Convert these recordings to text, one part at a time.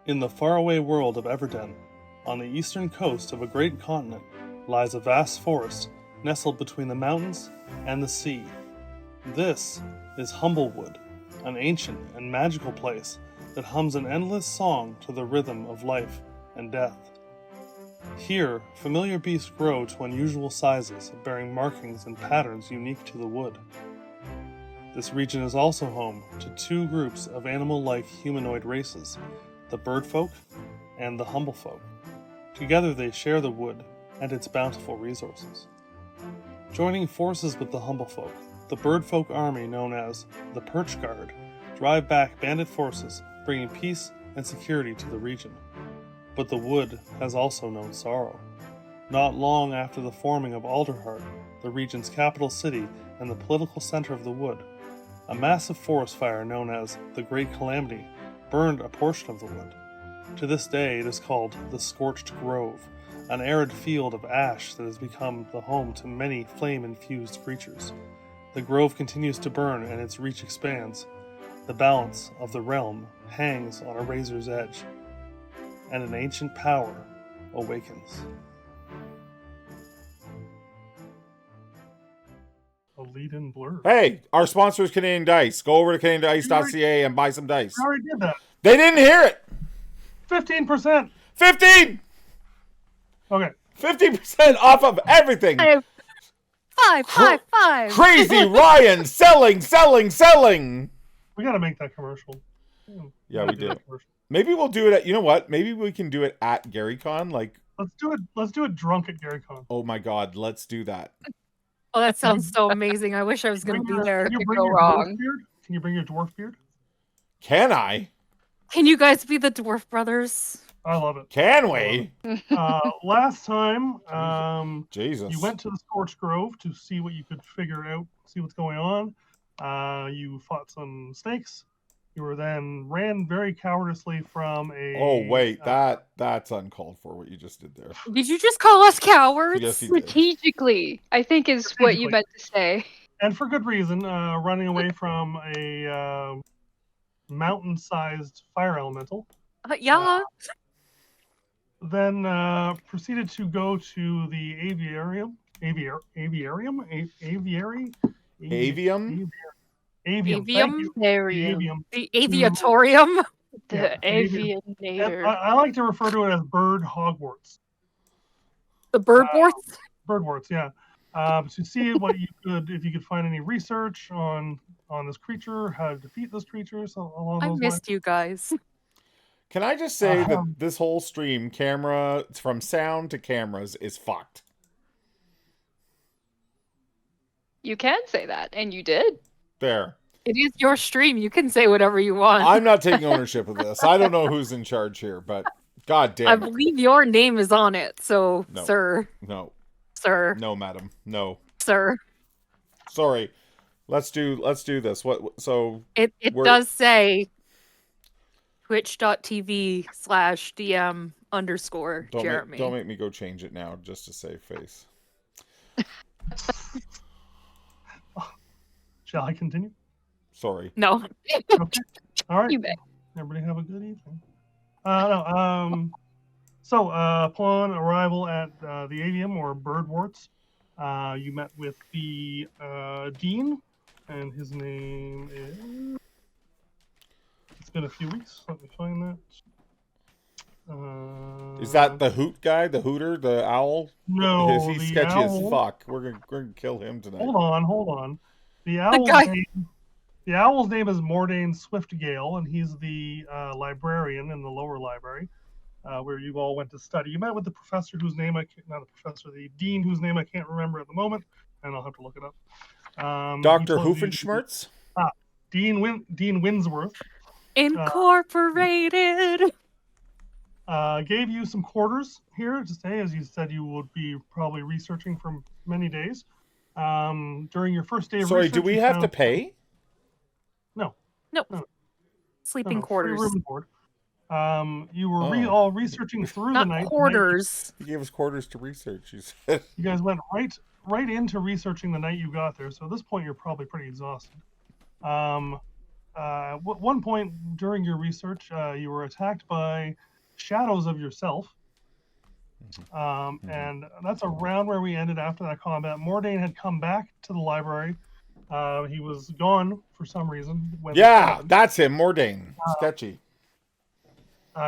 In the faraway world of Everden, on the eastern coast of a great continent, lies a vast forest nestled between the mountains and the sea. This is Humblewood, an ancient and magical place that hums an endless song to the rhythm of life and death. Here, familiar beasts grow to unusual sizes, bearing markings and patterns unique to the wood. This region is also home to two groups of animal-like humanoid races, the birdfolk and the humblefolk. Together they share the wood and its bountiful resources. Joining forces with the humblefolk, the birdfolk army known as the Perch Guard drive back bandit forces, bringing peace and security to the region. But the wood has also known sorrow. Not long after the forming of Alderheart, the region's capital city and the political center of the wood, a massive forest fire known as the Great Calamity burned a portion of the wood. To this day it is called the Scorched Grove, an arid field of ash that has become the home to many flame-infused creatures. The grove continues to burn and its reach expands. The balance of the realm hangs on a razor's edge, and an ancient power awakens. A lead-in blur. Hey, our sponsor is Canadian Dice. Go over to CanadianDice.ca and buy some dice. I already did that. They didn't hear it. 15%. 15. Okay. 50% off of everything. Five. Crazy Ryan selling. We gotta make that commercial. Yeah, we did. Maybe we'll do it at, you know what? Maybe we can do it at GaryCon. Like, let's do it drunk at GaryCon. oh my God, let's do that. Oh, that sounds so amazing. I wish I was going to be there. Can you bring Go your wrong. dwarf beard? Can you bring your dwarf beard? Can I? Can you guys be the Dwarf Brothers? I love it. Can we? Last time, Jesus. you went to the Scorched Grove to see what you could figure out, see what's going on. You fought some snakes. You were then ran very cowardice from a... Oh, wait. That's uncalled for, what you just did there. Did you just call us cowards? Yes, he did. Strategically, I think is what you meant to say. And for good reason, running away from a mountain-sized fire elemental. Yeah. Then proceeded to go to the aviarium. Avium? Avium. The aviatorium. The aviator. I like to refer to it as Bird Hogwarts. The birdwarts? Birdwarts, yeah. To see what you could, if you could find any research on this creature, how to defeat this creature, so along I those missed lines. you guys. Can I just say that this whole stream, camera, from sound to cameras, is fucked? You can say that, and you did. There. It is your stream. You can say whatever you want. I'm not taking ownership of this. I don't know who's in charge here, but god damn I it. believe your name is on it, so No. sir. No. Sir. No, madam. No. Sir. Sorry. Let's do this. So It does say twitch.tv/DM_Jeremy. Don't make me go change it now just to save face. Shall I continue? Sorry. No. Okay. All right. You bet. Everybody have a good evening. So upon arrival at the avium or Birdwarts, you met with the dean, and his name is... It's been a few weeks. Let me find that. Is that the hoot guy, the hooter, the owl? No, He's the sketchy owl. as fuck. We're gonna kill him tonight. Hold on. The owl's name is Mordain Swiftgale, and he's the librarian in the lower library, where you all went to study. You met with the professor whose name the dean whose name I can't remember at the moment, and I'll have to look it up. Dr. Hoofenschmertz? Dean Winsworth. Incorporated. Gave you some quarters here to stay, as you said you would be probably researching for many days. During your first day of Sorry, research... do we have to pay? No. Sleeping quarters. Room and board. You were all researching through the night. Not quarters. He gave us quarters to research, you said. You guys went right into researching the night you got there, so at this point you're probably pretty exhausted. one point during your research, you were attacked by shadows of yourself. And that's around where we ended after that combat. Mordain had come back to the library. He was gone for some reason. When this Yeah, happened. that's him, Mordain. Sketchy.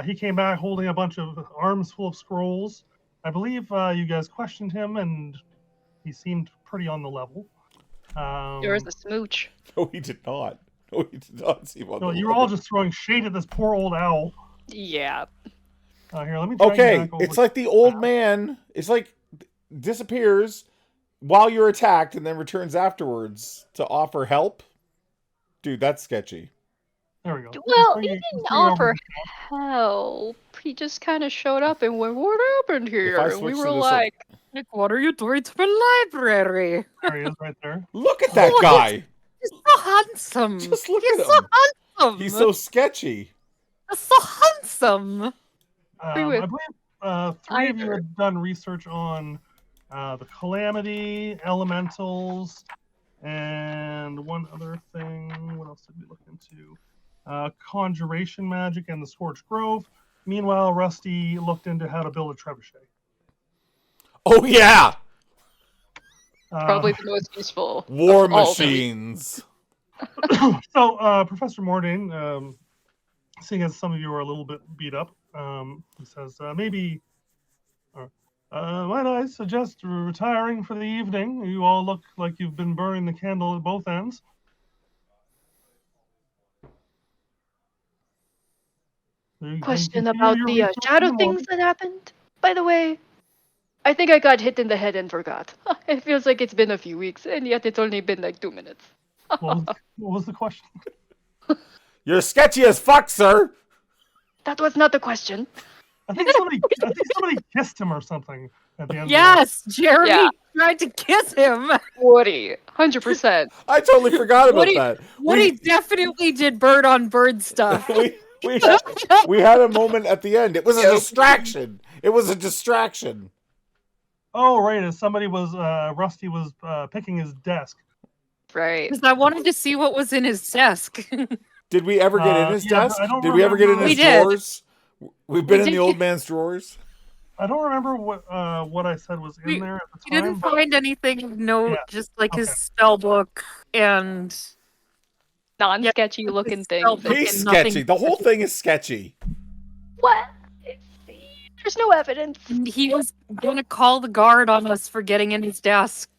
He came back holding a bunch of arms full of scrolls. I believe you guys questioned him, and he seemed pretty on the level. There was a smooch. No, he did not. No, he did not see one. So you were all just throwing shade at this poor old owl. Yeah. Here, let me try and Okay, get back over it's like the old man. It's like disappears while you're attacked and then returns afterwards to offer help. Dude, that's sketchy. There we go. Well, he didn't offer help. He just kind of showed up and went, "What happened here?" I And we switch were to this, like, What are you doing to my library? There he is, right there. Look at that What? guy. He's so handsome. Just look He's at so him. handsome. He's so sketchy. He's so handsome. We would I believe three of you either. had done research on the calamity, elementals, and one other thing. What else did we look into? Conjuration magic and the Scorched Grove. Meanwhile, Rusty looked into how to build a trebuchet. Oh yeah, probably the most useful. war of all of them. machines. So, Professor Mordain, seeing as some of you are a little bit beat up, he says, might I suggest retiring for the evening? You all look like you've been burning the candle at both ends. Question about the shadow things that happened. By the way, I think I got hit in the head and forgot. It feels like it's been a few weeks, and yet it's only been like 2 minutes. What was the question? You're sketchy as fuck, sir. That was not the question. I think somebody kissed him or something at the end. Yes, Jeremy Yeah. tried to kiss him. Woody, 100%. I totally forgot about Woody- that. Woody definitely did bird on bird stuff. We had a moment at the end. It was a distraction. It was a distraction. Oh, right. As somebody was, Rusty was picking his desk. Right. Because I wanted to see what was in his desk. Did we ever get in his yeah, desk? I don't Did we ever get in remember. his We did. drawers? We've been We in the did old get- man's drawers. I don't remember what I said was in there at the He time. didn't find anything of note, Yeah, just like his okay. spell book and Non-sketchy looking It's things. spelled- He's nothing- sketchy. The whole thing is sketchy. What? There's no evidence. he was gonna call the guard on us for getting in his desk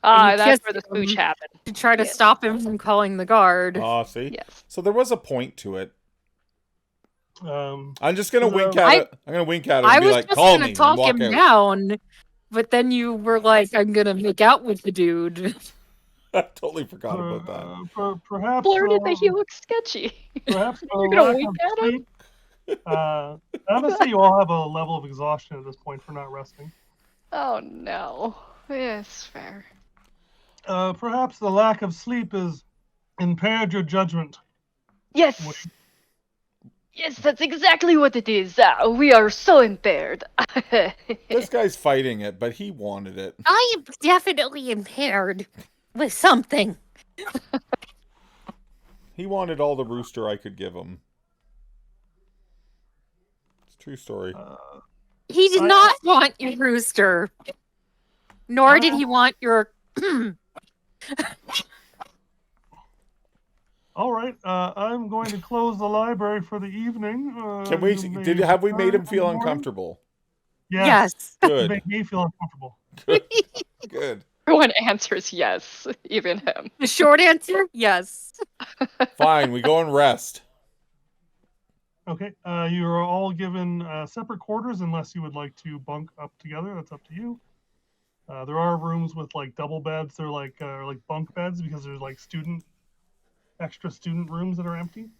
Ah, And that's kissed where the him. smooch happened. to try to Yes. stop him from calling the guard. Oh, see? Yes. So there was a point to it. Um, I'm just gonna wink at I- it. I'm gonna wink at it I and be was like, just call gonna me, talk and walk him out. down, but then you were like, "I'm gonna make out with the dude." I totally forgot about that. Perhaps Blurted that he looks sketchy. perhaps You're gonna wink at him? sleep. I'm gonna say you all have a level of exhaustion at this point for not resting. Oh no. Yes, fair. Perhaps the lack of sleep has impaired your judgment. Yes. What- Yes, that's exactly what it is. We are so impaired. This guy's fighting it, but he wanted it. I am definitely impaired with something. He wanted all the rooster I could give him. It's a true story. He did I- not want your rooster, nor did he want your. All right, I'm going to close the library for the evening. Can we? you may Have we made him return feel in the morning. uncomfortable? Yes. Yes. You Good. make me feel uncomfortable. Good. Everyone answers yes, even him. The short answer, yes. Fine. We go and rest. Okay, you are all given separate quarters unless you would like to bunk up together. That's up to you. There are rooms with like double beds. They're like bunk beds because there's like extra student rooms that are empty.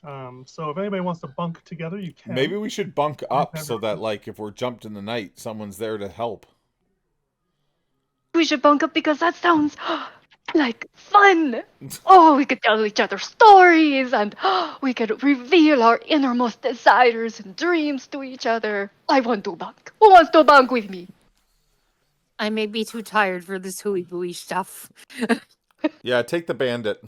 So if anybody wants to bunk together, you can. Maybe we should bunk up so Never. that, like, if we're jumped in the night, someone's there to help. We should bunk up because that sounds like fun. Oh, we could tell each other stories and we could reveal our innermost desires and dreams to each other. I want to bunk. Who wants to bunk with me? I may be too tired for this hooey booey stuff. Yeah, take the bandit.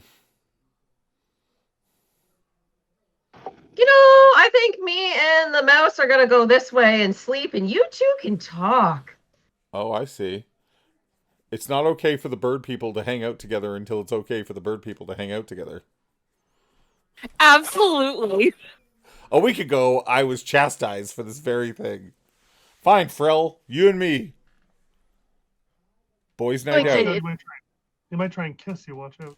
think me and the mouse are gonna go this way and sleep, and you two can talk. Oh, I see. It's not okay for the bird people to hang out together until it's okay for the bird people to hang out together. Absolutely. A week ago, I was chastised for this very thing. Fine, Frill, you and me. Boys night Okay. out. They might try and kiss you. Watch out.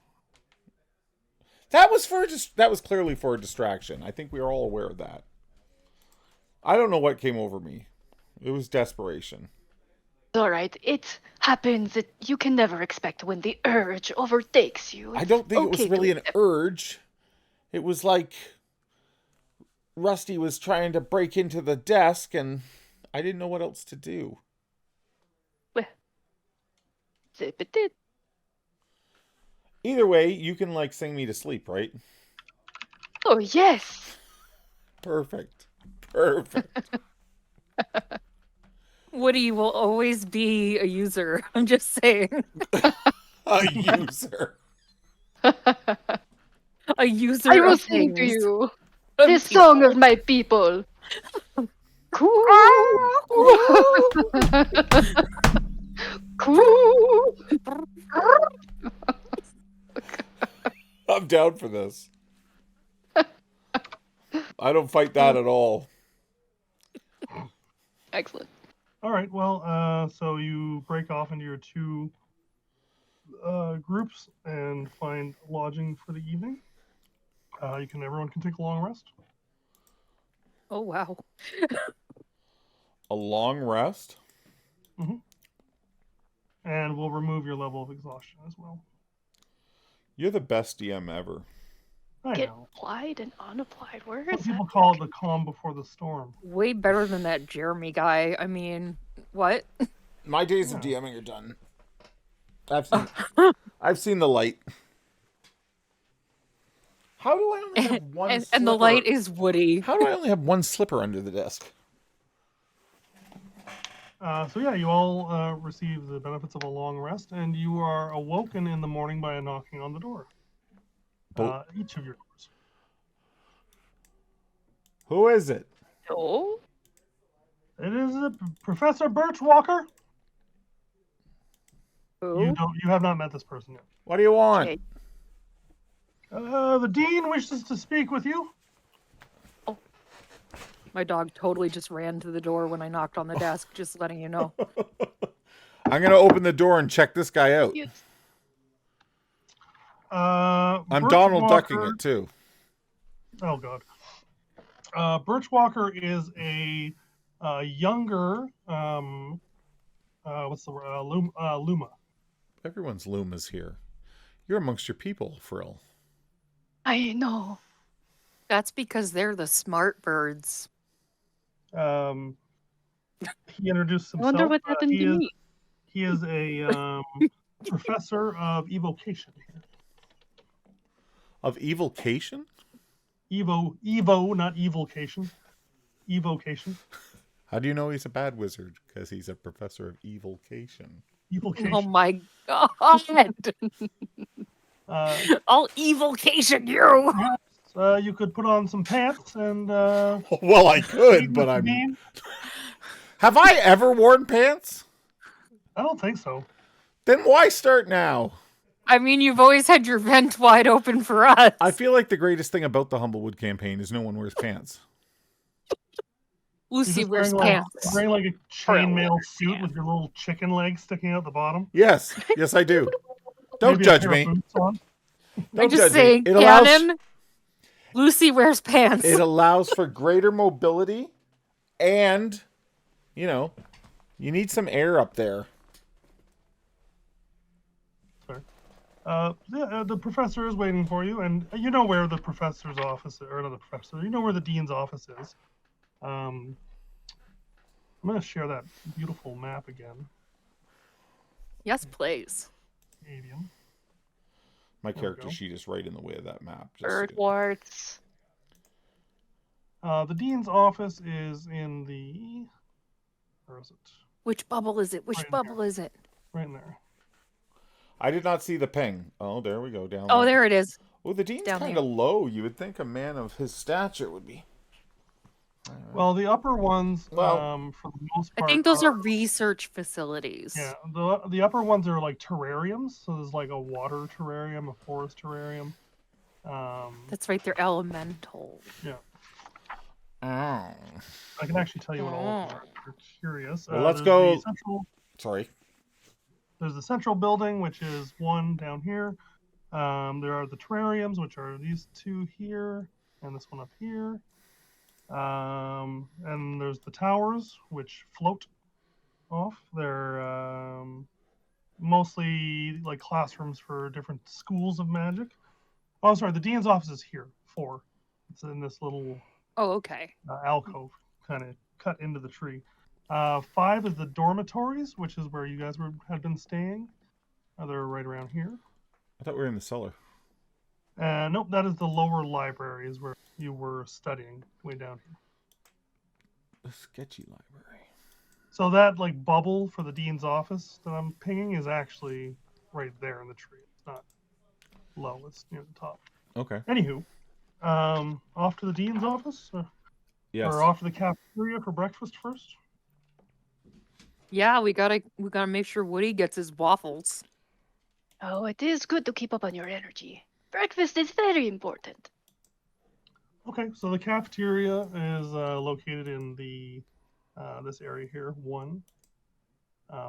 That was clearly for a distraction. I think we are all aware of that. I don't know what came over me. It was desperation. All right, it happens. You can never expect when the urge overtakes you. I don't think it was okay to really an accept- urge. It was like Rusty was trying to break into the desk and I didn't know what else to do. Well, zip it did. Either way, you can like sing me to sleep, right? Oh yes. Perfect. Woody will always be a user. I'm just saying. A user. A user I will of sing to things. you Of this people. song of my people. Cool. Cool. I'm down for this. I don't fight that at all. Excellent. All right. Well, so you break off into your two groups and find lodging for the evening. Everyone can take a long rest. Oh wow. A long rest? And we'll remove your level of exhaustion as well. You're the best DM ever. I Get know. applied and unapplied. Where Some is people that? call it the calm before the storm. Way better than that Jeremy guy. I mean, what? My days of DMing are done. I've seen the light. How do I only have one slipper? And the light is Woody. How do I only have one slipper under the desk? So yeah, you all receive the benefits of a long rest, and you are awoken in the morning by a knocking on the door. Each of your doors. Who is it? No. It is Professor Birchwalker. Who? You have not met this person yet. What do you want? Okay. The dean wishes to speak with you. My dog totally just ran to the door when I knocked on the desk, just letting you know. I'm going to open the door and check this guy out. Yes. I'm Donald ducking it too. Oh God. Birchwalker is a younger what's the word? Luma. Everyone's Luma's here. You're amongst your people, Frill. I know. That's because they're the smart birds. He introduced himself. I wonder what happened to me. He is a professor of evocation here. Of evocation? Evo, not evocation. Evocation. How do you know he's a bad wizard? Because he's a professor of evocation. Evocation. Oh my god! I'll evocation you! You could put on some pants and. Well, I could, but I'm. Name? Have I ever worn pants? I don't think so. Then why start now? I mean, you've always had your vent wide open for us. I feel like the greatest thing about the Humblewood campaign is no one wears pants. Lucy You're wears just pants. wearing like a chainmail suit with your little chicken legs sticking out the bottom. Yes, I do. Don't Maybe a judge pair me. of boots on. I'm just judge me. saying, It allows, canon, Lucy wears pants. it allows for greater mobility, and, you need some air up there. The professor is waiting for you, and you know where the professor's office is, or not the professor. You know where the dean's office is. I'm going to share that beautiful map again. Yes, please. Medium. My There we character go. sheet is right in the way of that map. Bird warts. The dean's office is in the. Where is it? Which bubble is it? Which Right bubble is it? Right in there. I did not see the ping. Oh, there we go. Down Oh, there it is. Oh, the dean's Down kind there. of low. You would think a man of his stature would be. Well, the upper ones, Well- for the most I part, think those are research facilities. yeah. The upper ones are like terrariums. So there's like a water terrarium, a forest terrarium. That's right, they're elemental. Yeah, Oh. I can actually tell you what all of them are if you're curious. Well, let's there's go- the central- Sorry. There's the central building, which is one down here. There are the terrariums, which are these two here, and this one up here. And there's the towers, which float off. They're mostly like classrooms for different schools of magic. Oh, sorry, the dean's office is here. 4. It's in this little Oh, okay. alcove, kind of cut into the tree. 5 is the dormitories, which is where you guys had been staying. They're right around here. I thought we were in the cellar. Nope, that is the lower library, is where you were studying, way down here. The sketchy library. So that like bubble for the dean's office that I'm pinging is actually right there in the tree. It's not low; it's near the top. Okay. Anywho, off to the dean's office, Yes. or off to the cafeteria for breakfast first. Yeah, we gotta make sure Woody gets his waffles. Oh, it is good to keep up on your energy. Breakfast is very important. Okay, so the cafeteria is located in the this area here. 1.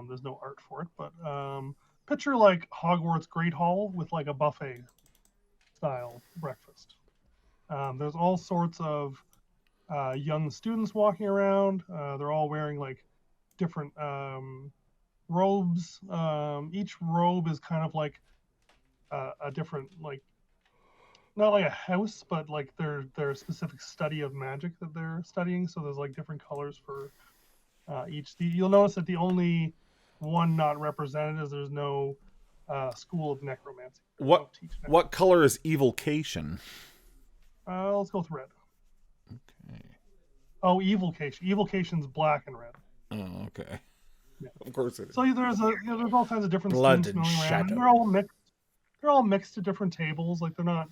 There's no art for it, but picture like Hogwarts Great Hall with like a buffet style breakfast. There's all sorts of young students walking around. They're all wearing like different robes. Each robe is kind of like a different, like, not like a house, but like their specific study of magic that they're studying. So there's like different colors for each. You'll notice that the only one not represented is there's no school of necromancy. They What don't teach necromancy. what color is evocation? Let's go with red. Okay. Oh, evocation. Evocation's black and red. Oh, okay. Yeah. Of course it is. So there's all kinds of different Blood students and milling around. shadow. They're all mixed. They're all mixed to different tables. Like they're not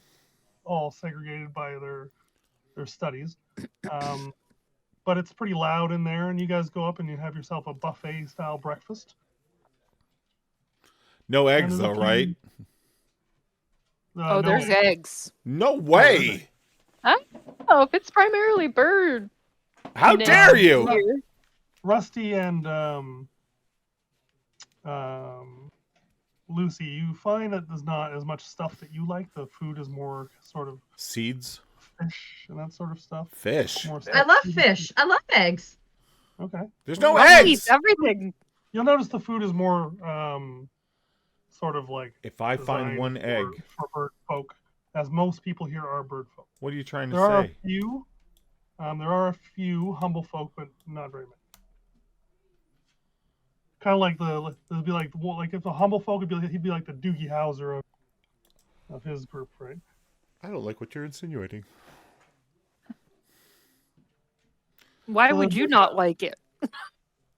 all segregated by their studies. But it's pretty loud in there, and you guys go up and you have yourself a buffet style breakfast. No eggs And though, there's a right? Oh, no there's eggs. No way. Oh, if it's primarily bird. How No. dare you? Here. Rusty and Lucy, you find that there's not as much stuff that you like. The food is more sort of Seeds, fish and that sort of stuff. fish. More I stuff. love fish. I love eggs. Okay. There's no Well, he eats eggs. everything. You'll notice the food is more sort of like If I find designed one egg, for bird folk, as most people here are bird folk. what are you trying to There are a say? few. There are a few humble folk, but not very many. Kind of like it'd be like if the humble folk he'd be like the Doogie Howser of his group, right? I don't like what you're insinuating. Why Well, would you not like it?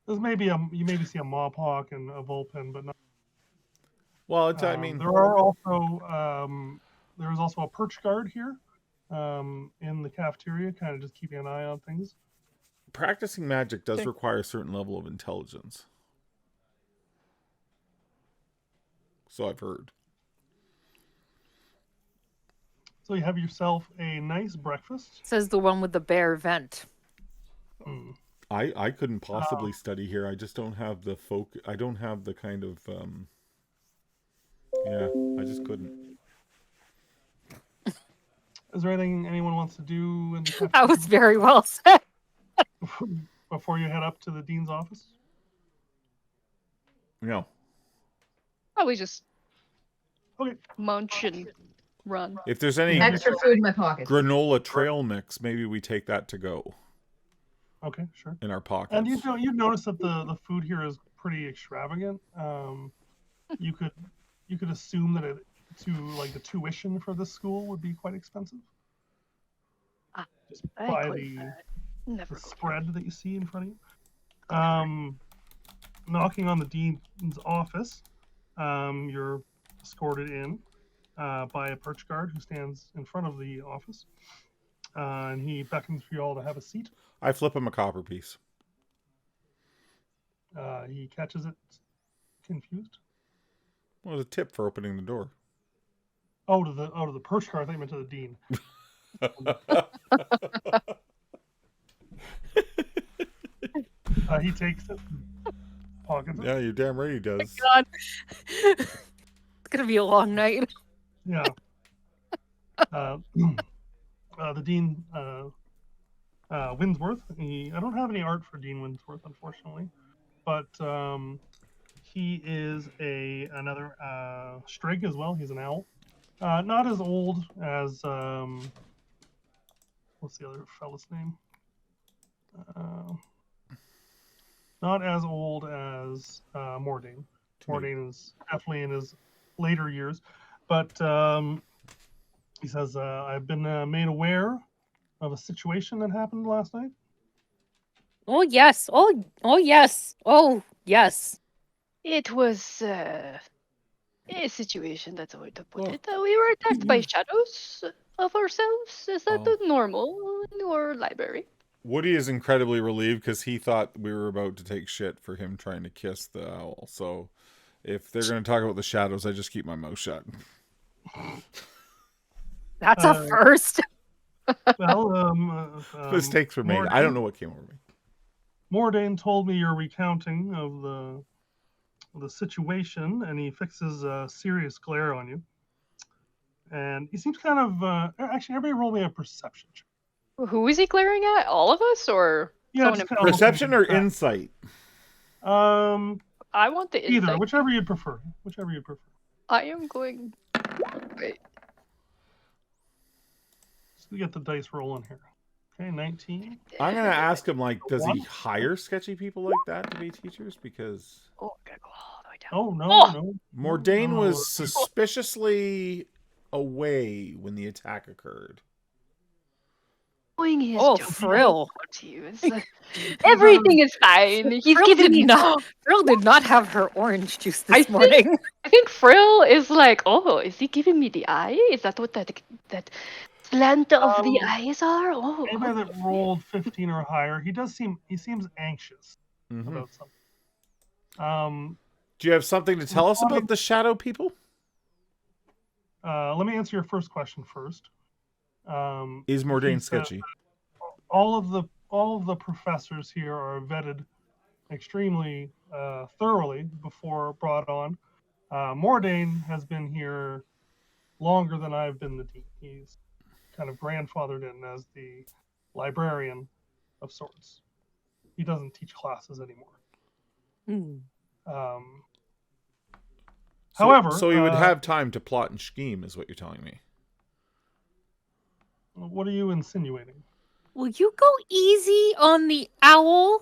There's maybe you maybe see a Mawhawk and a Vulpin, but not. Well, it's, I mean, there are also there is also a perch guard here in the cafeteria, kind of just keeping an eye on things. practicing magic does require a certain level of intelligence. So I've heard. So you have yourself a nice breakfast. Says the one with the bare vent. Mm. I couldn't possibly study here. I just don't have the I don't have the kind of yeah, I just couldn't. Is there anything anyone wants to do in the That was very well said. before you head up to the dean's office? No. Probably just Okay. munch and run. If there's any Extra food in my pockets. granola trail mix, maybe we take that to go Okay, sure. in our pockets. And you'd notice that the food here is pretty extravagant. You could assume that the tuition for this school would be quite expensive. Just I by quit the that. Never go spread that you see in front of you. Knocking on the dean's office, you're escorted in by a perch guard who stands in front of the office. And he beckons for you all to have a seat. I flip him a copper piece. He catches it, confused. What was a tip for opening the door? Oh, to the purse card. I think I meant to the dean. He takes it, pockets it. Yeah, you're damn right he does. God. It's gonna be a long night. Yeah. The Dean Winsworth. I don't have any art for Dean Winsworth, unfortunately, but he is another Strig as well. He's an owl. Not as old as what's the other fella's name? Not as old as Mordain. Mordain is definitely in his later years, but he says, I've been made aware of a situation that happened last night. Oh yes. Oh yes. Oh yes. It was a situation, that's the way to put it. We were attacked by shadows of ourselves. Is that normal in your library? Woody is incredibly relieved because he thought we were about to take shit for him trying to kiss the owl. So if they're going to talk about the shadows, I just keep my mouth shut. That's a first. Well, Mistakes were made. I don't know what came over me. Mordain told me your recounting of the situation, and he fixes a serious glare on you. And he seems kind of actually, everybody roll me a perception check. Who is he glaring at? All of us, or someone? Just kind of Perception or looking at insight? I want the either, insight. whichever you'd prefer. I am going. Wait. So we get the dice rolling here. Okay, 19. I'm going to ask him, like, does he One? hire sketchy people like that to be teachers? Because Oh, I'm gonna go all the way down. Oh, no, Oh! no. Mordain No. was suspiciously away when the attack occurred. Doing his Oh, job. Frill. Everything is fine. He's Frill giving did me. not. Frill did not have her orange juice I this think- morning. I think Frill is like, oh, is he giving me the eye? Is that what that slant of the eyes are? Oh, Anybody that rolled 15 or higher, he seems anxious about something. Do you have something to tell us about the shadow people? Let me answer your first question first. Is he Mordain says sketchy? all of the professors here are vetted extremely thoroughly before brought on. Mordain has been here longer than I've been the dean. He's kind of grandfathered in as the librarian of sorts. He doesn't teach classes anymore. However, so he would have time to plot and scheme, is what you're telling me. What are you insinuating? Will you go easy on the owl?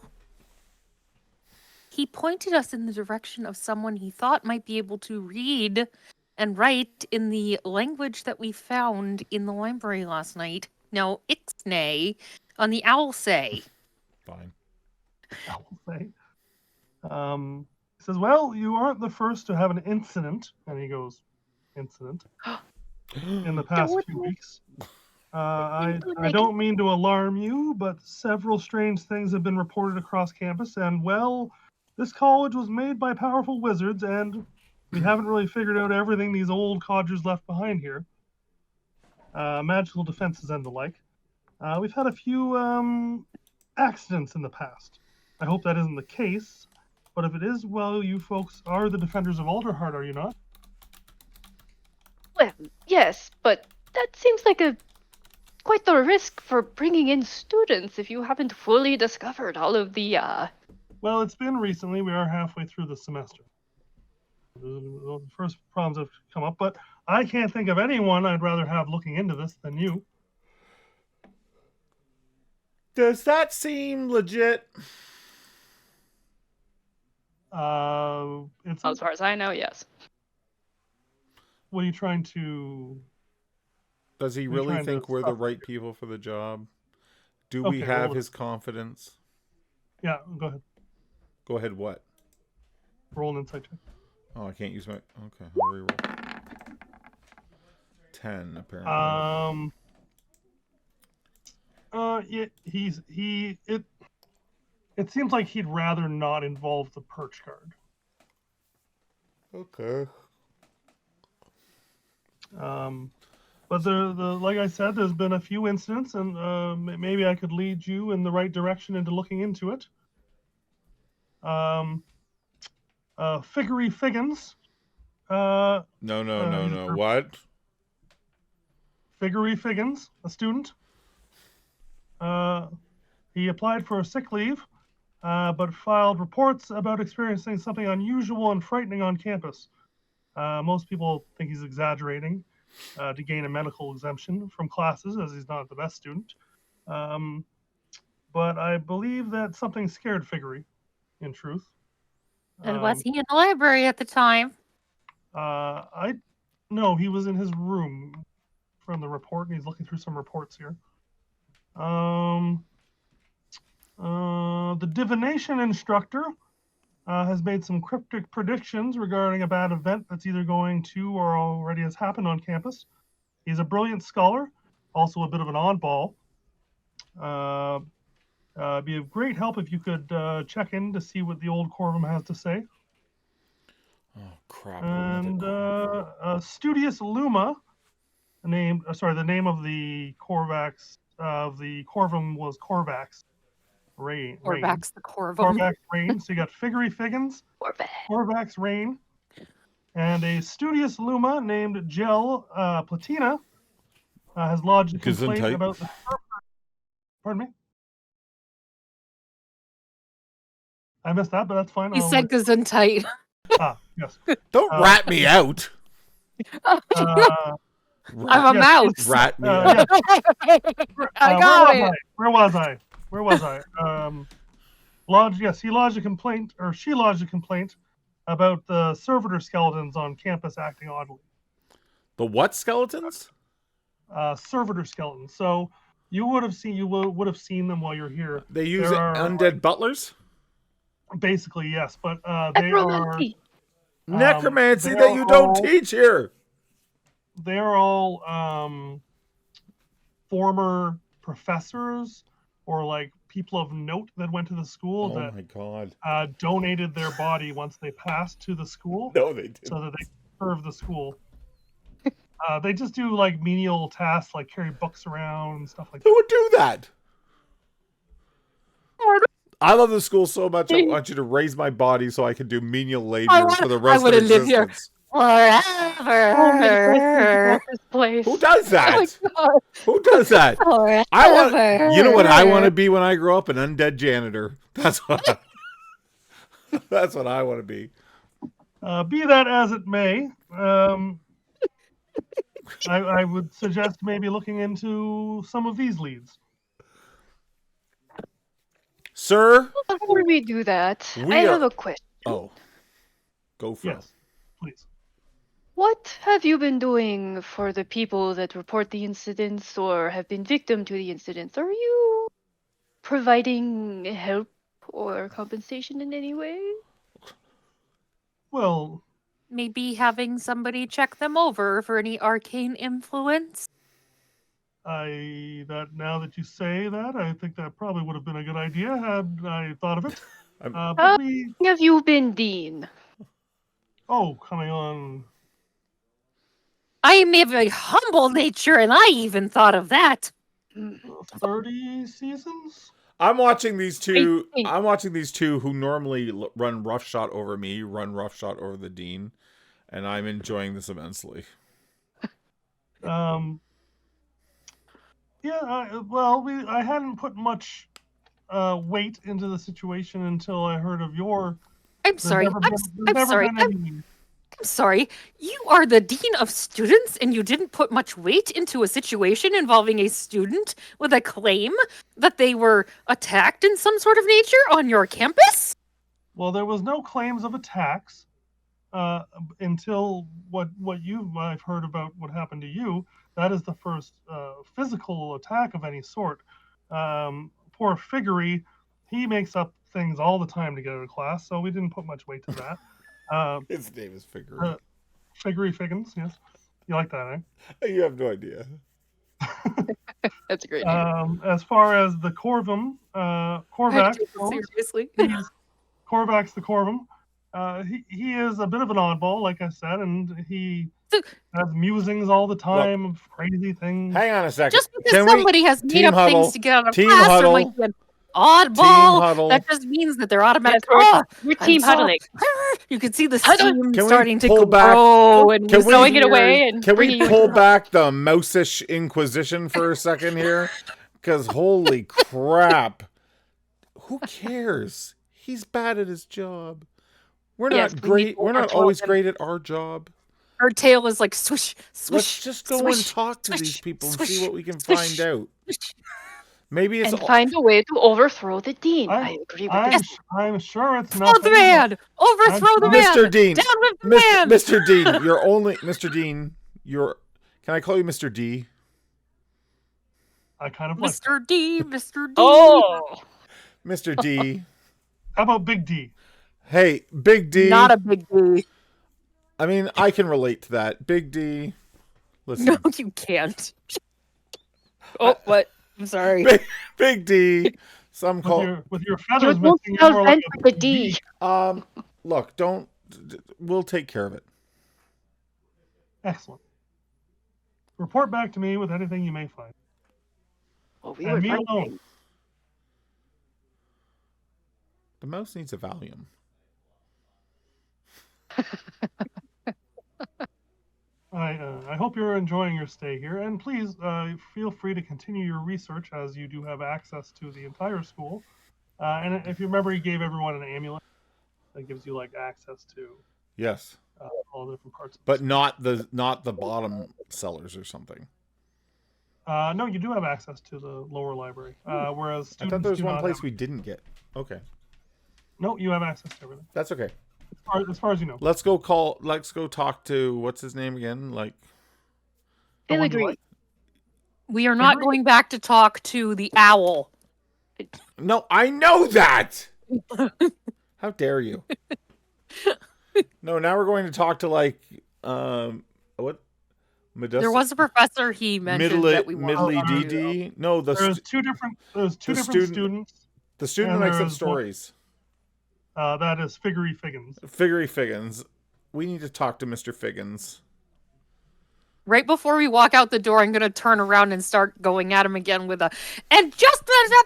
He pointed us in the direction of someone he thought might be able to read and write in the language that we found in the library last night. No, Ixnay on the owl say. Fine. Owl say. He says, well, you aren't the first to have an incident. And he goes, incident. In the past few weeks. I don't mean to alarm you, but several strange things have been reported across campus. And, well, this college was made by powerful wizards, and we haven't really figured out everything these old codgers left behind here. Magical defenses and the like. We've had a few accidents in the past. I hope that isn't the case. But if it is, well, you folks are the defenders of Alderheart, are you not? Well, yes, but that seems like quite the risk for bringing in students if you haven't fully discovered all of the. Well, it's been recently. We are halfway through the semester. The first problems have come up, but I can't think of anyone I'd rather have looking into this than you. Does that seem legit? It's As far as I know, yes. What are you trying to? Does he You're really trying to think we're the stuff right people for the job? Do Okay, we have roll it. his confidence? Yeah, go ahead. Go ahead, what? Roll an insight check. Oh, I can't use my... Okay, I'll reroll. 10, apparently. It seems like he'd rather not involve the perch guard. Okay. But like I said, there's been a few incidents, and maybe I could lead you in the right direction into looking into it. Figgery Figgins. No. He's What? Figgery Figgins, a student. He applied for a sick leave, but filed reports about experiencing something unusual and frightening on campus. Most people think he's exaggerating to gain a medical exemption from classes, as he's not the best student. But I believe that something scared Figgery, in truth. And was he in the library at the time? No, he was in his room from the report, and he's looking through some reports here. The divination instructor has made some cryptic predictions regarding a bad event that's either going to or already has happened on campus. He's a brilliant scholar, also a bit of an oddball. Be of great help if you could check in to see what the old Corvum has to say. Oh crap! And Studious Luma, the name of the Corvax of the Corvum was Corvax Rain. Corvax the Corvum. Corvax Rain. So you got Figgery Figgins, Corvax Rain, and a Studious Luma named Gel Platina has lodged a complaint about the. Pardon me. I missed that, but that's fine. He said Gesundheit. Yes. Don't rat me out. I'm a mouse. Rat me out. I got it. Where was I? He lodged a complaint, or she lodged a complaint about the servitor skeletons on campus acting oddly. The what skeletons? Servitor skeletons. So you would have seen them while you're here. They use undead butlers? Basically, yes, but they are necromancy that you don't teach here. They're all former professors or like people of note that went to the school donated their body once they passed to the school. No, they didn't. So that they serve the school. They just do like menial tasks like carry books around and stuff like that. Who would do that? I love the school so much. I want you to raise my body so I can do menial labor for the rest of existence. Live here forever. Who does that? Oh Who does that? Forever. You know what I want to be when I grow up? An undead janitor. That's what I want to be. Be that as it may, I would suggest maybe looking into some of these leads. Sir? Before we do that, I have a question. Oh. Go for it. Yes, please. What have you been doing for the people that report the incidents or have been victim to the incidents? Are you providing help or compensation in any way? Well, maybe having somebody check them over for any arcane influence. Now that you say that, I think that probably would have been a good idea had I thought of it. How long have you been dean? Oh, coming on. I am of a humble nature, and I even thought of that. 30 seasons? I'm watching these two who normally run roughshod over me, run roughshod over the dean, and I'm enjoying this immensely. Yeah, I hadn't put much weight into the situation until I heard of your. I'm sorry. I'm sorry. You are the dean of students, and you didn't put much weight into a situation involving a student with a claim that they were attacked in some sort of nature on your campus? Well, there was no claims of attacks until I've heard about what happened to you. That is the first physical attack of any sort. Poor Figgery, he makes up things all the time to get out of class, so we didn't put much weight to that. His name is Figgery. Figgery Figgins, yes. You like that, eh? You have no idea. That's a great name. As far as the Corvum, I Corvax take it goes, seriously. he's Corvax the Corvum. He is a bit of an oddball, like I said, and he So- has musings all the time of crazy things. Hang on a second. Just because Can we- somebody has made team up huddle, things to get out of team class or huddle, might be an oddball, huddle. that just means that they're automatic. Yes, we're I'm team so- huddling. You can see the Huddle. steam Can we starting to pull go back- grow and can we- Throwing it weird. away and Can we bringing you pull into back the mouse-ish Inquisition for a second here? Because holy crap. Who cares? He's bad at his job. We're Yes, not we need great. We're not overthrow always him. great at our job. Her tail is like swish, swish. Let's just go and swish, talk to swish, these people and swish, see what we can swish, find out. swish. Maybe it's and find a way to overthrow the dean. I agree with this. I'm sure it's Throw nothing. the man! Overthrow the man! Mr. Dean. Down with the man! Mr. Dean, you're only Mr. Dean. Can I call you Mr. D? I kind of like. Mr. D, Mr. D. Oh, Mr. D. How about Big D? Hey, Big D. Not a big D. I mean, I can relate to that. Big D. Listen. No, you can't. Oh, what? I'm sorry. Big D. Some call. With your you feathers don't missing, spell you're more like vent a with a D. Look, don't. We'll take care of it. Excellent. Report back to me with anything you may find. Oh, we And were me fighting. alone. The mouse needs a Valium. I hope you're enjoying your stay here, and please feel free to continue your research as you do have access to the entire school. And if you remember, he gave everyone an amulet that gives you like access to Yes, all the different parts. but not the bottom cellars or something. No, you do have access to the lower library. Whereas I students thought there was do one not place have- we didn't get. Okay, No, you have access to everything, that's okay. as far as you know. Let's go talk to what's his name again? Like Filigree. We are not going back to talk to the owl. no, I know that. How dare you? No, now we're going to talk to like what? Medusa? There was a professor he mentioned that we wanted Middly to do. DD. No, There's two different students. the student and who makes up there's stories. That is Figgery Figgins. Figgery Figgins. We need to talk to Mr. Figgins. Right before we walk out the door, I'm going to turn around and start going at him again with a, and just as a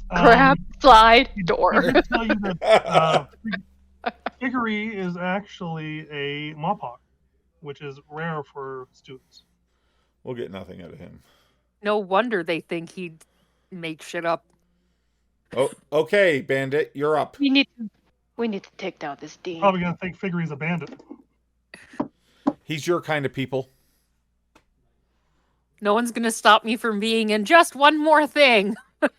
Grab, slide, I door. can tell you that Figgery is actually a Mopok, which is rare for students. We'll get nothing out of him. No wonder they think he'd make shit up. Oh, okay, Bandit, you're up. We need to take down this dean. Probably gonna think Figgery's a bandit. He's your kind of people. No one's going to stop me from being in just one more thing. Okay,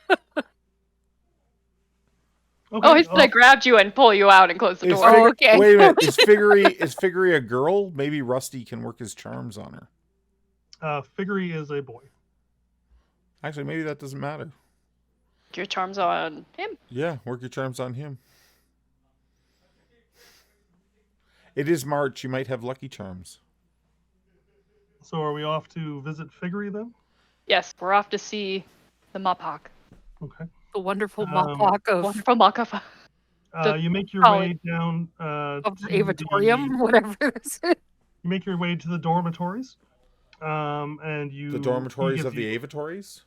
Oh, he said I grabbed you and pull you out and close the Is door. Fig- okay. Wait a minute. Is Figgery a girl? Maybe Rusty can work his charms on her. Figgery is a boy. Actually, maybe that doesn't matter. Your charms on him. Yeah, work your charms on him. It is March. You might have lucky charms. So are we off to visit Figgery then? Yes, we're off to see the Mopok. Okay. The wonderful Um, Mopok of Wonderful Mopok. You make your college. way down the to Avatorium, whatever this is. You make your way to the dormitories, and you The dormitories he of gives the you- Avatories?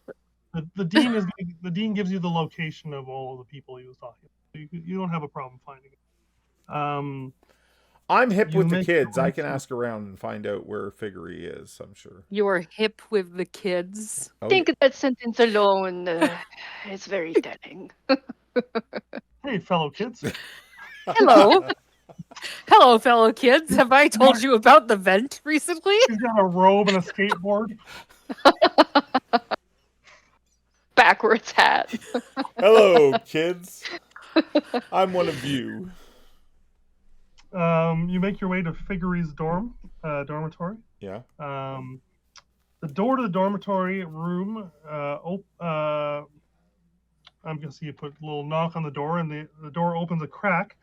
the dean gives you the location of all of the people he was talking to. You don't have a problem finding it. I'm hip You with the make your kids. way I can to- ask around and find out where Figgery is, I'm sure. You're hip with the kids. Oh, I think that sentence alone is very telling. Hey, fellow kids. Hello. Hello, fellow kids. Have I told you about the vent recently? He's got a robe and a skateboard. Backwards hat. Hello, kids. I'm one of you. You make your way to Figgery's dormitory. Yeah. The door to the dormitory room, I'm gonna see you put a little knock on the door, and the door opens a crack.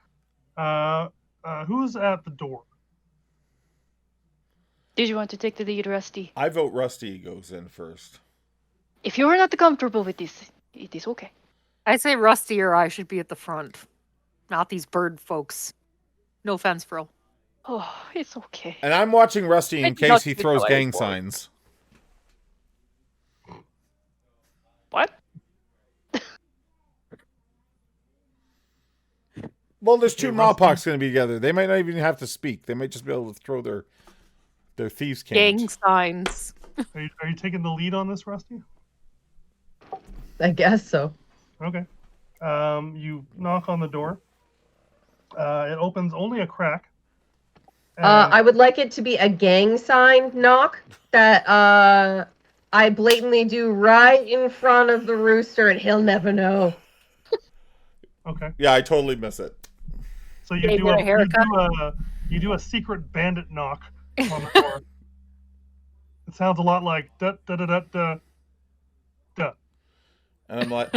Who's at the door? Did you want to take the lead, Rusty? I vote Rusty goes in first. If you are not comfortable with this, it is okay. I say Rusty or I should be at the front, not these bird folks. No offense, Frill. Oh, it's okay. And I'm watching Rusty I in did not case he even throws know I was gang born. signs. What? Well, there's two Okay, Mawpoks going to be together. They might not even have to speak. They might just be able to throw their thieves' Gang cans. signs. Are you taking the lead on this, Rusty? I guess so. Okay. You knock on the door. It opens only a crack. I would like it to be a gang sign knock that I blatantly do right in front of the rooster, and he'll never know. Okay. Yeah, I totally miss it. So They get a haircut? you do a secret bandit knock on the door. It sounds a lot like da da da da da da. And I'm like,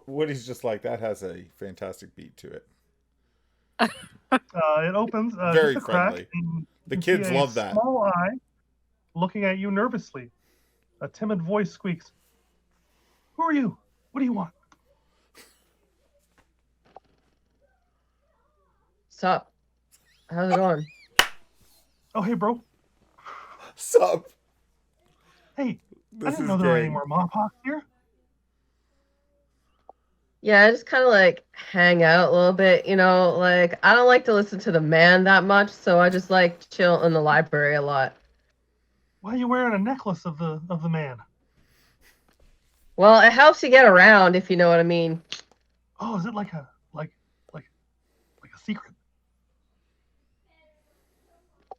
Woody's just like, that has a fantastic beat to it. It opens Very just a crack, friendly. and The you kids see a love that. Small eye looking at you nervously. A timid voice squeaks, "Who are you? What do you want?" Sup? How's it going? Oh, hey, bro. Sup? Hey, I This didn't is know there were any gang. more Mawpoks here. Yeah, I just kind of like hang out a little bit, you know. Like I don't like to listen to the man that much, so I just like to chill in the library a lot. Why are you wearing a necklace of the man? Well, it helps you get around, if you know what I mean. Oh, is it like a secret?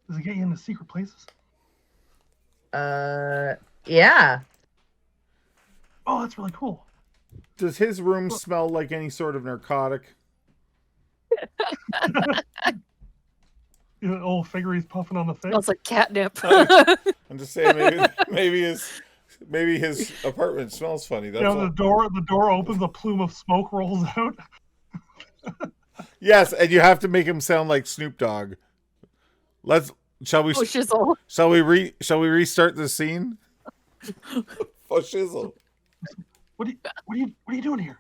Does it get you into secret places? Yeah. Oh, that's really cool. Does his room smell like any sort of narcotic? You know, old figure he's puffing on the face. Smells like catnip. I'm just saying, maybe his apartment smells funny. That's You know, all. the door opens, a plume of smoke rolls out. Yes, and you have to make him sound like Snoop Dogg. Shall we Oh, shizzle. shall we restart the scene? For shizzle. What are you doing here?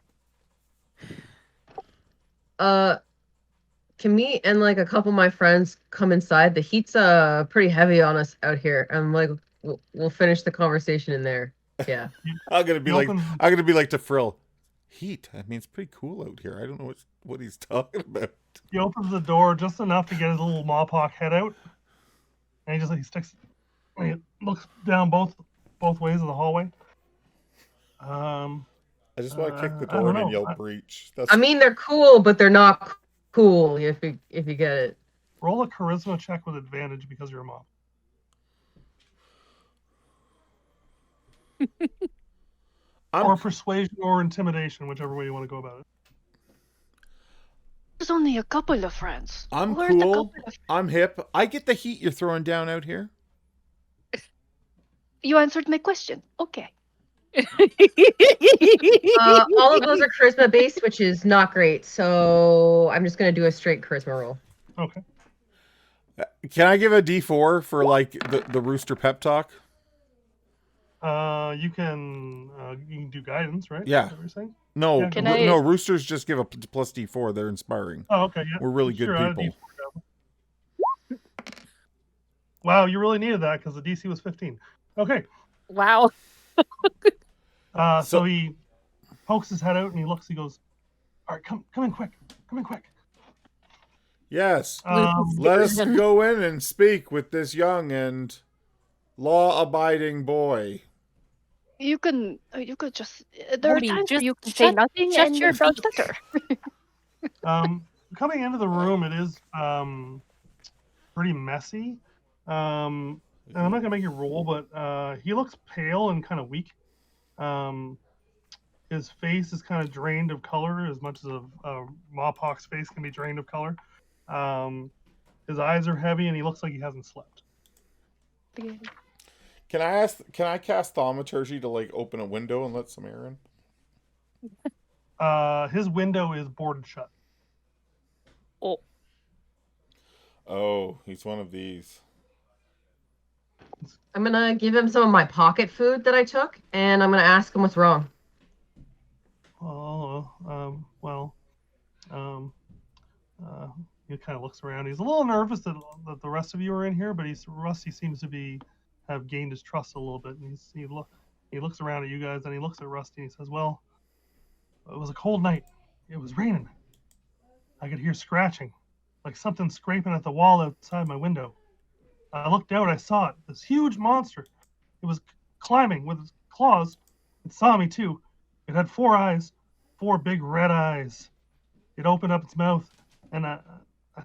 Can me and like a couple of my friends come inside? The heat's pretty heavy on us out here. I'm like, we'll finish the conversation in there. Yeah. I'm gonna be You like to Frill. Heat. I mean, it's pretty cool out here. I don't know what he's talking about. He opens the door just enough to get his little Mawpock head out, and he sticks. And he looks down both ways of the hallway. I just want to kick the I don't door in and know. yell breach. That's I mean, they're cool, but they're not cool if you get it. Roll a charisma check with advantage because you're a mom. Or persuasion or intimidation, whichever way you want to go about it. There's only a couple of friends. I'm Where's the cool. couple of- I'm hip. I get the heat you're throwing down out here. You answered my question. Okay. All of those are charisma based, which is not great. So I'm just gonna do a straight charisma roll. Okay. Can I give a D4 for like the rooster pep talk? You can do guidance, right? Yeah. Is that what you're saying? No, Yeah, Can I- no. Roosters just give a plus D4. They're inspiring. Oh, okay. Yeah. We're really good Sure, add a people. D4 down. Wow, you really needed that because the DC was 15. Okay. Wow. So he pokes his head out and he looks. He goes, "All right, come in quick. Come in quick." Yes. Um, Let us go in and speak with this young and law-abiding boy. You could just. There are Woody, times just where you can say shut- nothing shut and your it sounds beak. better. Coming into the room, it is pretty messy. And I'm not gonna make you roll, but he looks pale and kind of weak. His face is kind of drained of color, as much as a Mawpock's face can be drained of color. His eyes are heavy, and he looks like he hasn't slept. Can I cast thaumaturgy to like open a window and let some air in? His window is boarded shut. Oh, he's one of these. I'm gonna give him some of my pocket food that I took, and I'm gonna ask him what's wrong. Oh, he kind of looks around. He's a little nervous that the rest of you are in here, but Rusty seems to have gained his trust a little bit, and he looks around at you guys, and he looks at Rusty, and he says, "Well, it was a cold night. It was raining. I could hear scratching, like something scraping at the wall outside my window. I looked out. I saw it. This huge monster. It was climbing with its claws. It saw me too. It had 4 eyes, 4 big red eyes. It opened up its mouth, and I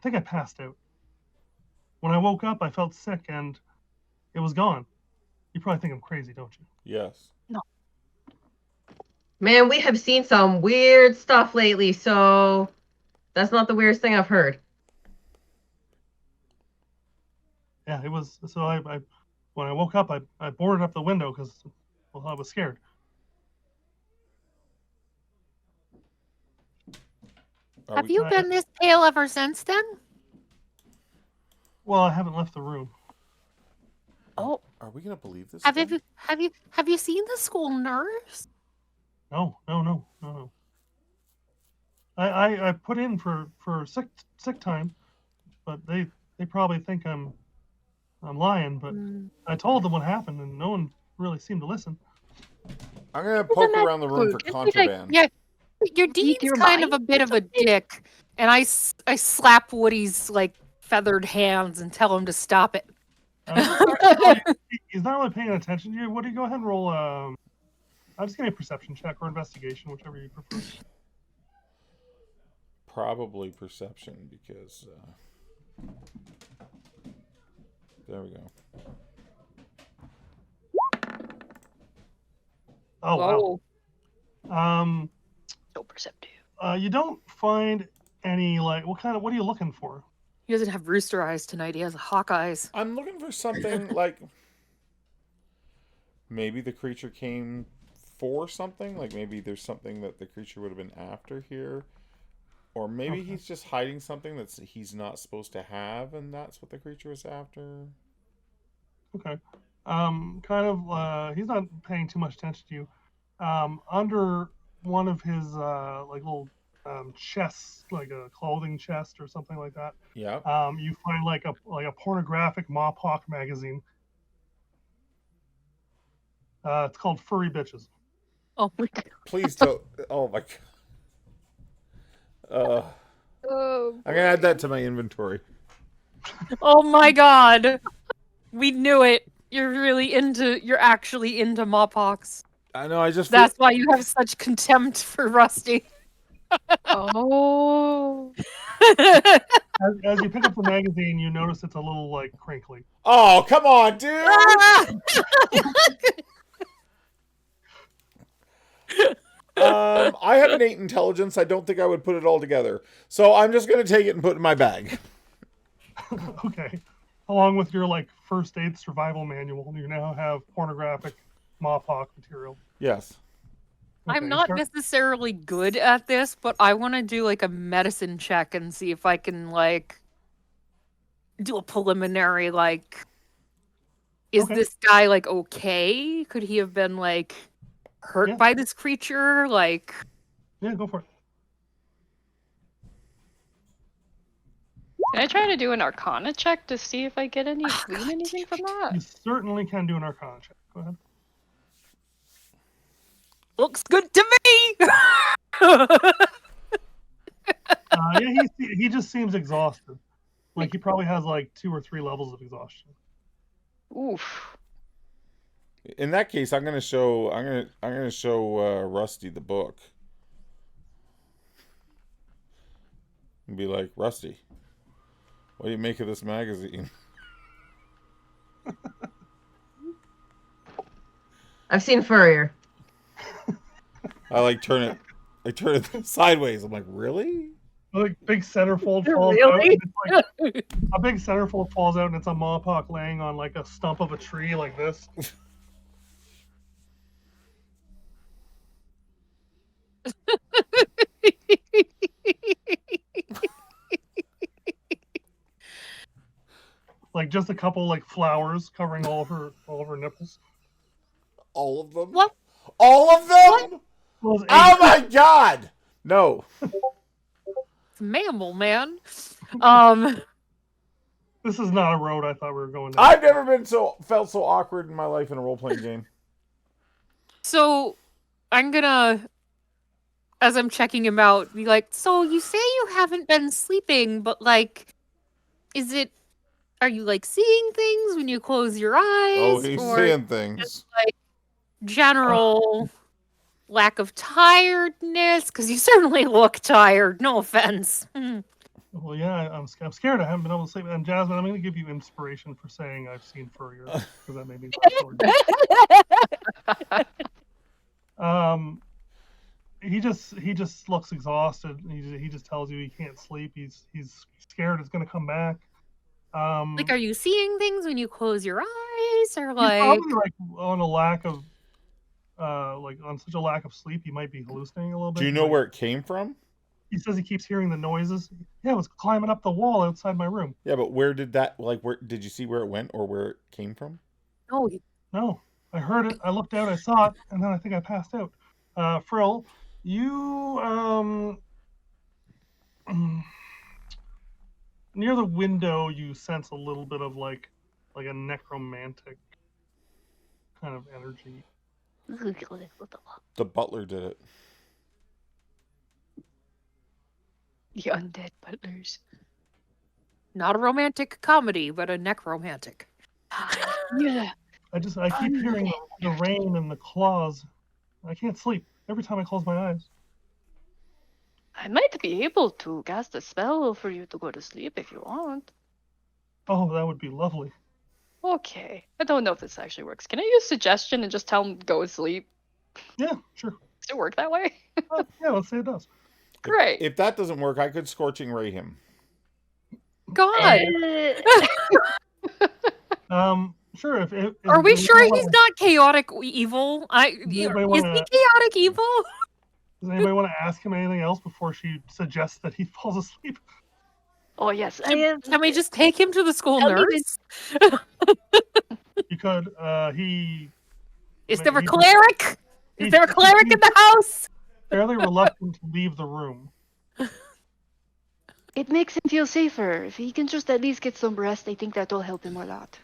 think I passed out. When I woke up, I felt sick, and it was gone. You probably think I'm crazy, don't you?" Yes. Man, we have seen some weird stuff lately, so that's not the weirdest thing I've heard. Yeah, it was. So I when I woke up, I boarded up the window because, well, I was scared. Have you been this pale ever since then? Well, I haven't left the room. Oh, Are we gonna believe this? have again? you seen the school nurse? No. I put in for sick time, but they probably think I'm lying. But I told them what happened, and no one really seemed to listen. I'm gonna poke that around the room for good? Like, contraband. Yeah, your Read dean's your kind of a mind bit or of a something? dick, and I slap Woody's like feathered hands and tell him to stop it. He's not really paying attention to you. Woody, go ahead and roll. I'll just give me a perception check or investigation, whichever you prefer. Probably perception because there we go. Oh wow. So perceptive. You don't find any what are you looking for? He doesn't have rooster eyes tonight. He has hawk eyes. I'm looking for something like maybe the creature came for something. Like maybe there's something that the creature would have been after here. Or maybe Okay. he's just hiding something that he's not supposed to have, and that's what the creature is after. Okay. He's not paying too much attention to you. Under one of his little chests, like a clothing chest or something like that. Yeah. You find like a pornographic Mop Hawk magazine. It's called Furry Bitches. Oh my god. Please don't. Oh my god. Oh, I'm gonna add that to my inventory. Oh my god. We knew it. You're actually into Mawpox. I know. I just That's why you have such contempt for Rusty. oh. As you pick up the magazine, you notice it's a little like crinkly. Oh, come on, dude! I have an 8 intelligence. I don't think I would put it all together. So I'm just going to take it and put it in my bag. Okay. Along with your first aid survival manual, you now have pornographic Mop Hawk material. Yes. Okay, I'm not necessarily good at this, but I want to do a medicine check and see if I can do a preliminary is Okay. this guy okay? Could he have been hurt Yeah. by this creature? Yeah, go for it. Can I try to do an Arcana check to see if I get any glean God anything from damn that? You certainly can do an Arcana check. Go ahead. Looks good to me. Yeah, he just seems exhausted. He probably has 2 or 3 levels of exhaustion. Oof. In that case, I'm gonna show Rusty the book and be like, Rusty, what do you make of this magazine? I've seen Furrier. I turn it sideways. I'm like, really? Big centerfold falls out. And it's a big centerfold falls out, and it's a Mop Hawk laying on a stump of a tree like this. like just a couple like flowers covering all of her nipples. All of them? What? All of them? Well, it's Oh 8. my god! No. It's mammal, man. This is not a road I thought we were going down. I've never felt so awkward in my life in a role-playing game. So I'm gonna, as I'm checking him out, be like, so you say you haven't been sleeping, but like, are you like seeing things when you close your eyes? Oh, he's or seeing things. like general lack of tiredness? Because you certainly look tired. No offense. Well, yeah, I'm scared. I haven't been able to sleep. And Jasmine, I'm going to give you inspiration for saying I've seen furrier because that made me laugh. He just looks exhausted. He just tells you he can't sleep. He's scared it's going to come back. Like, are you seeing things when you close your eyes, or he's like? probably like on a lack of on such a lack of sleep, he might be hallucinating a little bit. Do you know where it came from? He says he keeps hearing the noises. Yeah, it was climbing up the wall outside my room. Yeah, but where did that, like, where did you see where it went or where it came from? No, I heard it. I looked out. I saw it, and then I think I passed out. Frill, you near the window, you sense a little bit of like a necromantic kind of energy. The butler did it. The undead butlers. Not a romantic comedy, but a necromantic. Yeah. I keep hearing the rain and the claws. I can't sleep every time I close my eyes. I might be able to cast a spell for you to go to sleep if you want. Oh, that would be lovely. Okay. I don't know if this actually works. Can I use suggestion and just tell him go to sleep? Yeah, sure. Does it work that way? Yeah, let's say it does. Great. If that doesn't work, I could scorching ray him. God. Sure. If Are we does sure anybody he's not chaotic evil? Is anybody he wanna- chaotic evil? Does anybody want to ask him anything else before she suggests that he falls asleep? Oh yes. Can we just take him to the school I'll give nurse? You could. He Is there a he- cleric? Is there a cleric in the house? fairly reluctant to leave the room. It makes him feel safer. If he can just at least get some rest, I think that will help him a lot.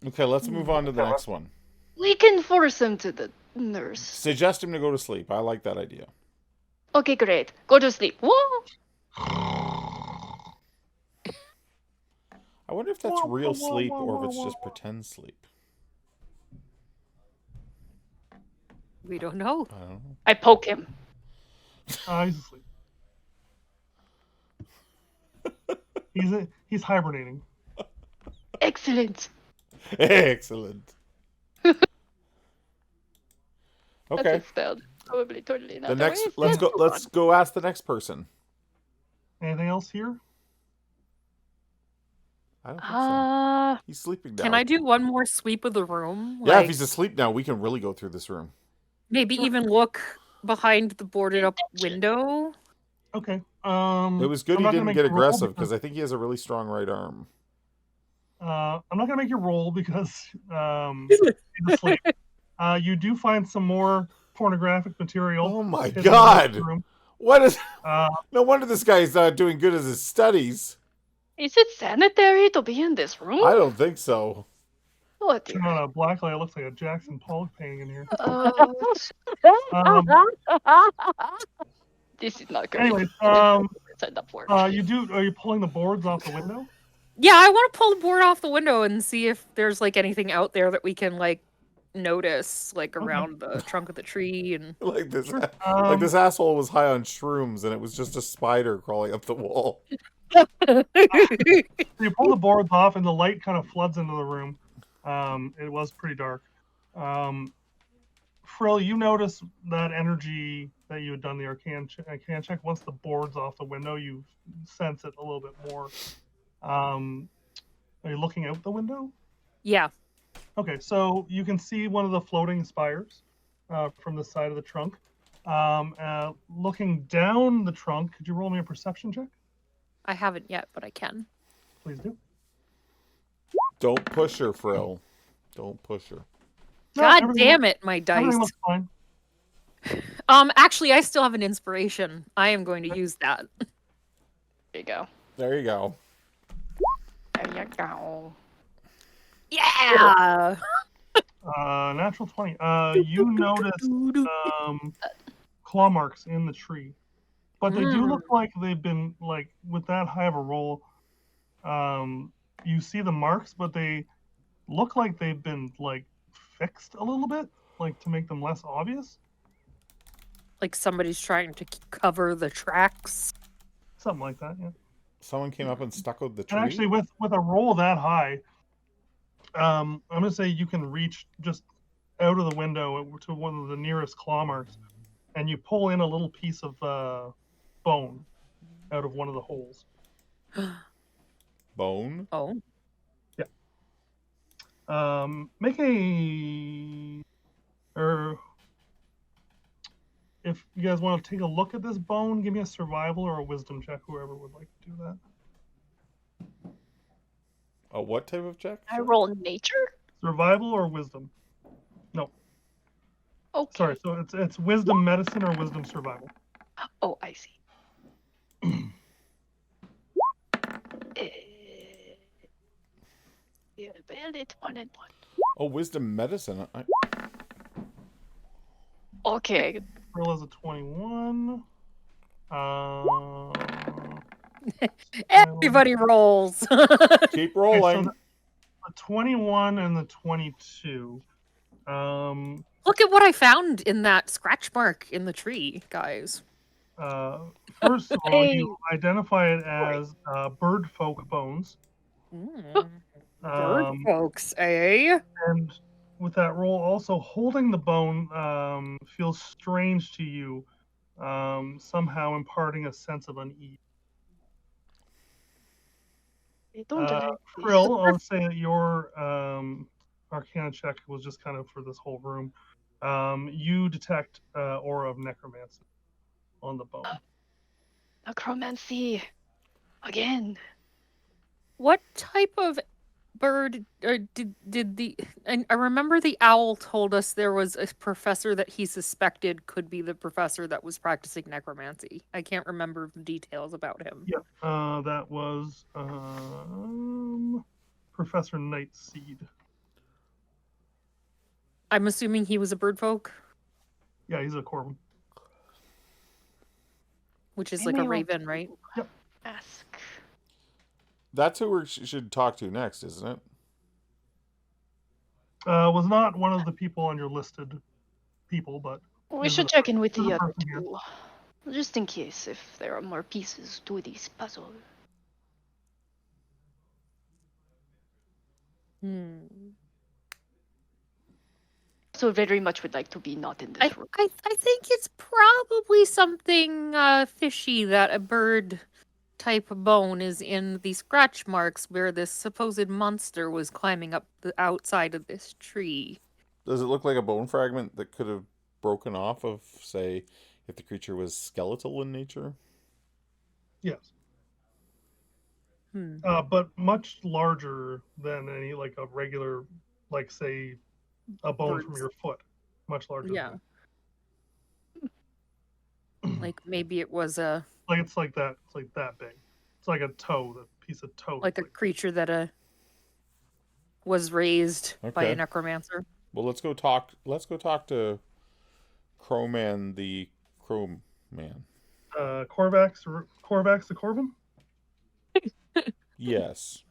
Okay, let's move on to the next one. We can force him to the nurse. Suggest him to go to sleep. I like that idea. Okay, great. Go to sleep. Whoa! I wonder if that's real sleep or if it's just pretend sleep. We don't know. I don't know. I poke him. He's asleep. He's hibernating. Excellent. Excellent. Okay. That's spelled probably totally not. The way next, it's let's go. spelled. Let's go ask the next person. Anything else here? I don't think so. He's sleeping now. Can I do one more sweep of the room? Yeah, Like, if he's asleep now, we can really go through this room. maybe even look behind the boarded up window. Okay. It was good I'm he not gonna didn't make get you roll aggressive because I think he has a really strong right arm. I'm not gonna make you roll because he's asleep. You do find some more pornographic material. Oh my hidden in God. this room. What is? Uh, No wonder this guy's not doing good at his studies. Is it sanitary to be in this room? I don't think so. Oh dear. turn on a black light. It looks like a Jackson Pollock painting in here. Oh, Um, this is not great. anyways, Signed up for. are you pulling the boards off the window? Yeah, I want to pull the board off the window and see if there's like anything out there that we can like notice, like around the trunk of the tree and. Like this, Sure. like this asshole was high on shrooms, and it was just a spider crawling up the wall. You pull the boards off, and the light kind of floods into the room. It was pretty dark. Frill, you notice that energy that you had done the arcane check. Once the board's off the window, you sense it a little bit more. Are you looking out the window? Yeah. Okay, so you can see one of the floating spires from the side of the trunk. Looking down the trunk, could you roll me a perception check? I haven't yet, but I can. Please do. Don't push her, Frill. Don't push her. No, God everything damn it, my dice. Everything looks fine. Actually, I still have an inspiration. I am going to use that. There you go. There you go. There you go. Yeah. Natural 20. You notice claw marks in the tree, but they do look like they've been like with that high of a roll. You see the marks, but they look like they've been like fixed a little bit, like to make them less obvious. Like somebody's trying to cover the tracks. Something like that, yeah. Someone came up and stuck out the tree. And actually, with a roll that high, I'm gonna say you can reach just out of the window to one of the nearest claw marks, and you pull in a little piece of bone out of one of the holes. Bone? Oh. Make a, or if you guys want to take a look at this bone, give me a survival or a wisdom check, whoever would like to do that. A what type of check? I roll nature? Survival or wisdom? No, Okay. sorry. So it's wisdom medicine or wisdom survival. Oh, I see. Yeah, bandit 1 and 1. Oh, wisdom medicine. Okay. Roll as a 21. Everybody rolls. Keep Okay, rolling. so the 21 and the 22. Look at what I found in that scratch mark in the tree, guys. First of all, Hey. you identify it as bird folk bones. Bird folks, eh? And with that roll, also holding the bone feels strange to you, somehow imparting a sense of unease. I don't like this. Krill, I'll say that your Arcana check was just kind of for this whole room. You detect aura of necromancy on the bone. Necromancy. Again. What type of bird did the? And I remember the owl told us there was a professor that he suspected could be the professor that was practicing necromancy. I can't remember the details about him. Yeah, that was Professor Nightseed. I'm assuming he was a bird folk, Yeah, he's a Corvin. which is I like may a want raven, right? to Ask. That's who we should talk to next, isn't it? Was not one of the people on your listed people, but We Is should it- check in with is it the a other person here? two. Just in case if there are more pieces to this puzzle. So very much would like to be not in this room. I think it's probably something fishy that a bird type of bone is in the scratch marks where this supposed monster was climbing up the outside of this tree. Does it look like a bone fragment that could have broken off of, say, if the creature was skeletal in nature? yes. Hmm. But much larger than any like a regular, like say, a bone from Birds. your foot. Much larger. Yeah. Than Like maybe it was a like it's like that. It's like that big. It's like a toe. The piece of toe. like a creature that was raised by a Okay. necromancer. Well, let's go talk to Crowman the Crowman. Corvax the Corvin. Yes.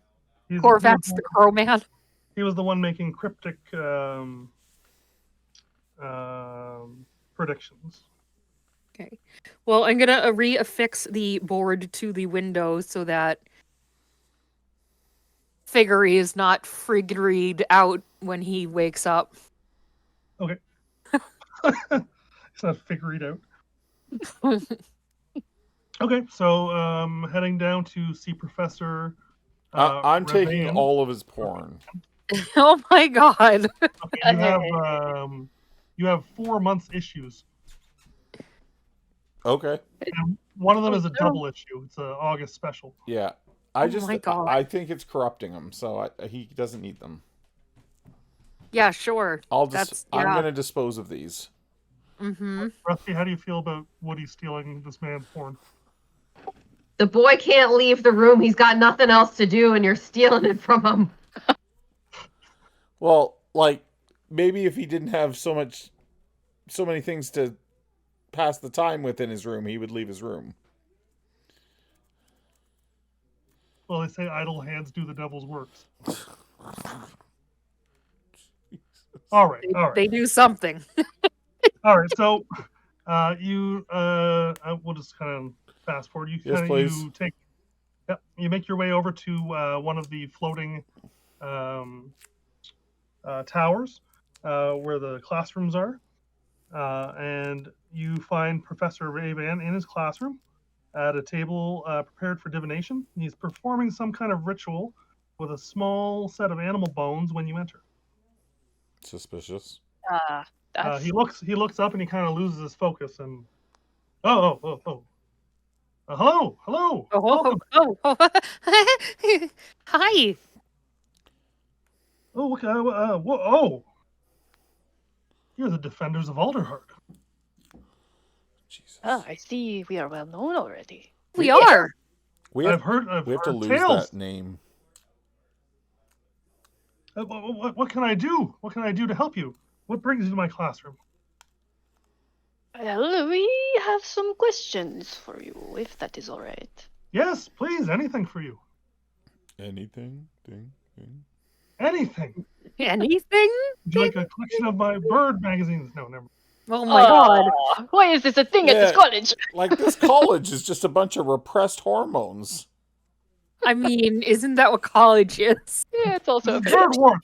Corvax the Crowman. He was the one making cryptic predictions. Okay. Well, I'm gonna reaffix the board to the window so that Figgery is not friggeried out when he wakes up. Okay. It's not figured out. Okay, so heading down to see Professor. I'm taking Ravain. all of his porn. Oh my god. Okay, you have 4 months issues. Okay. And one of them is a double issue. It's an August special. Yeah. my God. I think it's corrupting him, so he doesn't need them. Yeah, sure. I'm Yeah. going to dispose of these. Mm-hmm. Rusty, how do you feel about Woody stealing this man's horn? The boy can't leave the room. He's got nothing else to do, and you're stealing it from him. Well, like, maybe if he didn't have so many things to pass the time with in his room, he would leave his room. Well, they say idle hands do the devil's works. All right. They do something. All right. So, we'll just kind of fast forward. Yes, please. You make your way over to one of the floating towers where the classrooms are, and you find Professor Ray-Ban in his classroom at a table prepared for divination. He's performing some kind of ritual with a small set of animal bones when you enter. Suspicious. That's He looks up and he kind of loses his focus and hello. Welcome. Hi. You're the defenders of Alderheart. Jesus. I see we are well known already. We are. We have I've to heard lose tales. that name. What can I do? What can I do to help you? What brings you to my classroom? Well, we have some questions for you, if that is all right. Yes, please, anything for you. Anything? Anything. Anything? Would you like a collection of my bird magazines? No, never. Oh my God. Why is this a thing at this Yeah. college? Like, this college is just a bunch of repressed hormones. I mean, isn't that what college is? Yeah, it's also a bit. Bird work.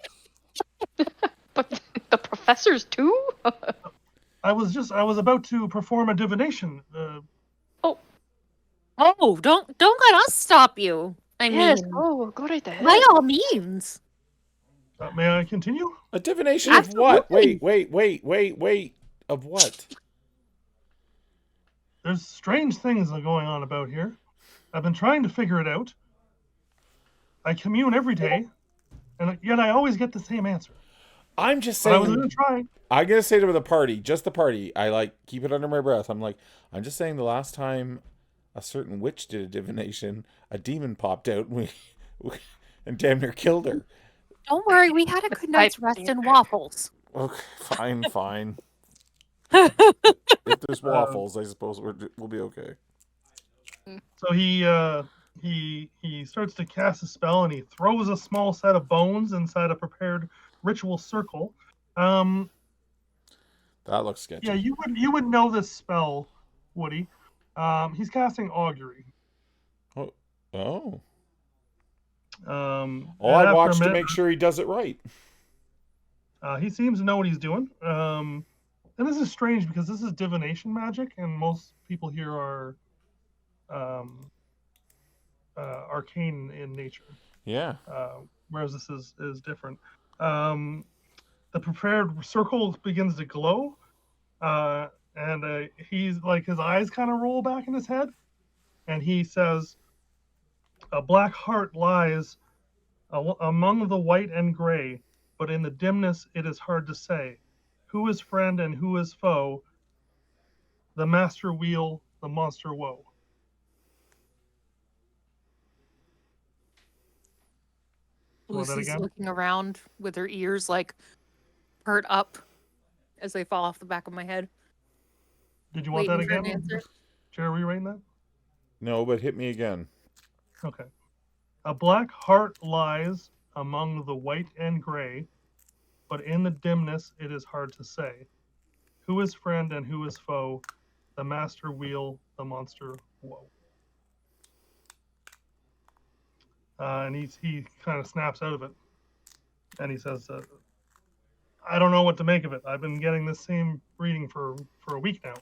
But the professors too? I was about to perform a divination. Oh, don't let us stop you. I Yes, mean, go right ahead. by all means. May I continue? A divination of what? Absolutely. Wait. Of what? There's strange things going on about here. I've been trying to figure it out. I commune every day, and yet I always get the same answer. I'm just But I was saying. going to try. I'm going to say to the party, just the party. I keep it under my breath. I'm just saying the last time a certain witch did a divination, a demon popped out and damn near killed her. Don't worry, we had a good night's rest in waffles. Okay, fine. If there's waffles, I suppose we'll be okay. So he starts to cast a spell, and he throws a small set of bones inside a prepared ritual circle. That looks sketchy. Yeah, you would know this spell, Woody. He's casting augury. Oh. And I after watched a to minute, make sure he does it right. he seems to know what he's doing. And this is strange because this is divination magic, and most people here are arcane in nature. Yeah. Whereas this is different. The prepared circle begins to glow, and he's like, his eyes kind of roll back in his head, and he says, "A black heart lies among the white and gray, but in the dimness it is hard to say. Who is friend and who is foe? The master wheel, the monster woe." Roll that Lucy's again? looking around with her ears like perked up as they fall off the back of my head. Did you want that Waiting for an again? answer. Jerry, were you writing that? No, but hit me again. Okay. A black heart lies among the white and gray, but in the dimness it is hard to say. Who is friend and who is foe? The master wheel, the monster woe. And he kind of snaps out of it, and he says, "I don't know what to make of it. I've been getting this same reading for a week now."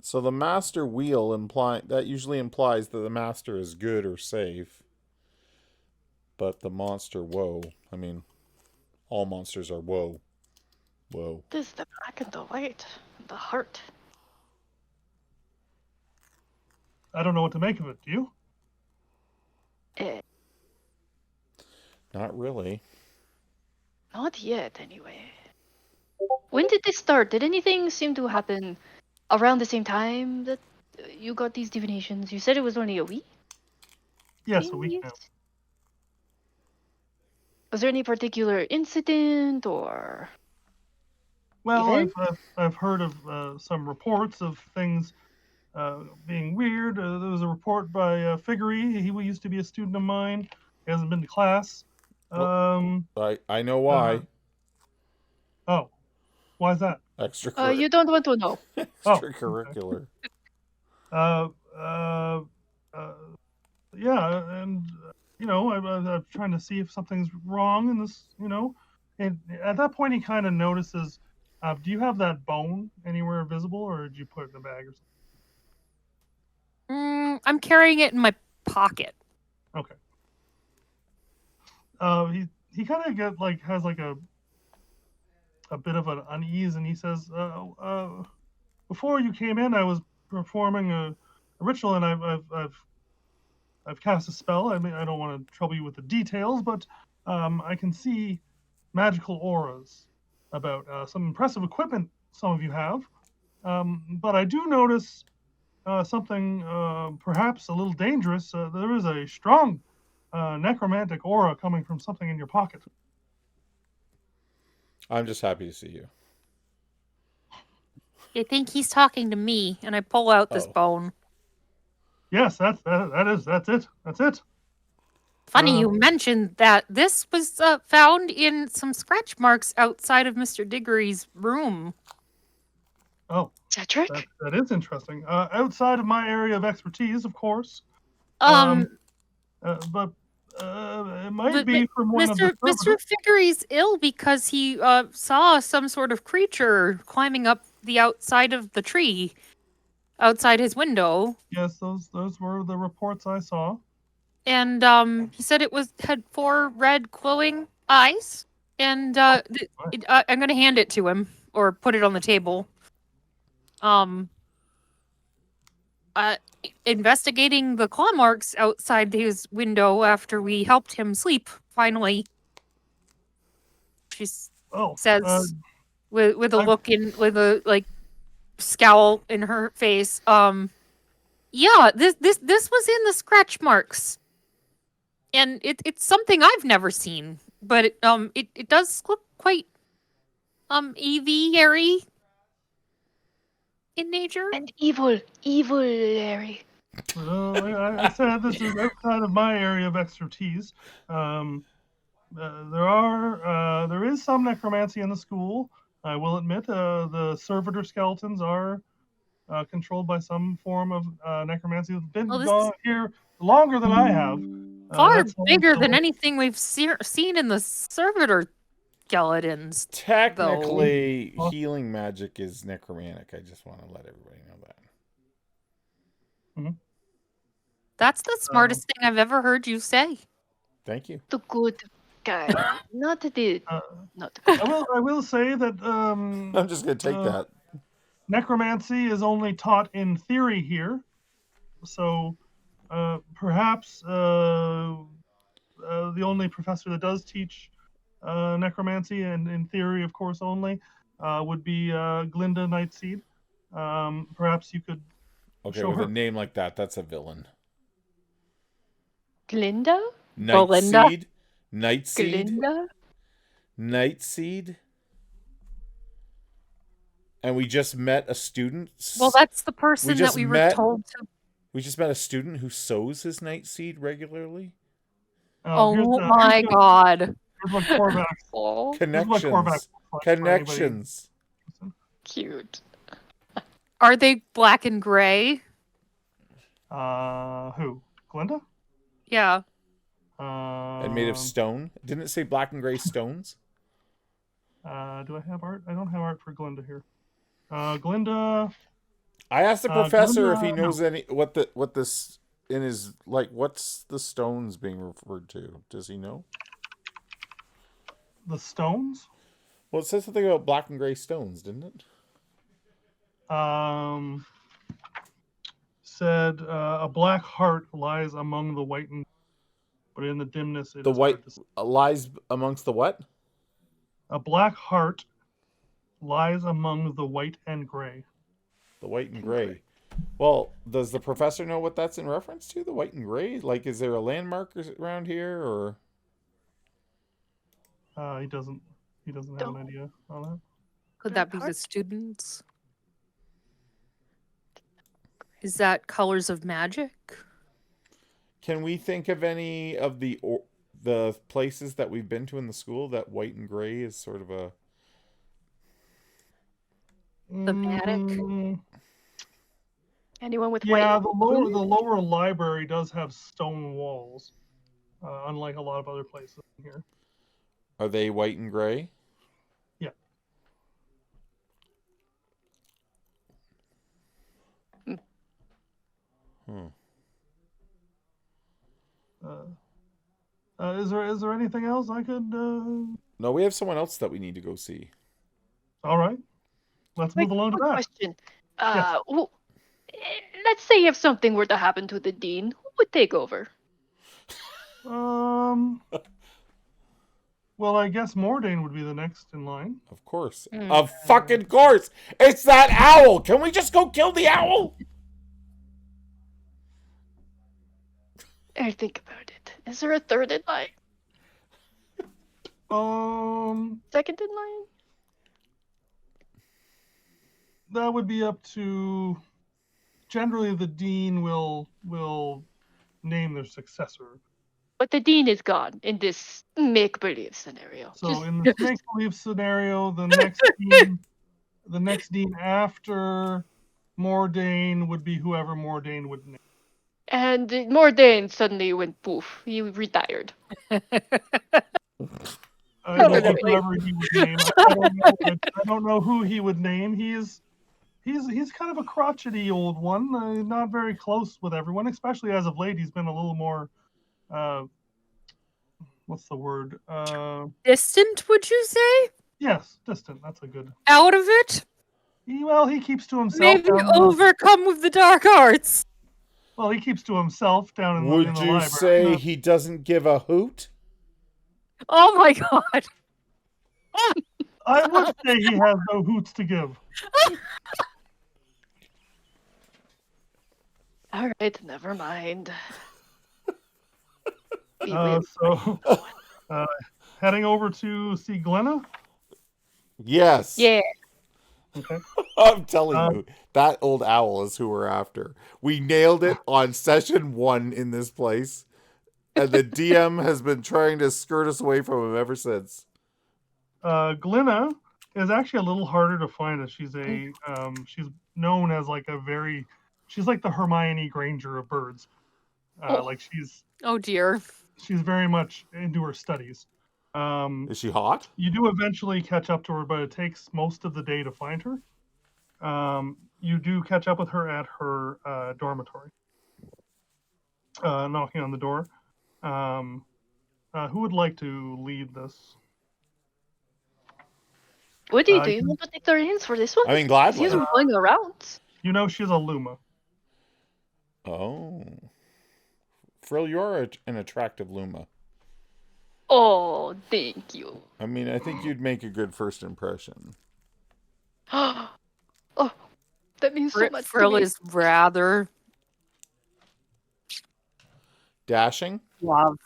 So the master wheel that usually implies that the master is good or safe. But the monster woe, I mean, all monsters are woe. Whoa. This is the black and the white, the heart. I don't know what to make of it. Do you? Eh, Not really. not yet, anyway. When did this start? Did anything seem to happen around the same time that you got these divinations? You said it was only a week? Yes, a week now. Was there any particular incident or Well, event? I've heard of some reports of things being weird. There was a report by Figgery. He used to be a student of mine. He hasn't been to class. Um, I know why. oh, why is that? You don't want to know. Extracurricular. Uh, uh, uh, yeah, and I'm trying to see if something's wrong in this. And at that point, he kind of notices. Do you have that bone anywhere visible, or did you put it in a bag or something? I'm carrying it in my pocket. Okay. He kind of has like a bit of an unease, and he says, "Before you came in, I was performing a ritual, and I've cast a spell. I mean, I don't want to trouble you with the details, but I can see magical auras about some impressive equipment some of you have. But I do notice something perhaps a little dangerous. There is a strong necromantic aura coming from something in your pocket." I'm just happy to see you. I think he's talking to me, and I pull out this bone. Yes, that's it. That's it. Funny you mentioned that. This was found in some scratch marks outside of Mr. Diggory's room. Oh, Cedric? that is interesting. Outside of my area of expertise, of course. But it might be from one of the Mr. Figgery's ill because he saw some sort of creature climbing up the outside of the tree, outside his window. Yes, those were the reports I saw. And he said it had 4 red glowing eyes. And I'm gonna hand it to him or put it on the table. Investigating the claw marks outside his window after we helped him sleep. Finally, she says with a look with a scowl in her face. Yeah, this was in the scratch marks, and it's something I've never seen, but it does look quite aviary in nature. And evil, Larry. Well, I said this is outside of my area of expertise. There is some necromancy in the school. I will admit, the servitor skeletons are controlled by some form of necromancy. It's been gone here longer than I have. Far bigger than anything we've seen in the servitor skeletons. Technically, healing magic is necromantic. I just want to let everybody know that. Mm-hmm. That's the smartest thing I've ever heard you say. Thank you. The good guy, not the not. I will say that I'm just gonna take that. Necromancy is only taught in theory here, so perhaps the only professor that does teach necromancy, and in theory, of course, only would be Glinda Nightseed. Perhaps you could. Okay, with a name like that, that's a villain. Glinda? Nightseed? Nightseed? Glinda? Nightseed? And we just met a student. Well, that's the person that we were told to. We just met a student who sows his nightseed regularly. Oh my god! Connections. Cute. Are they black and gray? Who? Glinda? Yeah. And made of stone. Didn't it say black and gray stones? Do I have art? I don't have art for Glinda here. Glinda. I asked the professor if he knows what this in his what's the stones being referred to? Does he know? The stones? Well, it says something about black and gray stones, didn't it? Said a black heart lies among the whitened but in the dimness, it The is white hard to see. lies amongst the what? A black heart lies among the white and gray. The white and gray. Well, does the professor know what that's in reference to? The white and gray? Like, is there a landmark around here, or? He doesn't. He doesn't have an idea on that. Could that be the students? Is that colors of magic? Can we think of any of the places that we've been to in the school that white and gray is sort of a Thematic? Anyone with Yeah, white? the lower library does have stone walls, unlike a lot of other places here. Are they white and gray? Yeah. Is there anything else I could? No, we have someone else that we need to go see. All right, let's move along to Quick that. question. Yes. Let's say if something were to happen to the dean, who would take over? Well, I guess Mordain would be the next in line. Of course. Of fucking course. It's that owl. Can we just go kill the owl? I think about it. Is there a third in line? Second in line? That would be up to. Generally, the dean will name their successor. But the dean is gone in this make-believe scenario. So in the make-believe scenario, the next dean after Mordain would be whoever Mordain would name. And Mordain suddenly went poof. He retired. Whoever he would name. I don't know who he would name. He's kind of a crotchety old one, not very close with everyone, especially as of late. He's been a little more, what's the word? Distant, would you say? Yes, distant. That's a good. Out of it? He keeps to himself. Maybe overcome with the dark arts. Well, he keeps to himself down in the Would library. you say he doesn't give a hoot? Oh my god. I would say he has no hoots to give. All right, never mind. Heading over to see Glenna. Yes. Yeah. Okay. I'm telling you, that old owl is who we're after. We nailed it on session 1 in this place, and the DM has been trying to skirt us away from him ever since. Glenna is actually a little harder to find. As she's known as she's like the Hermione Granger of birds. Oh dear. She's very much into her studies. Is she hot? You do eventually catch up to her, but it takes most of the day to find her. You do catch up with her at her dormitory, knocking on the door. Who would like to lead this? What do you want to take the reins for this one? I mean, gladly. He's going around. You know she's a Luma. Oh. Frill, you're an attractive Luma. Oh, thank you. I mean, I think you'd make a good first impression. Oh, that means so much Frill to me. is rather Dashing? suave.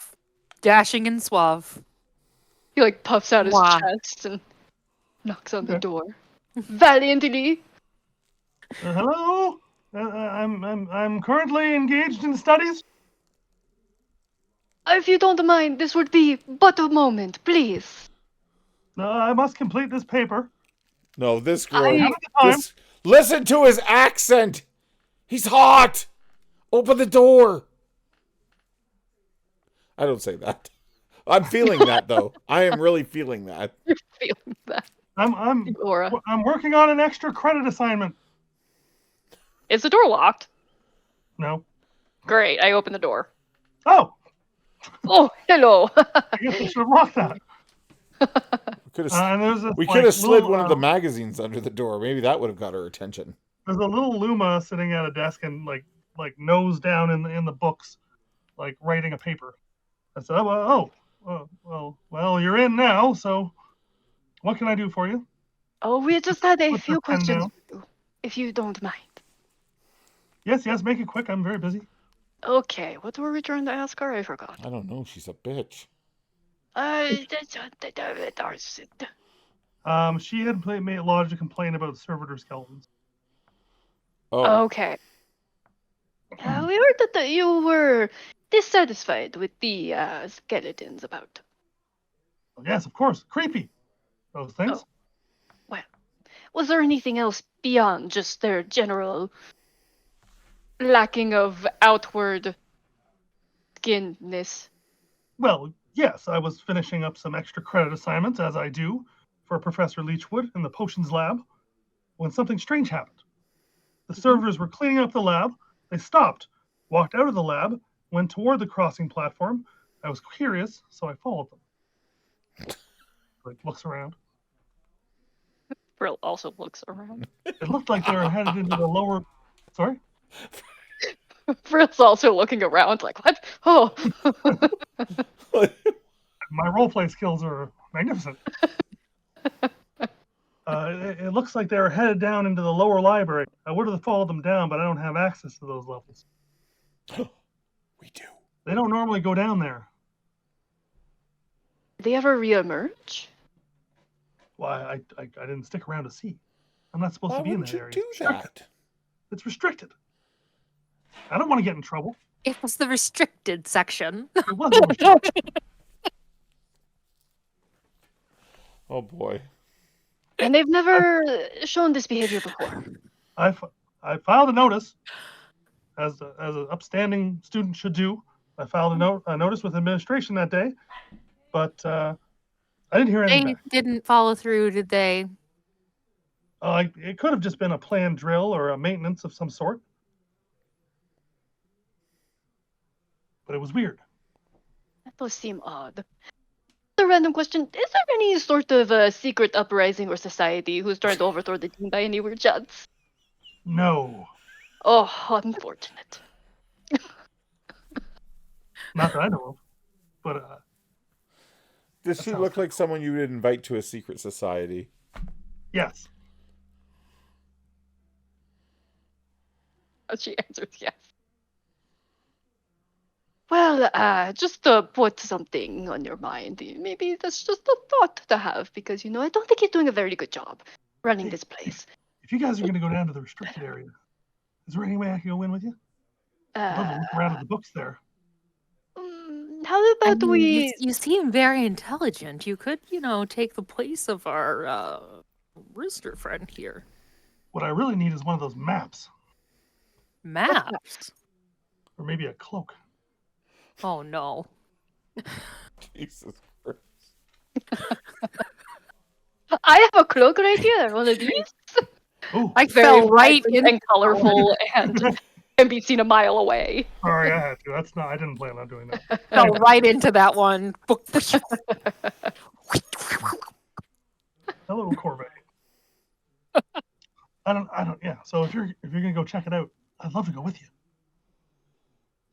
Dashing and suave. He like puffs out his Wow. chest and knocks on the door valiantly. Hello. I'm currently engaged in studies. If you don't mind, this would be but a moment, please. I must complete this paper. No, this girl. Have the time. Listen to his accent. He's hot. Open the door. I don't say that. I'm feeling that though. I am really feeling that. You're feeling that. I'm Aura. working on an extra credit assignment. Is the door locked? No. Great, I open the door. Oh, Oh, hello. I guess I should have locked that. And there's this, we could have slid little, one of the magazines under the door. Maybe that would have got her attention. There's a little Luma sitting at a desk and like nose down in the books, like writing a paper. I said, well, you're in now, so what can I do for you? Oh, we just had a Put few the pen questions down. for you, if you don't mind. Yes, make it quick. I'm very busy. Okay, what were we trying to ask her? I forgot. I don't know. She's a bitch. She had lodged a complaint about servitor skeletons. Oh, Okay. We heard that you were dissatisfied with the skeletons about. Oh, yes, of course. Creepy. Those things. Well, was there anything else beyond just their general lacking of outward skinness? Well, yes, I was finishing up some extra credit assignments, as I do, for Professor Leechwood in the potions lab, when something strange happened. The servers were cleaning up the lab. They stopped, walked out of the lab, went toward the crossing platform. I was curious, so I followed them. Like, looks around. Brill also looks around. It looked like they were headed into the lower. Sorry? Brill's also looking around like, what? Oh. My roleplay skills are magnificent. It looks like they were headed down into the lower library. I would have followed them down, but I don't have access to those levels. we do. They don't normally go down there. Did they ever reemerge? Why, I didn't stick around to see. I'm not supposed Why to be in wouldn't that you area. do that? It's restricted. I don't want to get in trouble. It was the restricted section. It wasn't restricted. Oh boy. And they've never shown this behavior before. I filed a notice, as an upstanding student should do. I filed a notice with administration that day, but I didn't hear anything They back. didn't follow through, did they? It could have just been a planned drill or a maintenance of some sort. But it was weird. That does seem odd. A random question. Is there any sort of secret uprising or society who's trying to overthrow the team by any weird chance? No, Oh, unfortunate. not that I know of. But Does That she sounds look like someone you would invite to a secret society? yes. She answers yes. Well, just to put something on your mind, maybe that's just a thought to have, because, I don't think he's doing a very good job running this place. If you guys are going to go down to the restricted area, is there any way I can go in with you? I'd love to look around at the books there. How I about mean, we... you seem very intelligent. You could, take the place of our rooster friend here. What I really need is one of those maps, Maps. or maybe a cloak. Oh no. Jesus Christ. I have a cloak right here, one of these. Oh, I Very fell right vibrant in. and colorful and can be seen a mile away. sorry, I had to. I didn't plan on doing that. Fell right into that one. Hello, Corvette. Yeah. So if you're gonna go check it out, I'd love to go with you.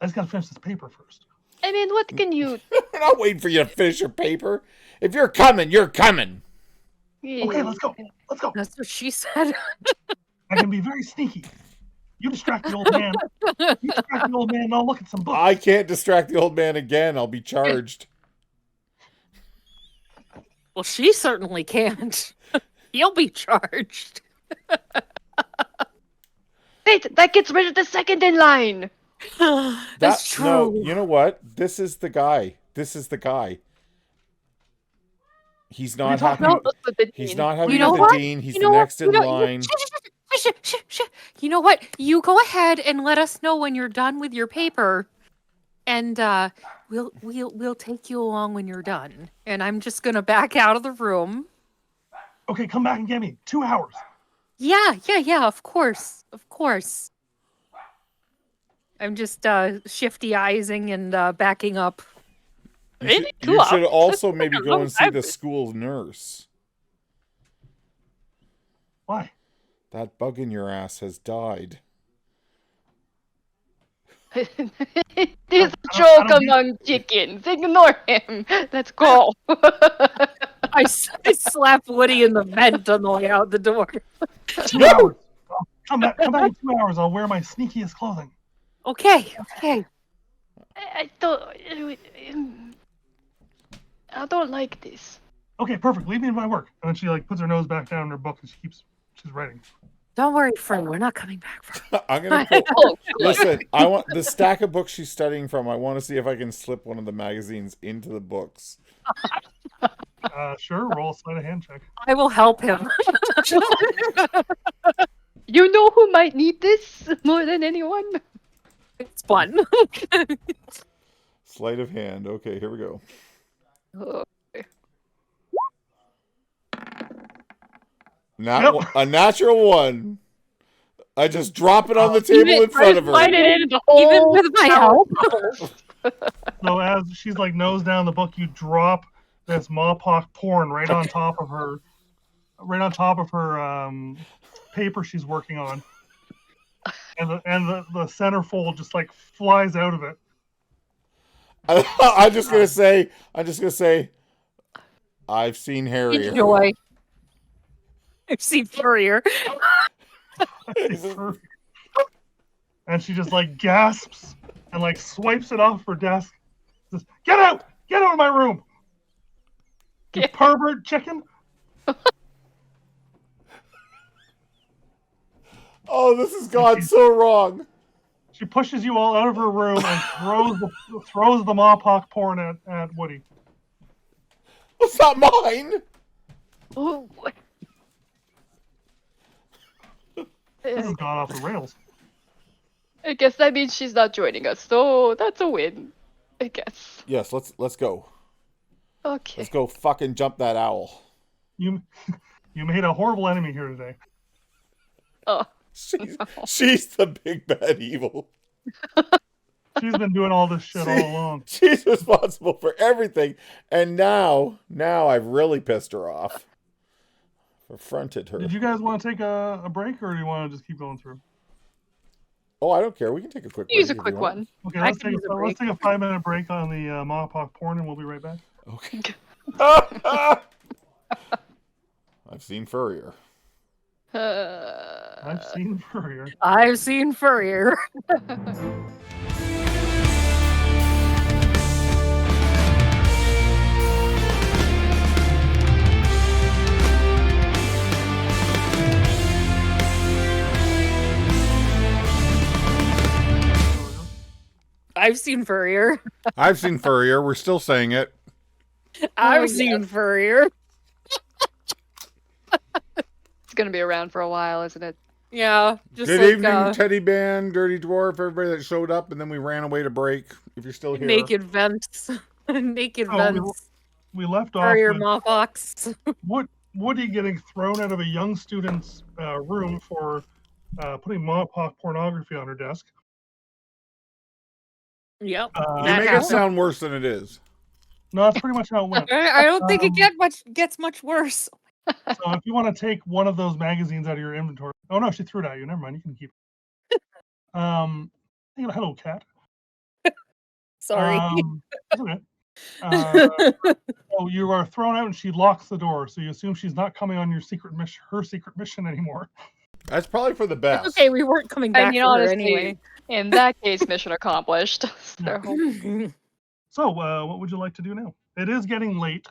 I just gotta finish this paper first. I mean, what can you... We're not waiting for you to finish your paper. If you're coming, you're coming. Okay, let's go. Let's go. That's what she said. I can be very sneaky. You distract the old man. You distract the old man, and I'll look at some books. I can't distract the old man again. I'll be charged. Well, she certainly can't. He'll be charged. Wait, that gets rid of the second in line. That's true. No, you know what? This is the guy. He's not happy. talking He's not happy You know with what? the dean. He's You the know what? next in line. You know what? You go ahead and let us know when you're done with your paper, and we'll take you along when you're done. And I'm just gonna back out of the room. Okay, come back and get me. 2 hours. Yeah. Of course. I'm just shifty-izing and backing up. You Cool. should also That's maybe like a go long and see the time. school nurse. Why? That bug in your ass has died. It is a I joke don't get- among chickens. Ignore him. Let's go. I slap Woody in the vent on the way out the door. 2 hours. Come back in 2 hours. I'll wear my sneakiest clothing. Okay. I don't like this. Okay, perfect. Leave me in my work. And then she like puts her nose back down in her book and she's writing. Don't worry, friend. We're not coming back from. I'm gonna pull. Oh, Listen, I want the stack of books she's studying from. I want to see if I can slip one of the magazines into the books. Sure. Roll a sleight of hand check. I will help him. you know who might need this more than anyone? It's fun. Sleight of hand. Okay, here we go. Oh, A natural one. I just drop it on the table in front of her. Slide it in the Even whole with my help. So as she's like nose down the book, you drop this Mawpock porn right on top of her, paper she's working on, and the centerfold just like flies out of it. I'm just gonna say, I've seen Harrier. Enjoy. I've seen Furrier. And she just like gasps and like swipes it off her desk. Says, Get out of my room, you pervert chicken. Oh, this has gone so wrong. She pushes you all out of her room and throws the Mawpock porn at Woody. It's not mine. Oh, This has gone off the rails. I guess that means she's not joining us, so that's a win. I guess. Yes, let's go. Okay. Let's go fucking jump that owl. You made a horrible enemy here today. Oh. She's the big bad evil. She's been doing all this shit all along. She's responsible for everything, and now I've really pissed her off. Affronted her. Did you guys want to take a break, or do you want to just keep going through? Oh, I don't care. We can take a quick break. Use a if you quick want. one. Okay, I let's can take use a let's break. take a 5-minute break on the Mawpock porn, and we'll be right back. Okay. I've seen Furrier. I've seen Furrier. I've seen Furrier. I've seen Furrier. I've seen Furrier. We're still saying it. I've seen Furrier. It's gonna be around for a while, isn't it? Yeah. Just Good like evening, Teddy Band, Dirty Dwarf, everybody that showed up, and then we ran away to break. If you're still here. naked vents. Naked Oh, vents. We left off Furrier with Mawpox. Woody getting thrown out of a young student's room for putting Mawpock pornography on her desk. Yep. You That make it happened. sound worse than it is. No, that's pretty much how it went. I don't think it gets much worse. So if you want to take one of those magazines out of your inventory. Oh no, she threw it at you. Never mind, you can keep it. Hello, cat. Sorry. It's okay. So you are thrown out and she locks the door. So you assume she's not coming on her secret mission anymore. That's probably for the best. Okay, we weren't coming back I mean, for her honestly, anyway. in that case, mission accomplished. So, So what would you like to do now? It is getting late.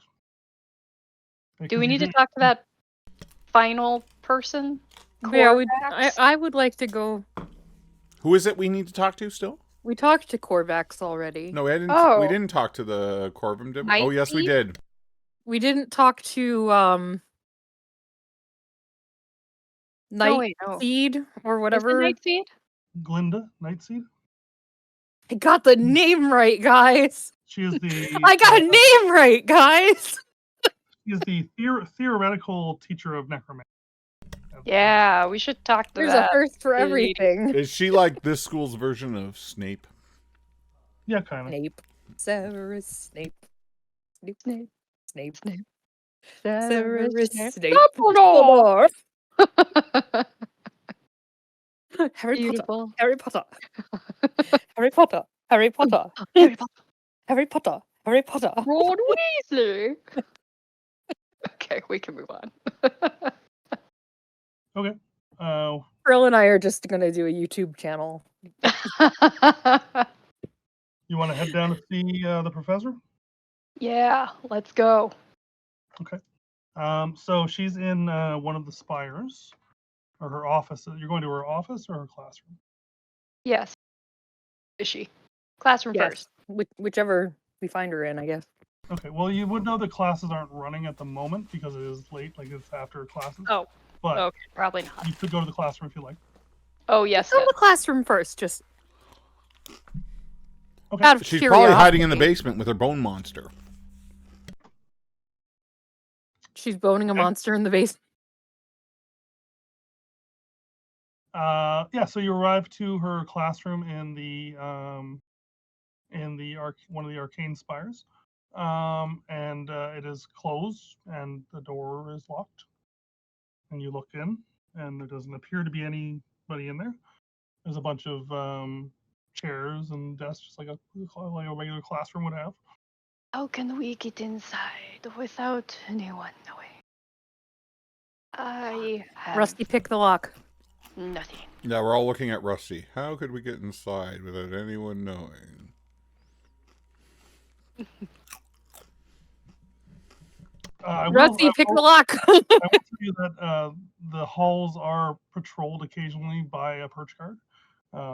do we need to talk to that final person? Yeah, Corvax? I would like to go. Who is it we need to talk to still? We talked to Corvax already. No, we didn't. Oh. We didn't talk to the Corvum, did we? Night Oh, yes, we Thief? did. We didn't talk to No, wait, no. Nightseed or Was it whatever. Nightseed? Glinda Nightseed. I got the name right, guys. She is the I got a name right, guys. She is the theoretical teacher of necromancy. Yeah, we should talk to There's a that. first for lady. everything. Is she like this school's version of Snape? Yeah, kind of. Snape. Severus Snape. Snape. Snape. Snape. Snape. Severus Snape. Dumbledore! Harry Potter. Beautiful. Harry Potter. Harry Potter. Harry Potter. Harry Potter. Harry Potter. Harry Potter. Ron Weasley. Okay, we can move on. Okay. Pearl and I are just gonna do a YouTube channel. You want to head down to see the professor? Yeah, let's go. Okay. So she's in one of the spires, or her office. You're going to her office or her classroom? Yes. Is she? Classroom first. Whichever we find her in, I guess. Okay. Well, you would know that classes aren't running at the moment because it is late, like it's after classes. Oh. But Okay, probably not. you could go to the classroom if you like. Oh, yes. Go to the classroom first, just Okay. out of She's curiosity. probably hiding in the basement with her bone monster. She's boning a monster in the basement. Yeah. So you arrive to her classroom in the one of the arcane spires, and it is closed and the door is locked. And you look in, and there doesn't appear to be anybody in there. There's a bunch of chairs and desks, just like a regular classroom would have. How can we get inside without anyone knowing? I have Rusty, pick the lock. nothing. Yeah, we're all looking at Rusty. How could we get inside without anyone knowing? Rusty, pick the lock. I will tell you that the halls are patrolled occasionally by a perch guard.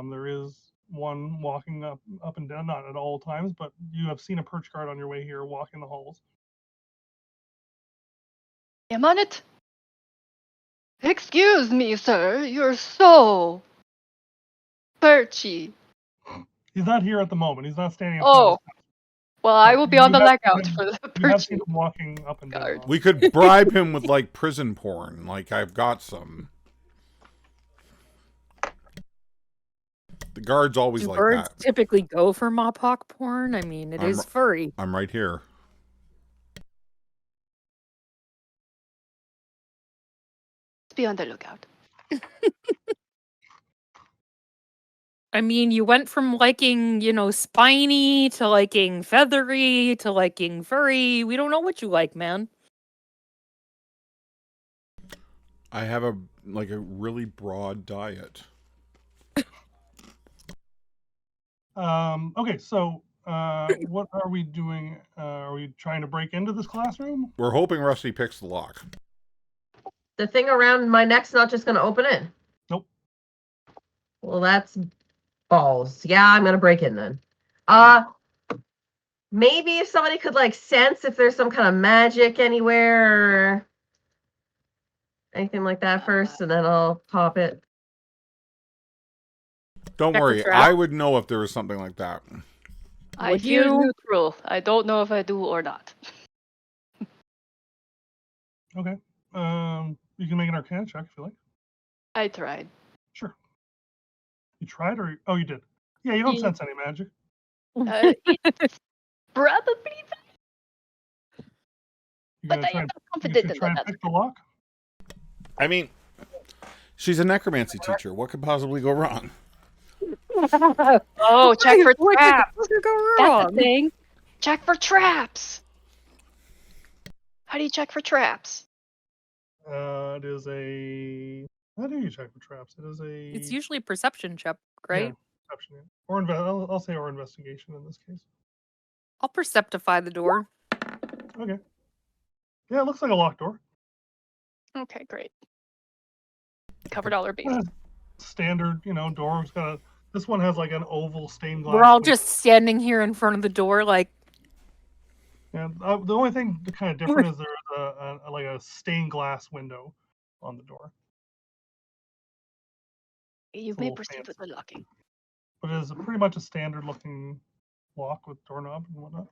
There is one walking up and down, not at all times, but you have seen a perch guard on your way here walking the halls. I'm on it. Excuse me, sir. You're so perchy. He's not here at the moment. He's not standing up. Oh. Well, I will be on the You have- lookout for the You have perchy. seen him walking up and down. Guard. We could bribe him with, like, prison porn. Like, I've got some. The guards always Do like birds that. typically go for mop-hawk porn? I mean, it is furry. I'm right here. Be on the lookout. I mean, you went from liking, spiny to liking feathery to liking furry. We don't know what you like, man. I have a really broad diet. Okay, so what are we doing? Are we trying to break into this classroom? We're hoping Rusty picks the lock. The thing around my neck's not just going to open it? Nope. Well, that's balls. Yeah, I'm going to break in then. Maybe if somebody could, sense if there's some kind of magic anywhere or anything like that first, and then I'll pop it. Don't Check the worry, trap. I would know if there was something like that. I Would feel you? neutral. I don't know if I do or not. Okay. You can make an Arcana check if you like. I tried. Sure. You tried, or you did? Yeah, you don't Yeah. sense any magic. It's probably, You're but gonna I try am and, not you confident should in try and that. pick the lock. I mean, she's a necromancy teacher. What could possibly go wrong? Oh, check for What traps. could go That's wrong? the thing. Check for traps. How do you check for traps? It is a. How do you check for traps? It is a. It's usually a perception check, right? Yeah, perception, yeah. Or I'll say or investigation in this case. I'll perceptify the door. Okay. Yeah, it looks like a locked door. Okay, great. Covered all our bases. Standard, door. It's got this one has like an oval stained glass. We're all window. just standing here in front of the door, like, Yeah, the only thing kind of different is there's a stained glass window on the door, You It's a may little proceed with the locking. but it is pretty much a standard looking lock with doorknob and whatnot.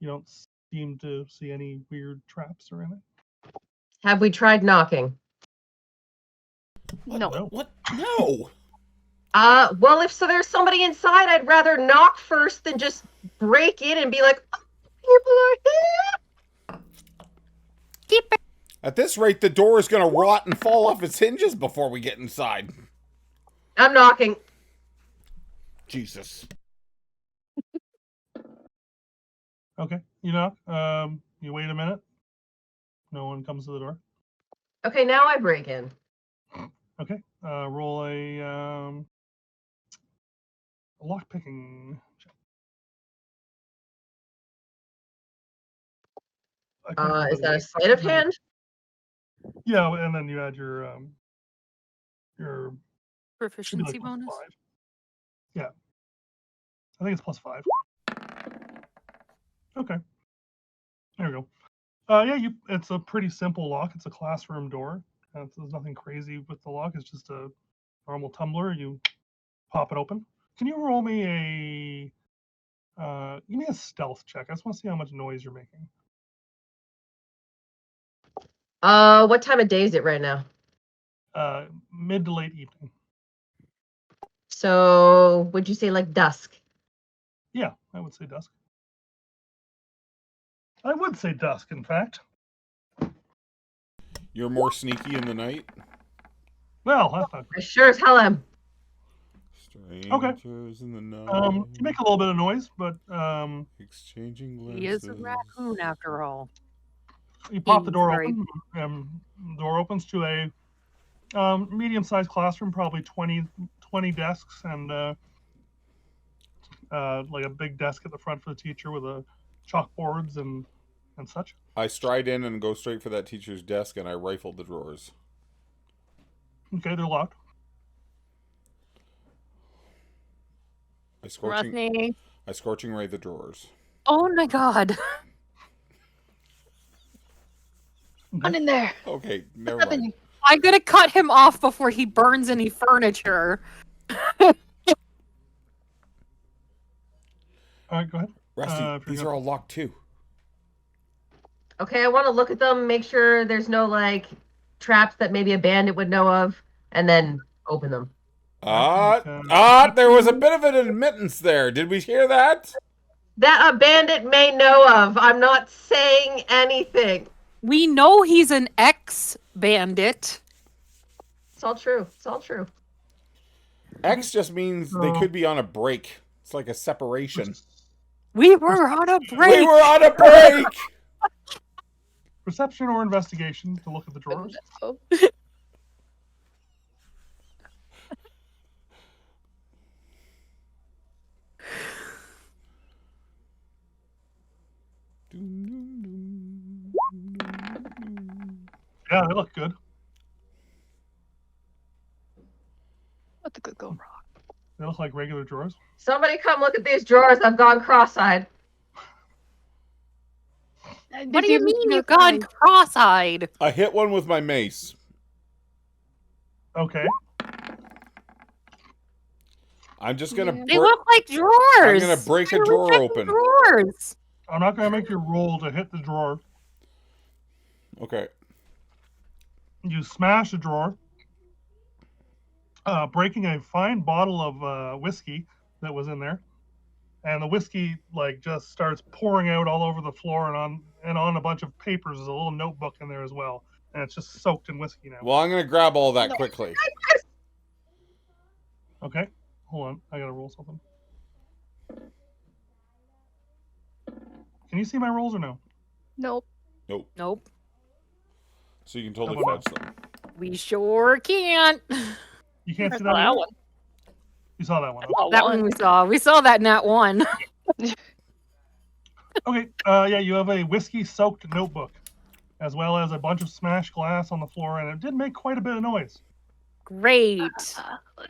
You don't seem to see any weird traps or anything. Have we tried knocking? No. What? No. Well, if there's somebody inside, I'd rather knock first than just break in and be like, oh, people are here. keep it. At this rate, the door is going to rot and fall off its hinges before we get inside. I'm knocking. Jesus. Okay, you knock. You wait a minute. No one comes to the door. Okay, now I break in. Okay, roll a lock picking check. I couldn't Is remember that the- a sleight of hand? Yeah, and then you add your should be like Proficiency plus bonus. 5. Yeah, I think it's plus 5. Okay, there we go. Yeah, it's a pretty simple lock. It's a classroom door. There's nothing crazy with the lock. It's just a normal tumbler. You pop it open. Can you roll me give me a stealth check? I just want to see how much noise you're making. What time of day is it right now? Mid to late evening. So would you say like dusk? Yeah, I would say dusk. I would say dusk, in fact. You're more sneaky in the night? Well, that's not I sure as hell am. Strangers in the night. you make a little bit of noise, but Exchanging He is a glances. raccoon after all. you pop the He's door very- open. The door opens to a medium-sized classroom, probably 20 desks, and like a big desk at the front for the teacher with chalkboards and such. I stride in and go straight for that teacher's desk, and I rifle the drawers. Okay, they're locked. I scorching Rodney. ray the drawers. Oh my god. On in there. Okay, never What's mind. happening? I'm gonna cut him off before he burns any furniture. All right, go ahead. Rusty, if you're these gonna- are all locked too. Okay, I want to look at them, make sure there's no like traps that maybe a bandit would know of, and then open them. There was a bit of an admittance there. Did we hear that? That a bandit may know of. I'm not saying anything. We know he's an ex-bandit. It's all true. It's all true. X just means they could be on a break. It's like a separation. We were on a We break. were on a break! Perception or investigation to look at the drawers. Oh. Yeah, they look good. What could go wrong? They look like regular drawers. Somebody come look at these drawers. I've gone cross-eyed. What do you mean you've gone cross-eyed? I hit one with my mace. Okay. I'm just gonna. Yeah. They look like drawers. I'm gonna break a They look drawer like open. Drawers. I'm not gonna make you roll to hit the drawer. Okay. You smash the drawer, breaking a fine bottle of whiskey that was in there, and the whiskey like just starts pouring out all over the floor and on a bunch of papers. There's a little notebook in there as well, and it's just soaked in whiskey now. Well, I'm gonna grab all that quickly. Okay, hold on, I gotta roll something. Can you see my rolls or no? Nope. Nope. So you can totally How about fetch them. We sure can't. You can't I see saw that that one? one. You saw that one. Okay. Oh, That one we saw. We saw that nat one. Okay, yeah, you have a whiskey-soaked notebook, as well as a bunch of smashed glass on the floor, and it did make quite a bit of noise. Great.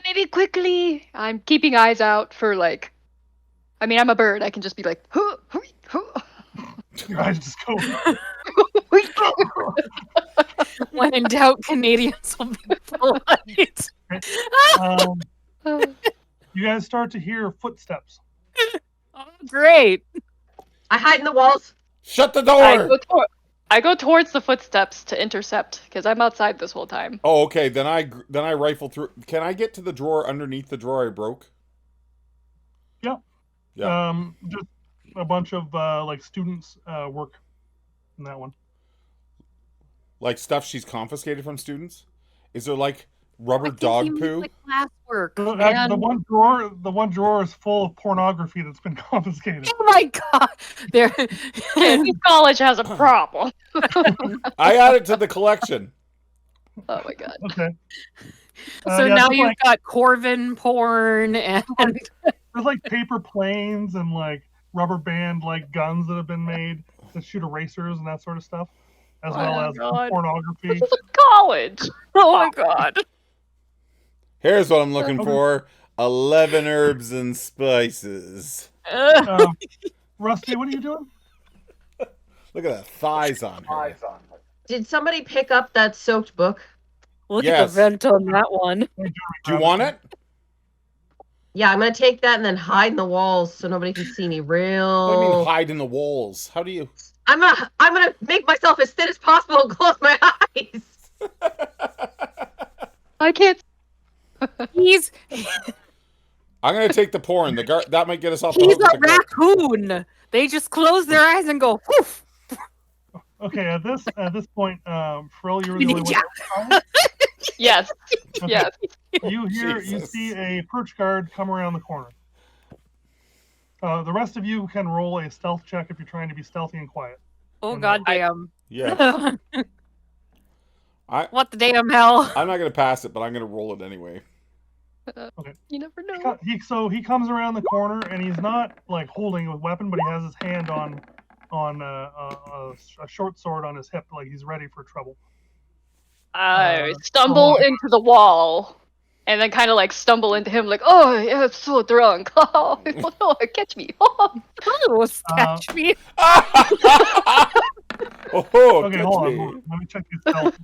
Maybe quickly. I'm keeping eyes out for like. I mean, I'm a bird. I can just be like, huh, huh, huh. Your eyes just go. When in doubt, Canadians will be polite. Um, you guys start to hear footsteps. Oh, great. I hide in the walls. Shut the I door! go towards the footsteps to intercept because I'm outside this whole time. Oh, okay. Then I rifle through. Can I get to the drawer underneath the drawer I broke? Yeah. Yeah. Just a bunch of like students' work in that one. Like stuff she's confiscated from students? Is there like Rubber I think dog he means poo? like classwork, The man. one drawer is full of pornography that's been confiscated. Oh my god! There. Okay, this college has a problem. I add it to the collection. Oh my god. Okay. So yeah, now there's you've like, got Corvin porn and there's like paper planes and like rubber band like guns that have been made that shoot erasers and that sort of stuff, as well Oh as God. pornography. This is a college. oh my god. Here's what I'm looking Okay. for: 11 herbs and spices. Rusty, what are you doing? Look at the thighs on her. Did somebody pick up that soaked book? Look at Yes. the vent on that one. Hey, Jeremy, Do you grab want it? Yeah, I'm gonna take that and then hide in the walls so nobody can see me. What do you mean Real. hide in the walls? How do you? I'm gonna make myself as thin as possible and close my eyes. I can't. He's I'm gonna take the porn. That might get us off the he's hook a with the guard. raccoon. They just close their eyes and go poof. Okay, at this point, Frill, you were the only Ninja. one. Yes. Okay. Yes. You Jesus. see a perch guard come around the corner. The rest of you can roll a stealth check if you're trying to be stealthy and quiet. Oh No. goddamn! Yeah. What the damn hell? I'm not gonna pass it, but I'm gonna roll it anyway. You never know. He comes around the corner and he's not like holding a weapon, but he has his hand on a short sword on his hip, like he's ready for trouble. I stumble into the wall, and then kind of like stumble into him, like, "Oh, yeah, I'm so drunk. Oh, no, catch me!" Oh, catch me! Oh, Okay, catch hold me. on. Let me check these stealth.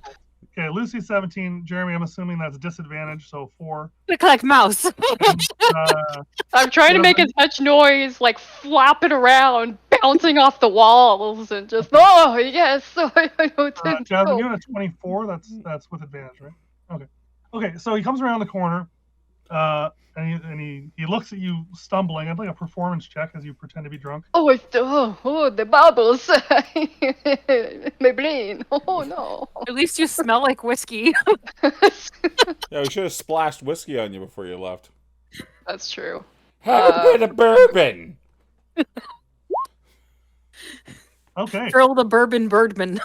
Okay, Lucy 17, Jeremy, I'm assuming that's a disadvantage, so 4. Click like mouse. I'm trying to make as much noise, like flapping around, bouncing off the walls, and just, oh yes, I don't Jasmine, you had a 24. That's with advantage, right? Okay. So he comes around the corner, and he looks at you stumbling. I'd like a performance check as you pretend to be drunk. Oh, the bubbles, my brain. Oh no. At least you smell like whiskey. Yeah, we should have splashed whiskey on you before you left. That's true. Have a bit of bourbon. Okay. Drill the bourbon birdman.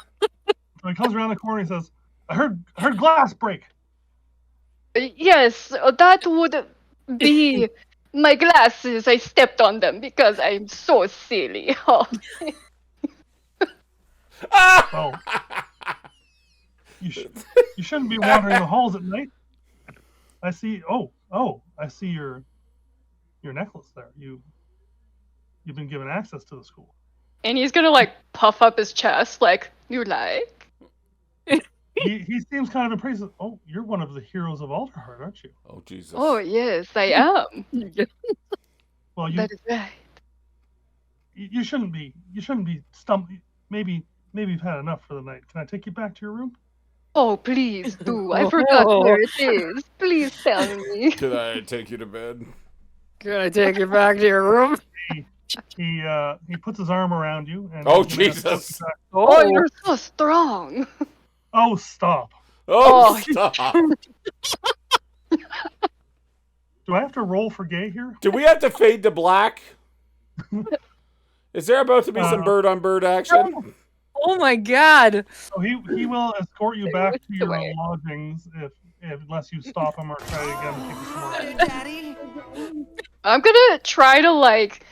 So he comes around the corner. He says, "I heard glass break." Yes, that would be my glasses. I stepped on them because I'm so silly. Oh. Well, you shouldn't be wandering the halls at night. I see. Oh, I see your necklace there. You've been given access to the school. And he's gonna like puff up his chest, like, you like? He seems kind of impressed. Oh, you're one of the heroes of Alderheart, aren't you? Oh Jesus. Oh yes, I am. Well, That is right. you shouldn't be. You shouldn't be stumbling. Maybe you've had enough for the night. Can I take you back to your room? Oh please do. I forgot where it is. Please tell me. Can I take you to bed? Can I take you back to your room? He puts his arm around you. And Oh, he's gonna have to Jesus. take you back. Oh, you're so strong. Oh, stop. Oh, Oh. stop. Do I have to roll for gay here? Do we have to fade to black? Is there about to be some bird on bird action? Oh my god! So he will escort you back to your away. lodgings if unless you stop him or try again to take you somewhere. I'm gonna try to like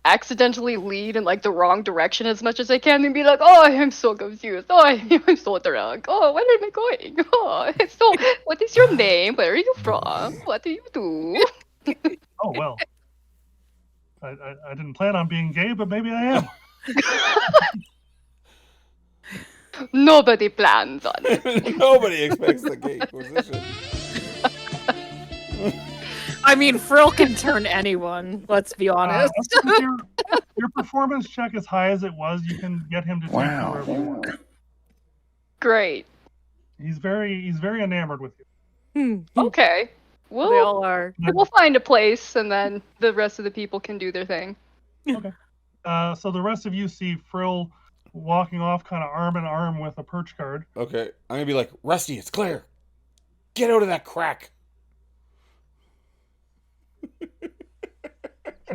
accidentally lead in like the wrong direction as much as I can and be like, oh, I'm so confused. Oh, I'm so drunk. Oh, where am I going? Oh, so what is your name? Where are you from? What do you do? Oh well. I didn't plan on being gay, but maybe I am. Nobody plans on it. Nobody expects the gay position. I mean, Frill can turn anyone. Let's be honest. If your performance check as high as it was, you can get him to take you wherever you want. Great. He's very enamored with you. Okay. They Well, all are. we'll find a place and then the rest of the people can do their thing. So the rest of you see Frill walking off kind of arm in arm with a perch guard. Okay, I'm gonna be like, Rusty, it's clear. Get out of that crack.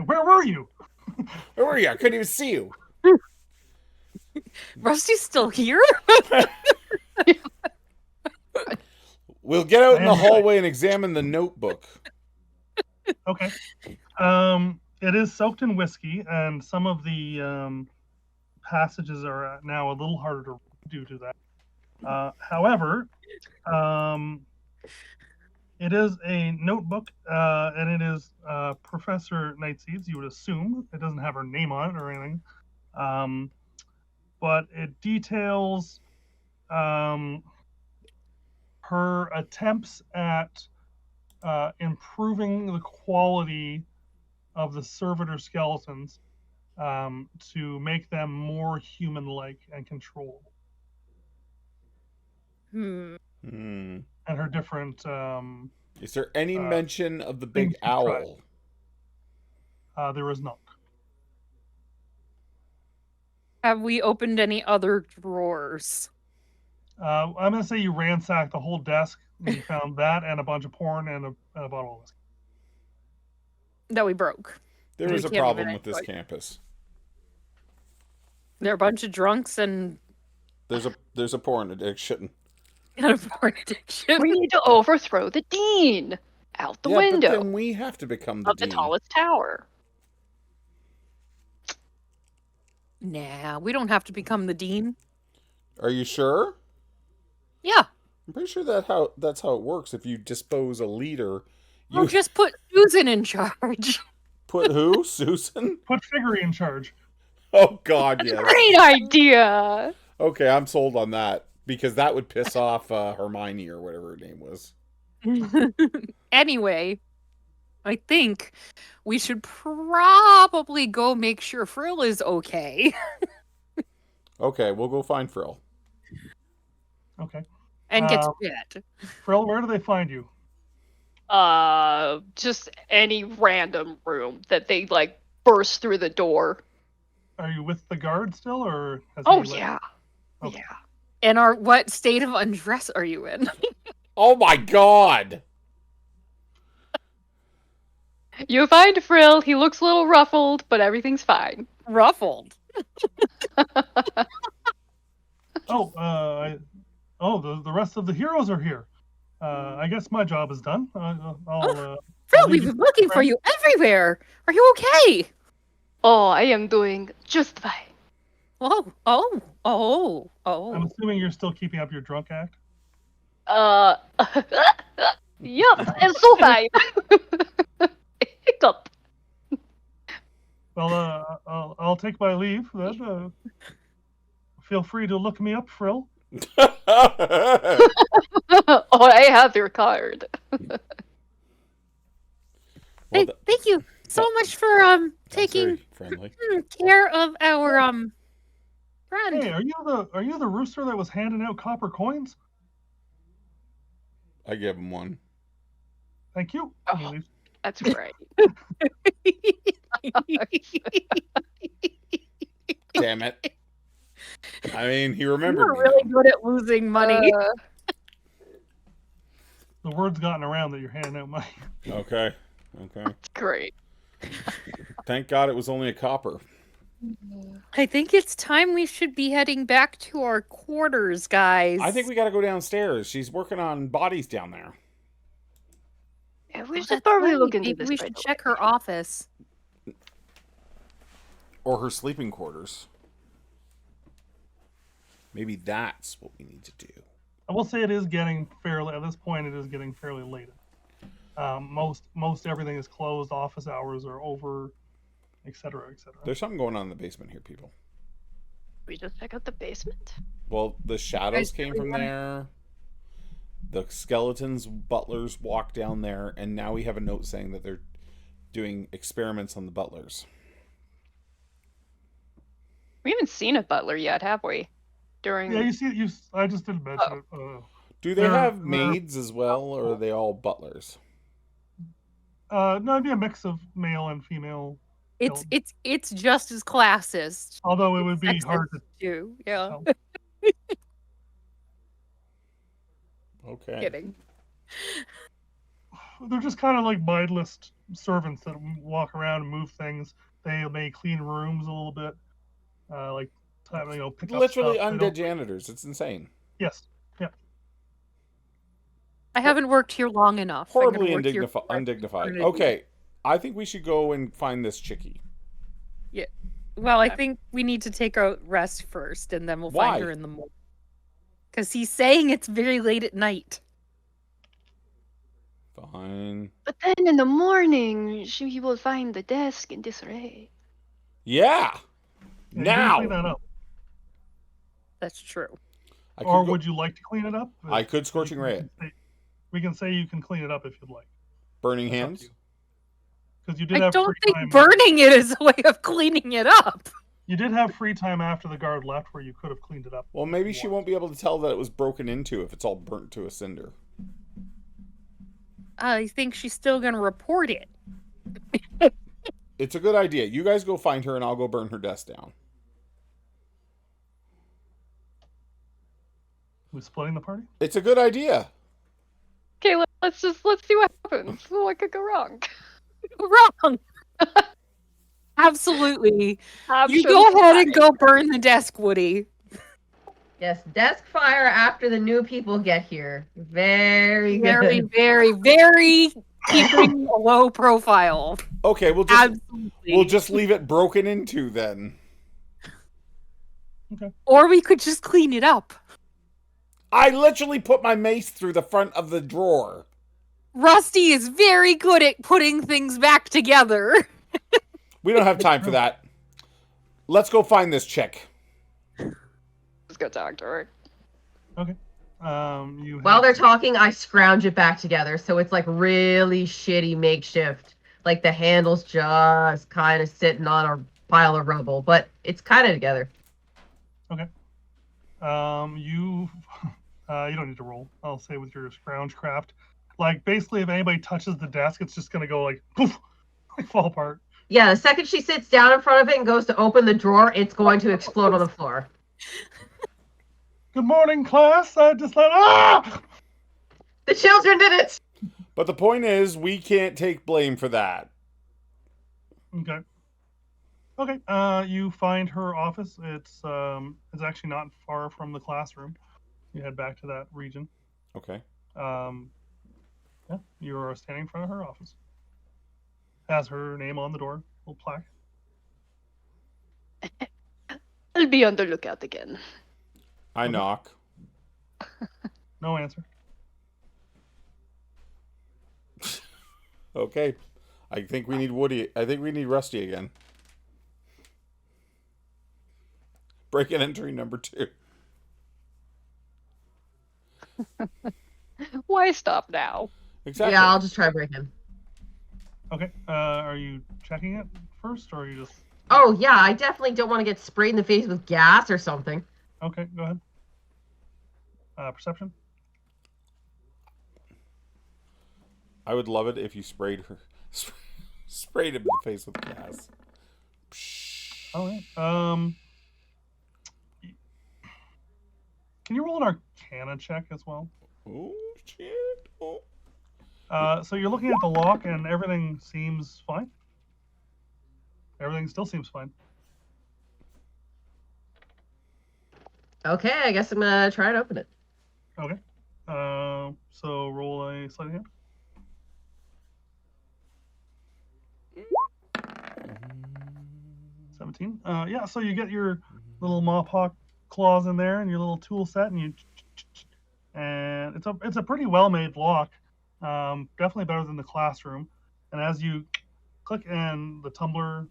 Where were you? Where were you? I couldn't even see you. Rusty's still here? We'll get out in the Man, hallway and examine the notebook. Okay. It is soaked in whiskey, and some of the passages are now a little harder to read due to that. However, it is a notebook, and it is Professor Nightseed's. You would assume it doesn't have her name on it or anything, but it details her attempts at improving the quality of the servitor skeletons to make them more human-like and controllable. Hmm. Hmm. And her different Is there any mention of the things big she's tried. owl? There is not. Have we opened any other drawers? I'm going to say you ransacked the whole desk, and you found that and a bunch of porn and a bottle of whiskey. That we broke. There We is a can't problem even with this enjoy. campus. They're a bunch of drunks and There's a porn addiction. a porn addiction. We need to overthrow the dean out the Yeah, window but then we have to become the of the dean. tallest tower. Nah, we don't have to become the dean. Are you sure? Yeah. I'm pretty sure that's how it works. If you dispose a leader, you We'll just put Susan in charge. put who? Susan? Put Figgery in charge. Oh God, yes. Great idea. Okay, I'm sold on that because that would piss off Hermione or whatever her name was. Anyway, I think we should probably go make sure Frill is okay Okay, we'll go find Frill. Okay. and get to bed. Frill, where do they find you? Just any random room that they like burst through the door. Are you with the guard still, or has Oh he left? yeah. Okay. Yeah. And what state of undress are you in? Oh my God! You find Frill, he looks a little ruffled, but everything's fine. Ruffled. The rest of the heroes are here. I guess my job is done. I'll Frill, leave we've you been looking for you everywhere. Are you okay? Oh, I am doing just fine. Oh. I'm assuming you're still keeping up your drunk act. Yup, it's so fine. Hiccup. Well, I'll take my leave then. Feel free to look me up, Frill. Oh, I have your card. Thank you so much for taking friendly. care of our friend. Hey, are you the rooster that was handing out copper coins? I gave him one. Thank you. Oh. He leaves. That's great. Damn it. I mean, he remembered You're me. really though. good at losing money. The word's gotten around that you're handing out money. Okay. Great. Thank God it was only a copper. I think it's time we should be heading back to our quarters, guys. I think we got to go downstairs. She's working on bodies down there. Yeah, we should That's probably right. look into Maybe this. we right should away. check her office. Or her sleeping quarters. Maybe that's what we need to do. I will say it is getting fairly, at this point, it is getting fairly late. Most everything is closed. Office hours are over, etc., etc. There's something going on in the basement here, people. We just check out the basement. Well, the shadows Guys, came really from wanna- there. The skeletons, butlers walked down there, and now we have a note saying that they're doing experiments on the butlers. We haven't seen a butler yet, have we? During Yeah, you see, I just didn't mention it. Do they They're- have they're- maids as well, or are they all butlers? No, it'd be a mix of male and female. It's just as classist. Although it would be Sexist hard to too. Yeah. tell. Okay. Kidding. They're just kind of like mindless servants that walk around and move things. They may clean rooms a little bit, like pick up Literally stuff. They undead don't. janitors. It's insane. Yes. Yeah. I haven't worked here long enough. I'm gonna Horribly work here for undignified. eternity. Okay, I think we should go and find this chickie. Yeah. Well, I think we need to take a rest first, and then we'll Why? find her in the morning. Because he's saying it's very late at night. Fine. But then in the morning, she will find the desk in disarray. Yeah. You can Now. clean that up. That's true. Or would you like to clean it up? I could scorching ray it. We can say you can clean it up if you'd like. Burning hands. Because you did I have don't free think time. burning it is a way of cleaning it up. You did have free time after the guard left where you could have cleaned it up. Well, maybe she won't be able to tell that it was broken into if it's all burnt to a cinder. I think she's still going to report it. It's a good idea. You guys go find her and I'll go burn her desk down. We splitting the party? It's a good idea. Okay, let's see what happens. What could go wrong? Wrong. Absolutely. You go ahead and go burn the desk, Woody. Yes, desk fire after the new people get here. Very good. Very, very, very keeping a low profile. Okay, we'll just leave it broken into then. Okay. Or we could just clean it up. I literally put my mace through the front of the drawer. Rusty is very good at putting things back together. We don't have time for that. Let's go find this chick. Let's go talk to her. Okay. While they're talking, I scrounge it back together, so it's like really shitty makeshift. Like the handle's just kind of sitting on a pile of rubble, but it's kind of together. Okay. You don't need to roll. I'll say with your scrounge craft. Like basically, if anybody touches the desk, it's just gonna go like poof, like fall apart. Yeah, the second she sits down in front of it and goes to open the drawer, it's going to explode on the floor. Good morning, class. I just let The children did it. But the point is, we can't take blame for that. Okay. Okay. You find her office. It's actually not far from the classroom. You head back to that region. Okay. Yeah, you are standing in front of her office. Has her name on the door, little plaque. I'll be on the lookout again. I knock. No answer. Okay. I think we need Woody. I think we need Rusty again. Break and entry number 2. Why stop now? Exactly. Yeah, I'll just try breaking. Okay. Are you checking it first, or are you just? Oh yeah, I definitely don't want to get sprayed in the face with gas or something. Okay, go ahead. Perception. I would love it if you sprayed her, sprayed him in the face with gas. Oh yeah. Can you roll an Arcana check as well? Oh shit! Oh. So you're looking at the lock, and everything seems fine. Everything still seems fine. Okay, I guess I'm gonna try and open it. Okay. So roll a sleight of hand. Mm-hmm. 17. Yeah. So you get your little Mopawk claws in there, and your little tool set, and and it's a pretty well made lock. Definitely better than the classroom. And as you click and the tumbler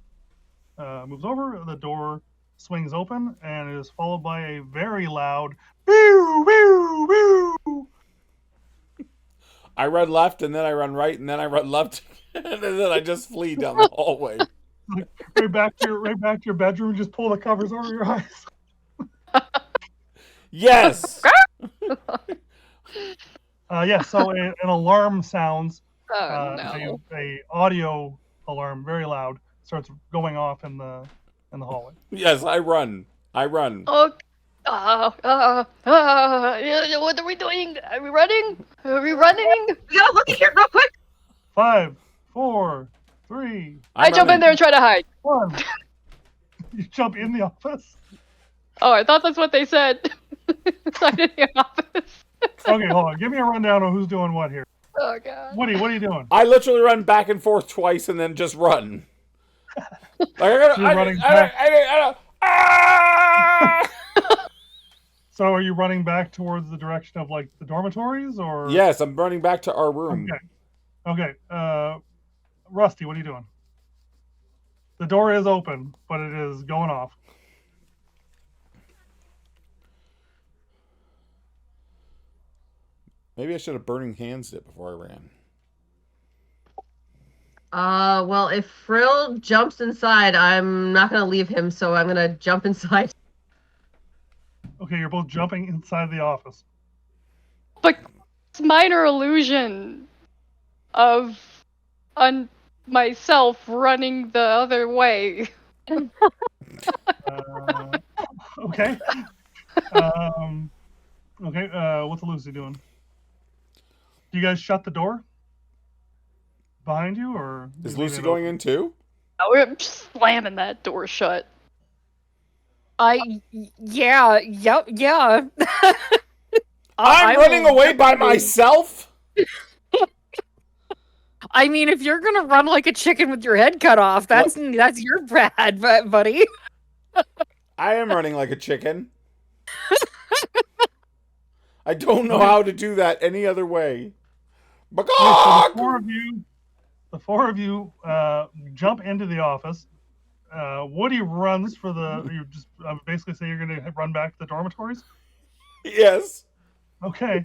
moves over, the door swings open, and it is followed by a very loud "woo woo woo." I run left, and then I run right, and then I run left, and then I just flee down the hallway. Right back to your bedroom. Just pull the covers over your eyes. Yes. Yeah. So an alarm sounds. Oh no. A audio alarm, very loud, starts going off in the hallway. Yes, I run. Oh, What are we doing? Are we running? Are we running? We gotta look at here real quick. 5, 4, 3, I jump in there and try to hide. 1. You jump in the office. Oh, I thought that's what they said. Inside in the office. Okay, hold on. Give me a rundown of who's doing what here. Oh god. Woody, what are you doing? I literally run back and forth twice and then just run. Like, You're running back. Ah! So are you running back towards the direction of like the dormitories, or? Yes, I'm running back to our room. Okay. Rusty, what are you doing? The door is open, but it is going off. Maybe I should have burning hands it before I ran. Well, if Frill jumps inside, I'm not gonna leave him, so I'm gonna jump inside. Okay, you're both jumping inside the office. But it's minor illusion of myself running the other way. Okay. Okay. What's Lucy doing? Do you guys shut the door behind you, or Is Lucy going in too? We're slamming that door shut. Yeah. I'm running away by myself? I mean, if you're gonna run like a chicken with your head cut off, that's your bad, buddy. I am running like a chicken. I don't know how to do that any other way. So the four of you jump into the office. Woody runs for the. You just basically say you're going to run back to the dormitories. Yes. Okay.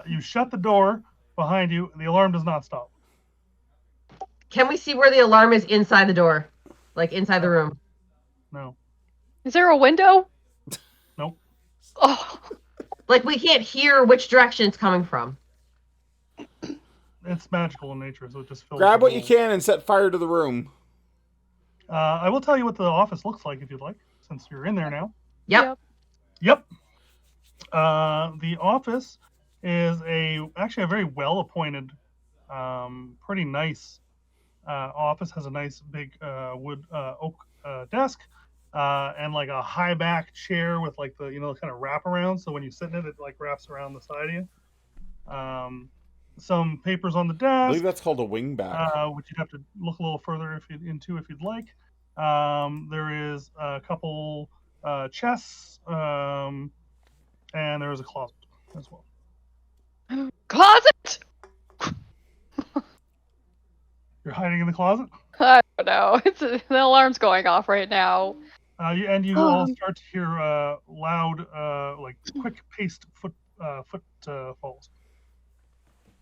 You shut the door behind you. The alarm does not stop. Can we see where the alarm is inside the door? Like inside the room? No. Is there a window? Nope. Oh. Like we can't hear which direction it's coming from. It's magical in nature, so it just fills. Grab what you can and set fire to the room. I will tell you what the office looks like if you'd like, since you're in there now. Yep. The office is actually a very well appointed, pretty nice office. Has a nice big wood oak desk, and like a high back chair with like the kind of wrap around. So when you sit in it, it like wraps around the side of you. Some papers on the desk. I believe that's called a wingback. Which you'd have to look a little further if you'd like. There is a couple chests, and there is a closet as well. Closet! You're hiding in the closet? I don't know. The alarm's going off right now. You all start to hear loud, like quick-paced footfalls.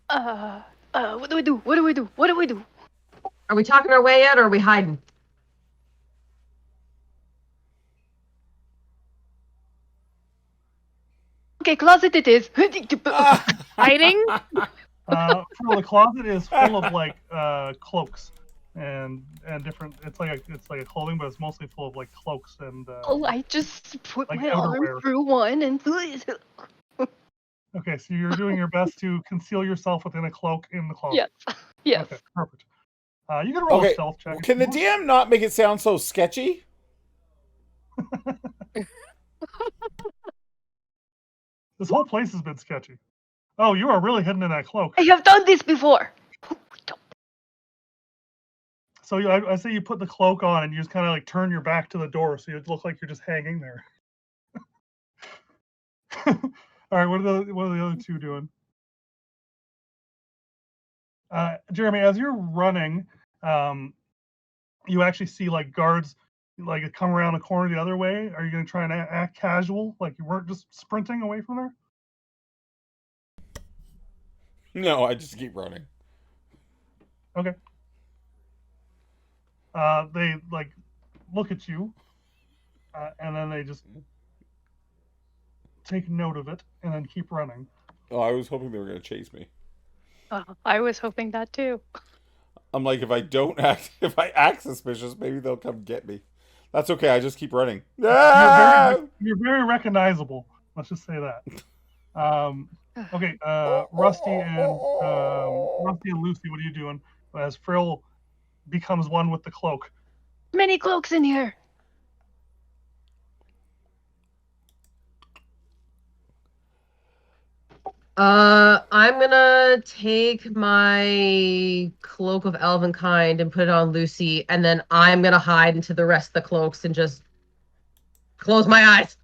What do we do? What do we do? What do we do? Are we talking our way out or are we hiding? Okay, closet it is. Hiding? The closet is full of like cloaks and different. It's like a clothing, but it's mostly full of like cloaks and. I just put like my arm outerwear. through one and. Okay, so you're doing your best to conceal yourself within a cloak in the closet. Yes. Okay, perfect. You can roll a stealth check. Can the DM not make it sound so sketchy? This whole place has been sketchy. Oh, you are really hidden in that cloak. I have done this before. So I say you put the cloak on and you just kind of like turn your back to the door, so you look like you're just hanging there. All right, what are the other two doing? Jeremy, as you're running, you actually see like guards like come around the corner the other way. Are you going to try and act casual, like you weren't just sprinting away from there? No, I just keep running. Okay. They like look at you, and then they just take note of it and then keep running. Oh, I was hoping they were going to chase me. I was hoping that too. I'm like, if I act suspicious, maybe they'll come get me. That's okay. I just keep running. You're very recognizable. Let's just say that. Okay, Rusty and Lucy, what are you doing? As Frill becomes one with the cloak. Many cloaks in here. I'm gonna take my cloak of elven kind and put it on Lucy, and then I'm gonna hide into the rest of the cloaks and just close my eyes.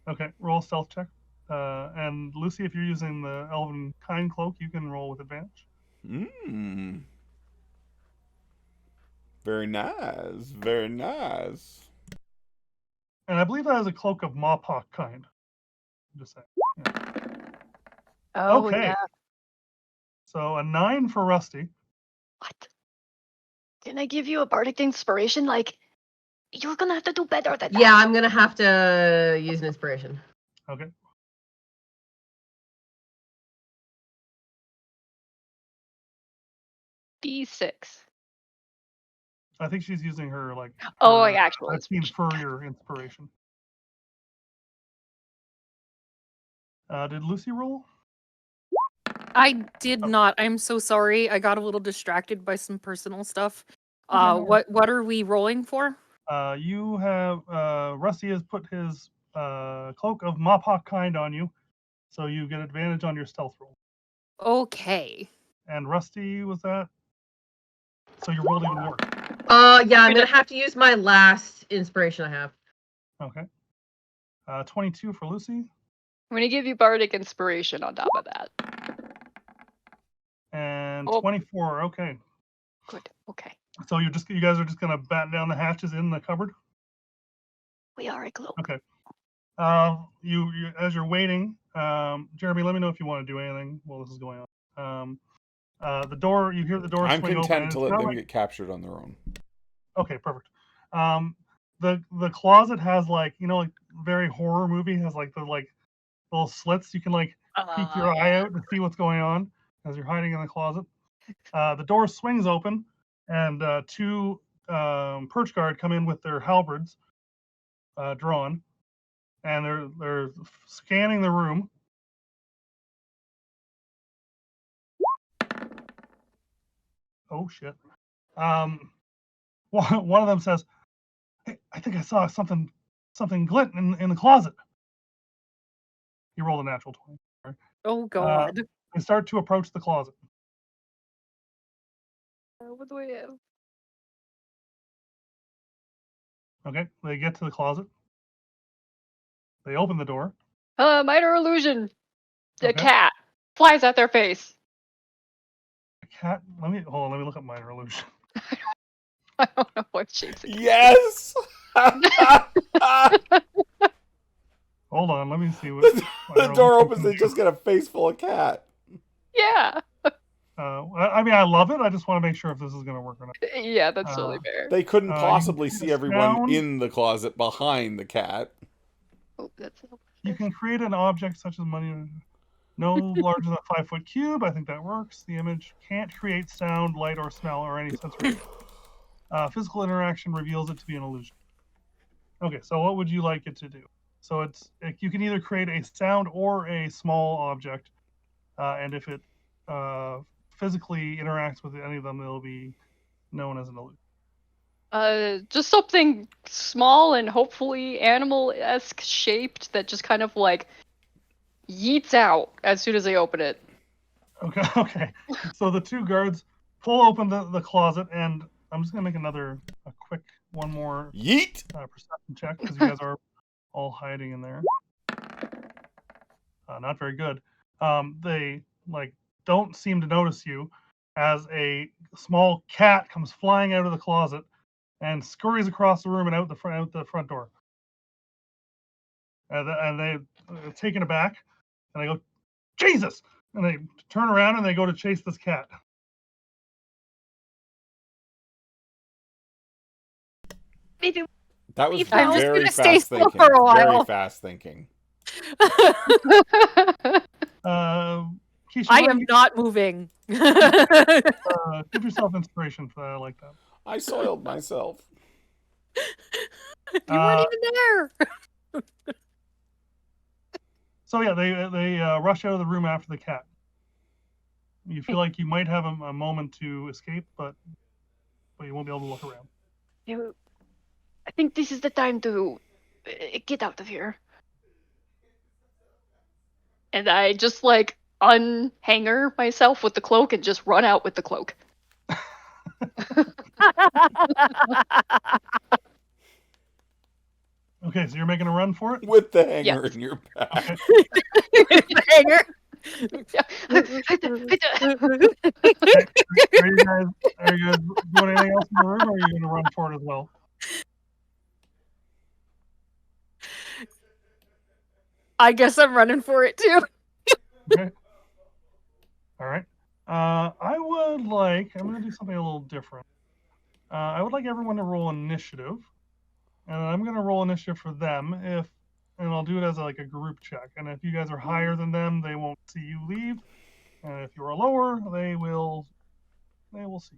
Okay, roll a stealth check. And Lucy, if you're using the elven kind cloak, you can roll with advantage. Very nice. Very nice. And I believe that is a cloak of Mawpock kind. Just saying. Yeah. Oh, okay. yeah. So a 9 for Rusty. What? Can I give you a bardic inspiration? Like, you're gonna have to do better than that. Yeah, I'm gonna have to use an inspiration. Okay. D6. I think she's using her like. Oh, her, actual I've seen inspiration. furrier inspiration. Did Lucy roll? I did not. I'm so sorry. I got a little distracted by some personal stuff. Okay, no worries. What are we rolling for? You have Rusty has put his cloak of Mawpock kind on you, so you get advantage on your stealth roll. Okay. And Rusty, was that? So you rolled even more. Yeah, I'm gonna have to use my last inspiration I have. Okay. 22 for Lucy. I'm gonna give you bardic inspiration on top of that. And Oh. 24. Okay. Good. Okay. So you guys are just gonna batten down the hatches in the cupboard. We are a cloak. Okay. You as you're waiting, Jeremy, let me know if you want to do anything while this is going on. The door, you hear the door I'm swing content open. to let them get captured on their own. Okay, perfect. The closet has like very horror movie has like the little slits you can peek your eye out and see what's going on as you're hiding in the closet. The door swings open and two perch guard come in with their halberds drawn, and they're scanning the room. Oh shit! One of them says, "Hey, I think I saw something glint in the closet." He rolled a natural 20. Oh God. They start to approach the closet. What do we have? Okay, they get to the closet. They open the door. Minor illusion. The Okay. cat flies at their face. A cat. Let me look up minor illusion. I don't know what shapes it. Yes. Hold on, let me see what. The door opens. They just get a face full of cat. Yeah. I mean, I love it. I just want to make sure if this is going to work or not. Yeah, that's totally fair. They couldn't possibly you can see everyone sound. in the closet behind the cat. Oh, that's. You can create an object such as money, no larger than a 5-foot cube. I think that works. The image can't create sound, light, or smell, or any sensory. Physical interaction reveals it to be an illusion. Okay, so what would you like it to do? So you can either create a sound or a small object, and if it physically interacts with any of them, it'll be known as an illusion. Just something small and hopefully animal-esque shaped that just kind of like yeets out as soon as they open it. Okay. So the two guards pull open the closet, and I'm just gonna make one more Yeet. Perception check because you guys are all hiding in there. Not very good. They don't seem to notice you as a small cat comes flying out of the closet and scurries across the room and out the front door. And they taken aback, and they go, Jesus! And they turn around and they go to chase this cat. Maybe. That was I'm just very gonna stay fast still thinking. for a while. Very fast thinking. Keisha, I am not moving. give yourself inspiration for that. I like that. I soiled myself. You weren't even there. So yeah, they rush out of the room after the cat. You feel like you might have a moment to escape, but you won't be able to look around. I think this is the time to get out of here. And I just like unhanger myself with the cloak and just run out with the cloak. Okay, so you're making a run for it? With the hanger in your back. Okay. Hanger. Are you guys doing anything else in the room, or are you going to run for it as well? I guess I'm running for it too. Okay. All right. I'm going to do something a little different. I would like everyone to roll initiative, and I'm going to roll initiative for them and I'll do it as like a group check. And if you guys are higher than them, they won't see you leave, and if you are lower, they will see.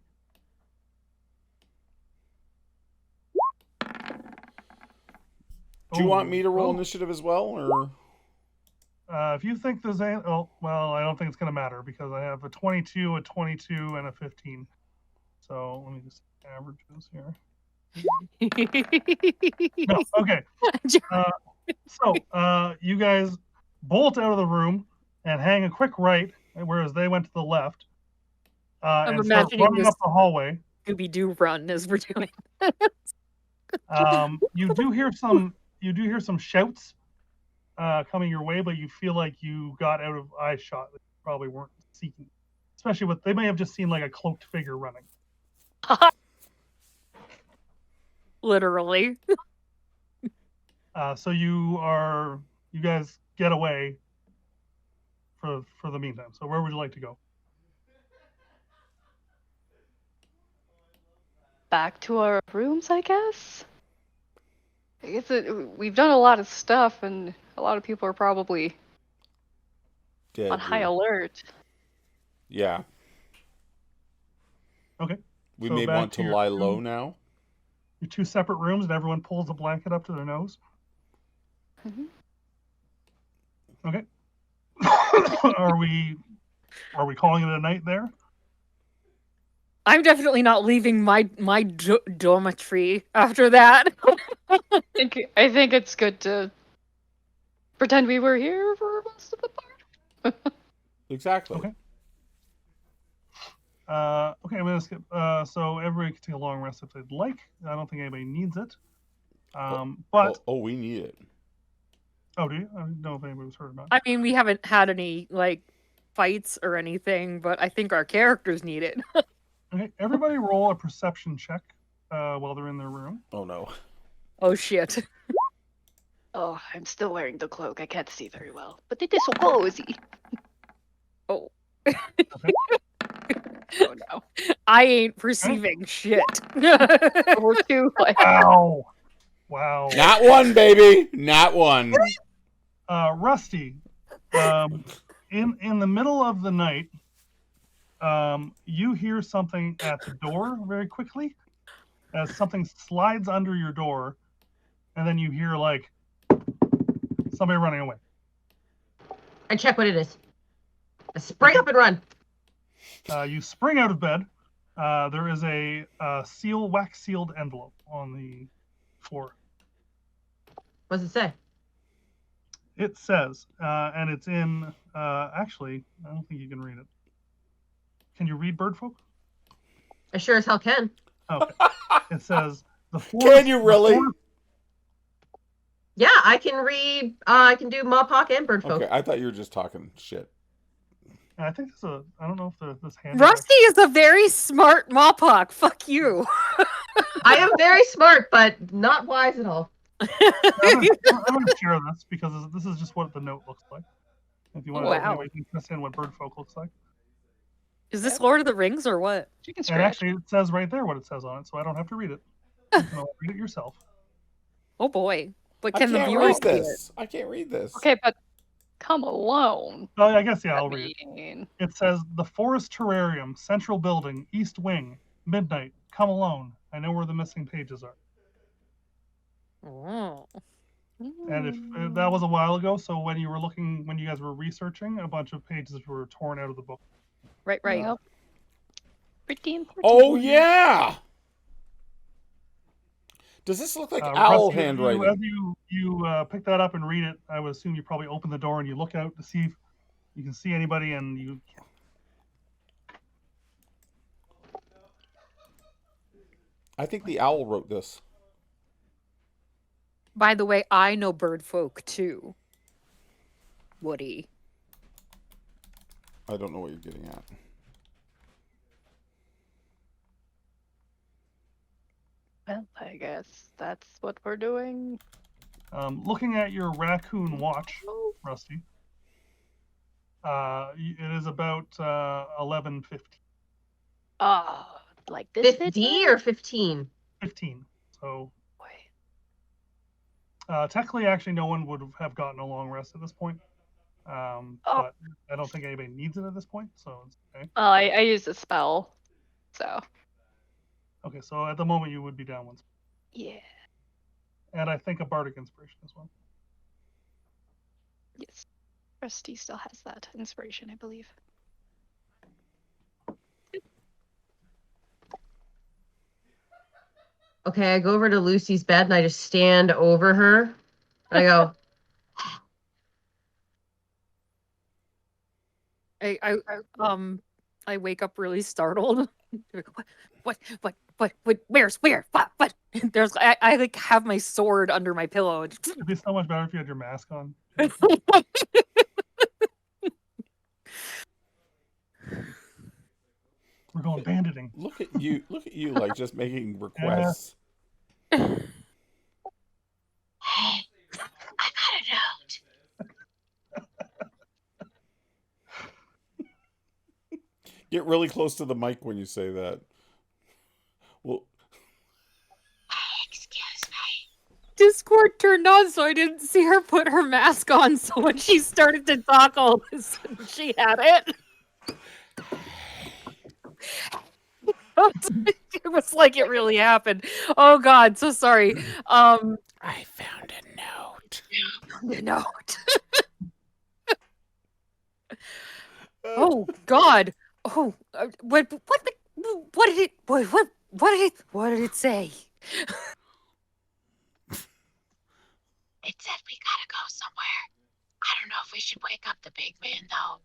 Do you want me to roll initiative as well, or? If you think there's I don't think it's going to matter because I have a 22, a 22, and a 15. So let me just average this here. No, okay. So you guys bolt out of the room and hang a quick right, whereas they went to the left. I'm and start imagining running this up the hallway. Scooby-Doo run as we're doing. You do hear some shouts coming your way, but you feel like you got out of eye shot that you probably weren't seeking. Especially they may have just seen like a cloaked figure running. Literally. So you guys get away for the meantime. So where would you like to go? Back to our rooms, I guess. We've done a lot of stuff, and a lot of people are probably Dead, on high alert. Yeah. Okay. We may want to lie low now. Your two separate rooms, and everyone pulls a blanket up to their nose. Mm-hmm. Okay. Are we calling it a night there? I'm definitely not leaving my dormitory after that. I think it's good to pretend we were here for most of the part. Exactly. Okay. Okay, I'm gonna skip. So everybody can take a long rest if they'd like. I don't think anybody needs it. But we need it. Oh, do you? I don't know if anybody was hurt about it. I mean, we haven't had any like fights or anything, but I think our characters need it. Okay, everybody roll a perception check while they're in their room. Oh no. Oh shit. Oh, I'm still wearing the cloak. I can't see very well, but it is so cozy. Oh. Okay. Oh no. I ain't perceiving shit. Or two. Wow. Not one, baby. Not one. Rusty, in the middle of the night, you hear something at the door very quickly as something slides under your door, and then you hear like somebody running away. I check what it is. I spring up and run. You spring out of bed. There is a wax sealed envelope on the floor. What does it say? It says, and it's in. Actually, I don't think you can read it. Can you read Birdfolk? I sure as hell can. Okay. It says the forest. Can you really? Yeah, I can read. I can do Mawpock and Birdfolk. Okay, I thought you were just talking shit. I think I don't know if this hand. Rusty is a very smart Mawpock. Fuck you. I am very smart, but not wise at all. I'm going to share this because this is just what the note looks like. If you want to, anybody can understand what Birdfolk looks like. Is this Lord of the Rings or what? And actually, it says right there what it says on it, so I don't have to read it. You can all read it yourself. Oh boy! But I can the can't viewers read see it? this? I can't read this. Okay, but come alone. Oh, I guess I'll read it. It says the Forest Terrarium, Central Building, East Wing, midnight. Come alone. I know where the missing pages are. Oh. And if that was a while ago, so when you guys were researching, a bunch of pages were torn out of the book. Right. Yep. Pretty important. Oh yeah. Does this look like owl Russ, handwriting? as you pick that up and read it, I would assume you probably open the door and you look out to see if you can see anybody, and you. I think the owl wrote this. By the way, I know bird folk too. Woody. I don't know what you're getting at. Well, I guess that's what we're doing. Looking at your raccoon watch, Rusty. It is about 11:50. Like this 50 or 15? 15. So Wait. technically, actually, no one would have gotten a long rest at this point. But I don't think anybody needs it at this point, so it's okay. I used a spell, so. Okay, so at the moment you would be down once. Yeah. And I think a bardic inspiration as well. Yes. Rusty still has that inspiration, I believe. Okay, I go over to Lucy's bed and I just stand over her. And I go, I wake up really startled. What? Where? What? There's I like have my sword under my pillow. It'd be so much better if you had your mask on. We're going banditing. Look at you, like just making requests. Hey, I got a note. Get really close to the mic when you say that. Well, Excuse me. Discord turned on, so I didn't see her put her mask on. So when she started to talk, all of a sudden she had it. It was like it really happened. Oh God, so sorry. I found a note. The note. Oh God. Oh, what did it say? It said we gotta go somewhere. I don't know if we should wake up the big man, though.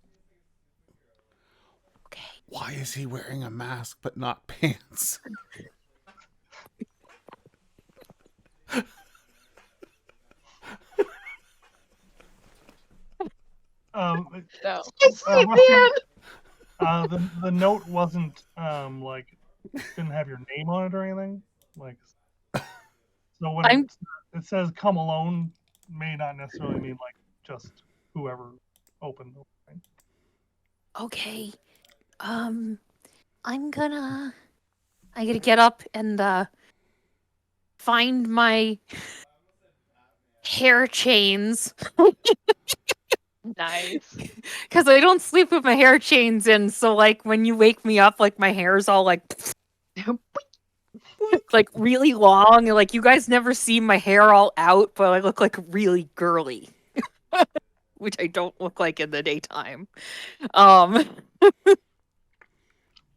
Okay. Why is he wearing a mask but not pants? No. The note wasn't like didn't have your name on it or anything. Like, so when it says "come alone," may not necessarily mean like just whoever opened the thing. Okay. I gotta get up and find my hair chains. Nice. Because I don't sleep with my hair chains in, so like when you wake me up, like my hair's all like like really long, and like you guys never see my hair all out, but I look like really girly. Which I don't look like in the daytime.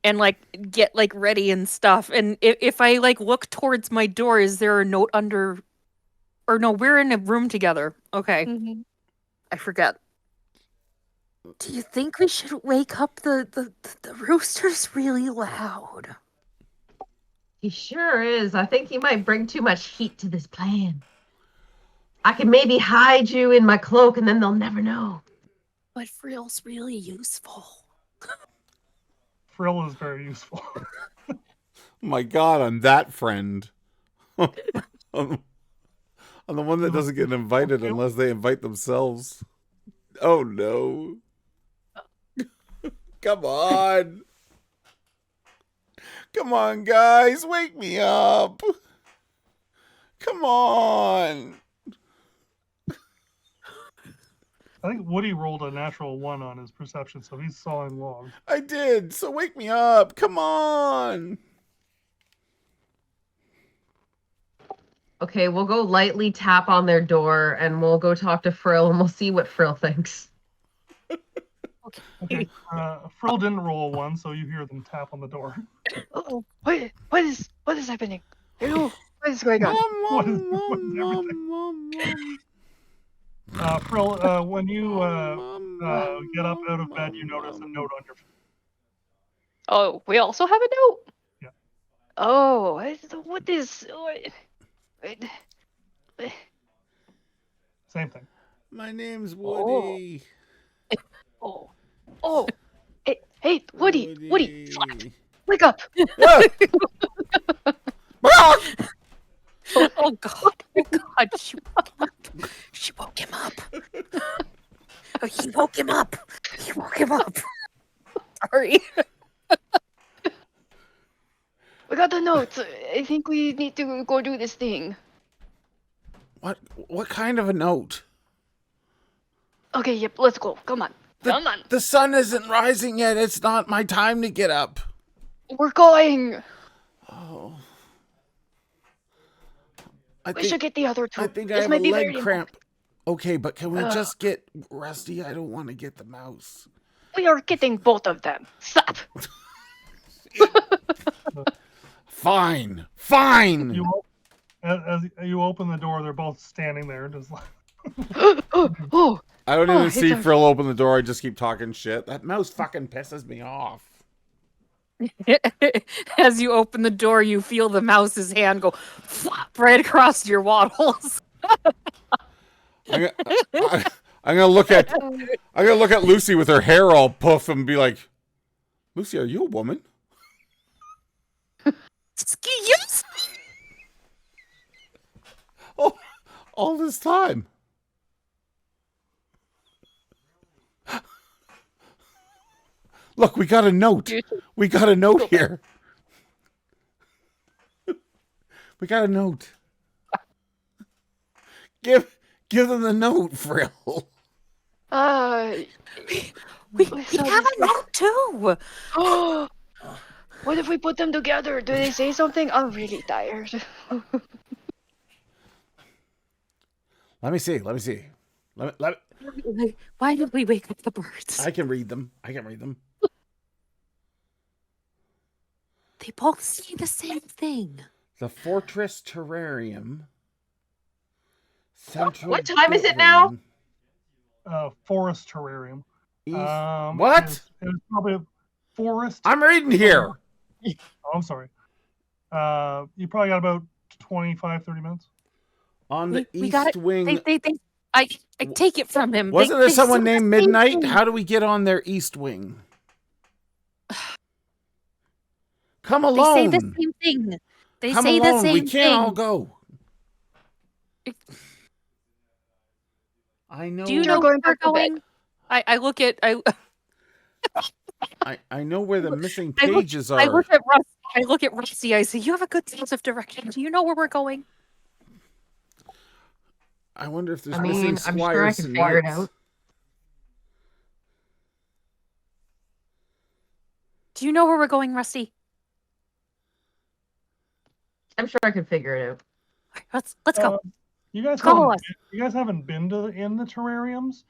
And like get like ready and stuff. And if I like look towards my door, is there a note under? Or no, we're in a room together. Okay. Mm-hmm. I forget. Do you think we should wake up the rooster's really loud? he sure is. I think he might bring too much heat to this plan. I can maybe hide you in my cloak and then they'll never know. But Frill's really useful. Frill is very useful. My God, I'm that friend. I'm the one that doesn't get invited unless they invite themselves. Oh no. Come on. Come on, guys. Wake me up. Come on. I think Woody rolled a natural 1 on his perception, so he's sawing logs. I did. So wake me up. Come on. Okay, we'll go lightly tap on their door, and we'll go talk to Frill, and we'll see what Frill thinks. Okay. Frill didn't roll one, so you hear them tap on the door. Oh, what is happening? Hello, what is going on? What is everything? Frill, when you get up out of bed, you notice a note on your. Oh, we also have a note. Yeah. Oh, what is? Same thing. My name's Woody. Oh. Hey, Woody, slap. Wake up. Oh God! She woke him up. Oh, he woke him up. Sorry. We got the note. I think we need to go do this thing. What kind of a note? Okay, yep, let's go. Come on. The sun isn't rising yet. It's not my time to get up. We're going. Oh. We should get the other two. I think I This have might a be leg very cramp. Okay, but can we Ugh. just get Rusty? I don't want to get the mouse. We are getting both of them. Stop. Fine. As you open the door, they're both standing there, just like. Oh. I don't even see it's Frill open the door. I just keep talking shit. That mouse fucking pisses me off. As you open the door, you feel the mouse's hand go flop right across your wattles. I'm gonna look at Lucy with her hair all puff and be like, Lucy, are you a woman? Excuse? Oh, all this time. Look, we got a note. We got a note here. We got a note. Give them the note, Frill. We have a note too. What if we put them together? Do they say something? I'm really tired. Let me see. Why did we wake up the birds? I can read them. They both say the same thing. The Fortress Terrarium. Central What time is it now? Forest terrarium. What? It was probably a forest. I'm reading here. Oh, I'm sorry. You probably got about 25, 30 minutes. On the east wing. I take it from him. Wasn't there someone named Midnight? How do we get on their east wing? Come alone. They say the same thing. They Come say alone. the same We can't thing. all go. I know. Do you know where we're going? bed. I look at I know where the missing pages are. I look at Rusty. I say, "You have a good sense of direction. Do you know where we're going?" I wonder if there's I missing mean, I'm sure I squires can and figure it knights. out. Do you know where we're going, Rusty? I'm sure I can figure it out. Let's go. You guys Follow us. haven't been in the terrariums,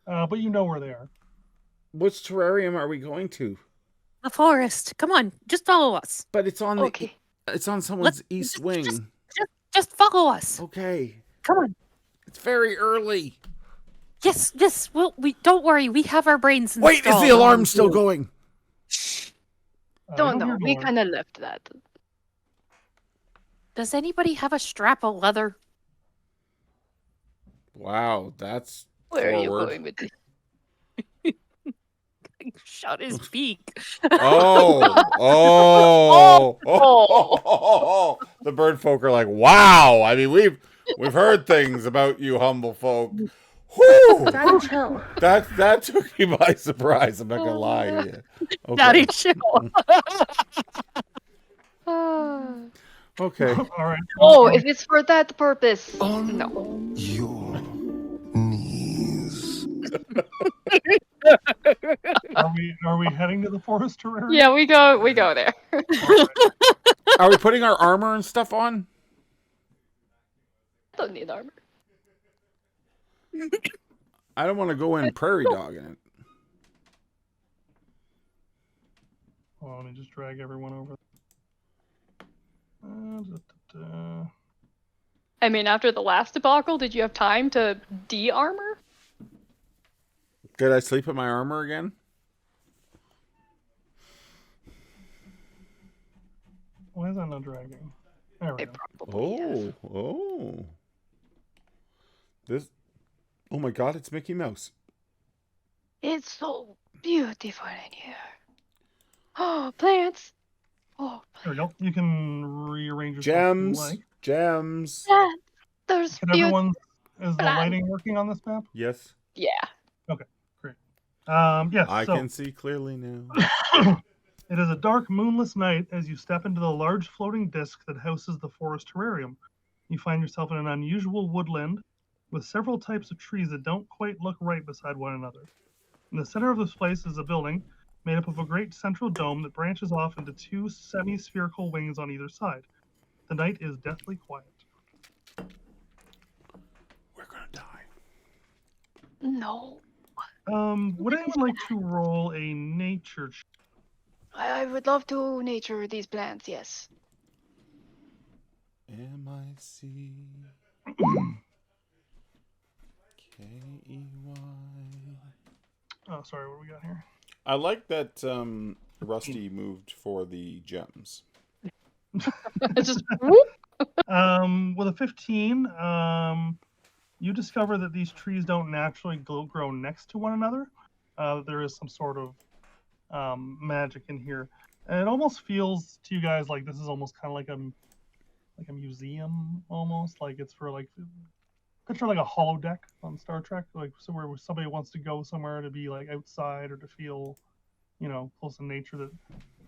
but you know where they are. Which terrarium are we going to? The forest. Come on, just follow us. But it's on Okay. it's on someone's east wing. Just follow us. Okay. Come on. It's very early. Yes. We don't worry. We have our brains installed. Wait, is the alarm still going? Don't you know. hear We the kind of left that. Does anybody have a strap of leather? Wow, that's Where are you forward. going with this? Shut his beak. Oh. The bird folk are like, wow. I mean, we've heard things about you humble folk. Whew. Daddy, chill. That took me by surprise. I'm not gonna lie to you. Okay. Daddy, chill. Okay. All right. Oh, if it's for that purpose. On No. your knees. Are we heading to the forest terrarium? Yeah, we go there. Are we putting our armor and stuff on? don't need armor. I don't want to go in prairie dog in it. Well, let me just drag everyone over. I mean, after the last debacle, did you have time to de-armor? Did I sleep in my armor again? Why is that not dragging? There we It go. probably is. Oh. This. Oh my God! It's Mickey Mouse. It's so beautiful in here. Oh, plants. Oh, There we go. You can rearrange yourself Gems. if you like. Gems. plants. There's Can beautiful. everyone? Is the plants. lighting working on this map? Yes. Yeah. Okay, great. Yes. I so can see clearly now. it is a dark, moonless night as you step into the large floating disc that houses the forest terrarium. You find yourself in an unusual woodland with several types of trees that don't quite look right beside one another. In the center of this place is a building made up of a great central dome that branches off into two semi-spherical wings on either side. The night is deathly quiet. We're gonna die. No. Would anyone like to roll a nature check? I would love to nature these plants, yes. M-I-C K-E-Y. Oh, sorry, what do we got here? I like that Rusty moved for the gems. Just whoop. With a 15, you discover that these trees don't naturally grow next to one another. There is some sort of magic in here, and it almost feels to you guys like this is almost kind of like a museum, almost like it's for like picture like a holodeck on Star Trek, like somewhere where somebody wants to go somewhere to be like outside or to feel, close to nature. That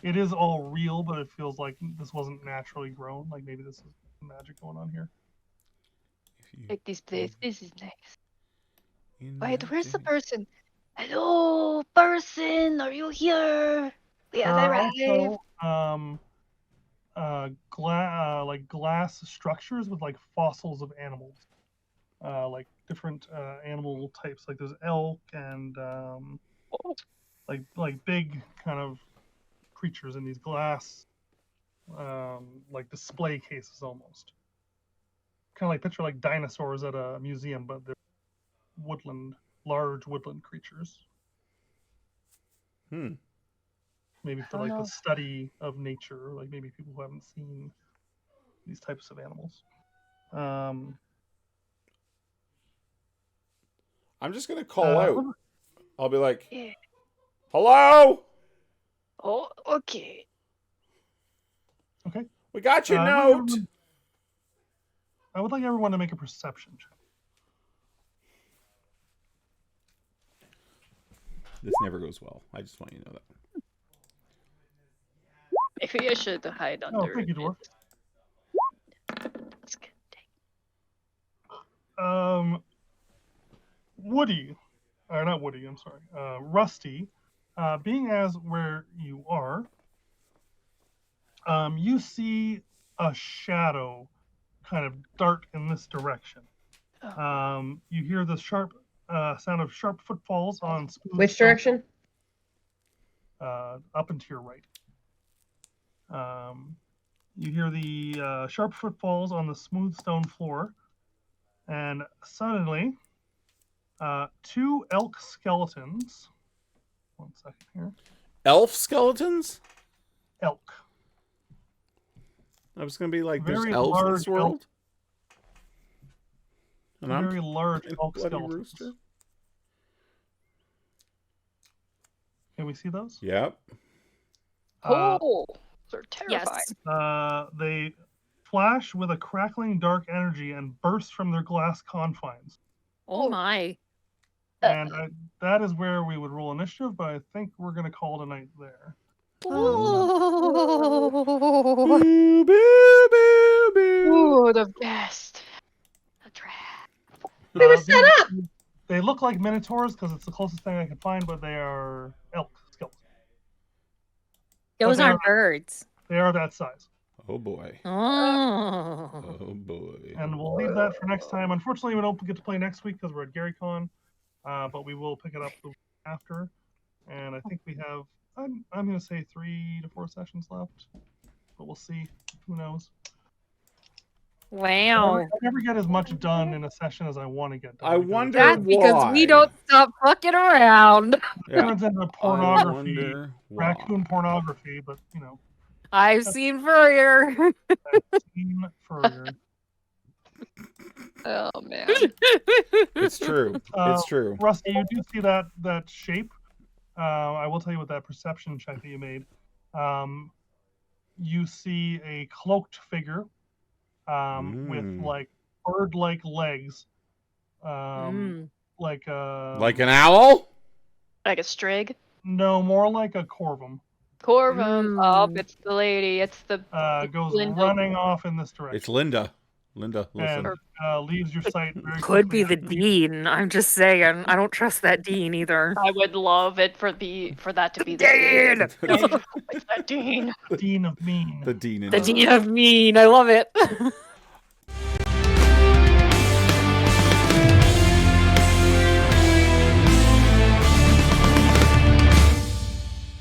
it is all real, but it feels like this wasn't naturally grown. Like maybe this is magic going on here. Like this place. This is nice. Wait, Wait, where's the person? Hello, person. Are you here? We There have are arrived. also like glass structures with like fossils of animals, like different animal types. Like there's elk and like big kind of creatures in these glass like display cases almost. Kind of like picture like dinosaurs at a museum, but they're large woodland creatures. Maybe for like the study of nature, like maybe people who haven't seen these types of animals. I'm just gonna call out. I'll be like, Yeah. "Hello, Oh, okay. Okay. we got your note." I would like everyone to make a perception check. This never goes well. I just want you to know that. Maybe I should hide under. Oh, thank you, Dwarf. That's good. Woody, or not Woody, I'm sorry, Rusty, being as where you are, you see a shadow kind of dart in this direction. You hear the sharp sound of sharp footfalls on smooth Which stone, direction? up and to your right. You hear the sharp footfalls on the smooth stone floor, and suddenly, two elk skeletons. One second here. Elf skeletons? Elk. I was gonna be like, there's Very elves in this large elk. world. And I'm Very large fucking elk bloody skeletons. rooster. Can we see those? Yep. Oh, they're terrifying. Yes. They flash with a crackling dark energy and burst from their glass confines. Oh my. And that is where we would roll initiative, but I think we're going to call it a night there. Oh. Boo, boo, boo, boo. Ooh, the best. The trap. We were set up. They look like minotaurs because it's the closest thing I can find, but they are elk skeletons. Those they're- aren't birds. They are that size. Oh boy. Oh. Oh boy. And we'll leave that for next time. Unfortunately, we don't get to play next week because we're at GaryCon, but we will pick it up the week after. And I think we have, I'm going to say 3 to 4 sessions left, but we'll see. Who knows? Wow. I never get as much done in a session as I want to get done. I because wonder That's because we why. don't stop fucking around. It Yeah. turns into I pornography, wonder why. raccoon pornography, but you know, I've seen Furrier. I've seen Furrier. Oh man. It's true. It's true. Rusty, you do see that shape. I will tell you what that perception check that you made. You see a cloaked figure with like bird-like legs, like a Like an owl? Like a strig. no, more like a corvum. Corvum. Oh, it's the lady. It's the Goes Linda. running off in this direction. It's Linda. Linda, listen. And leaves your sight very Could quickly. be the dean. I'm just saying. I don't trust that dean either. I would love it for that to be the Dean! It's that dean. Dean of Mean. The dean. The dean of mean. I love it.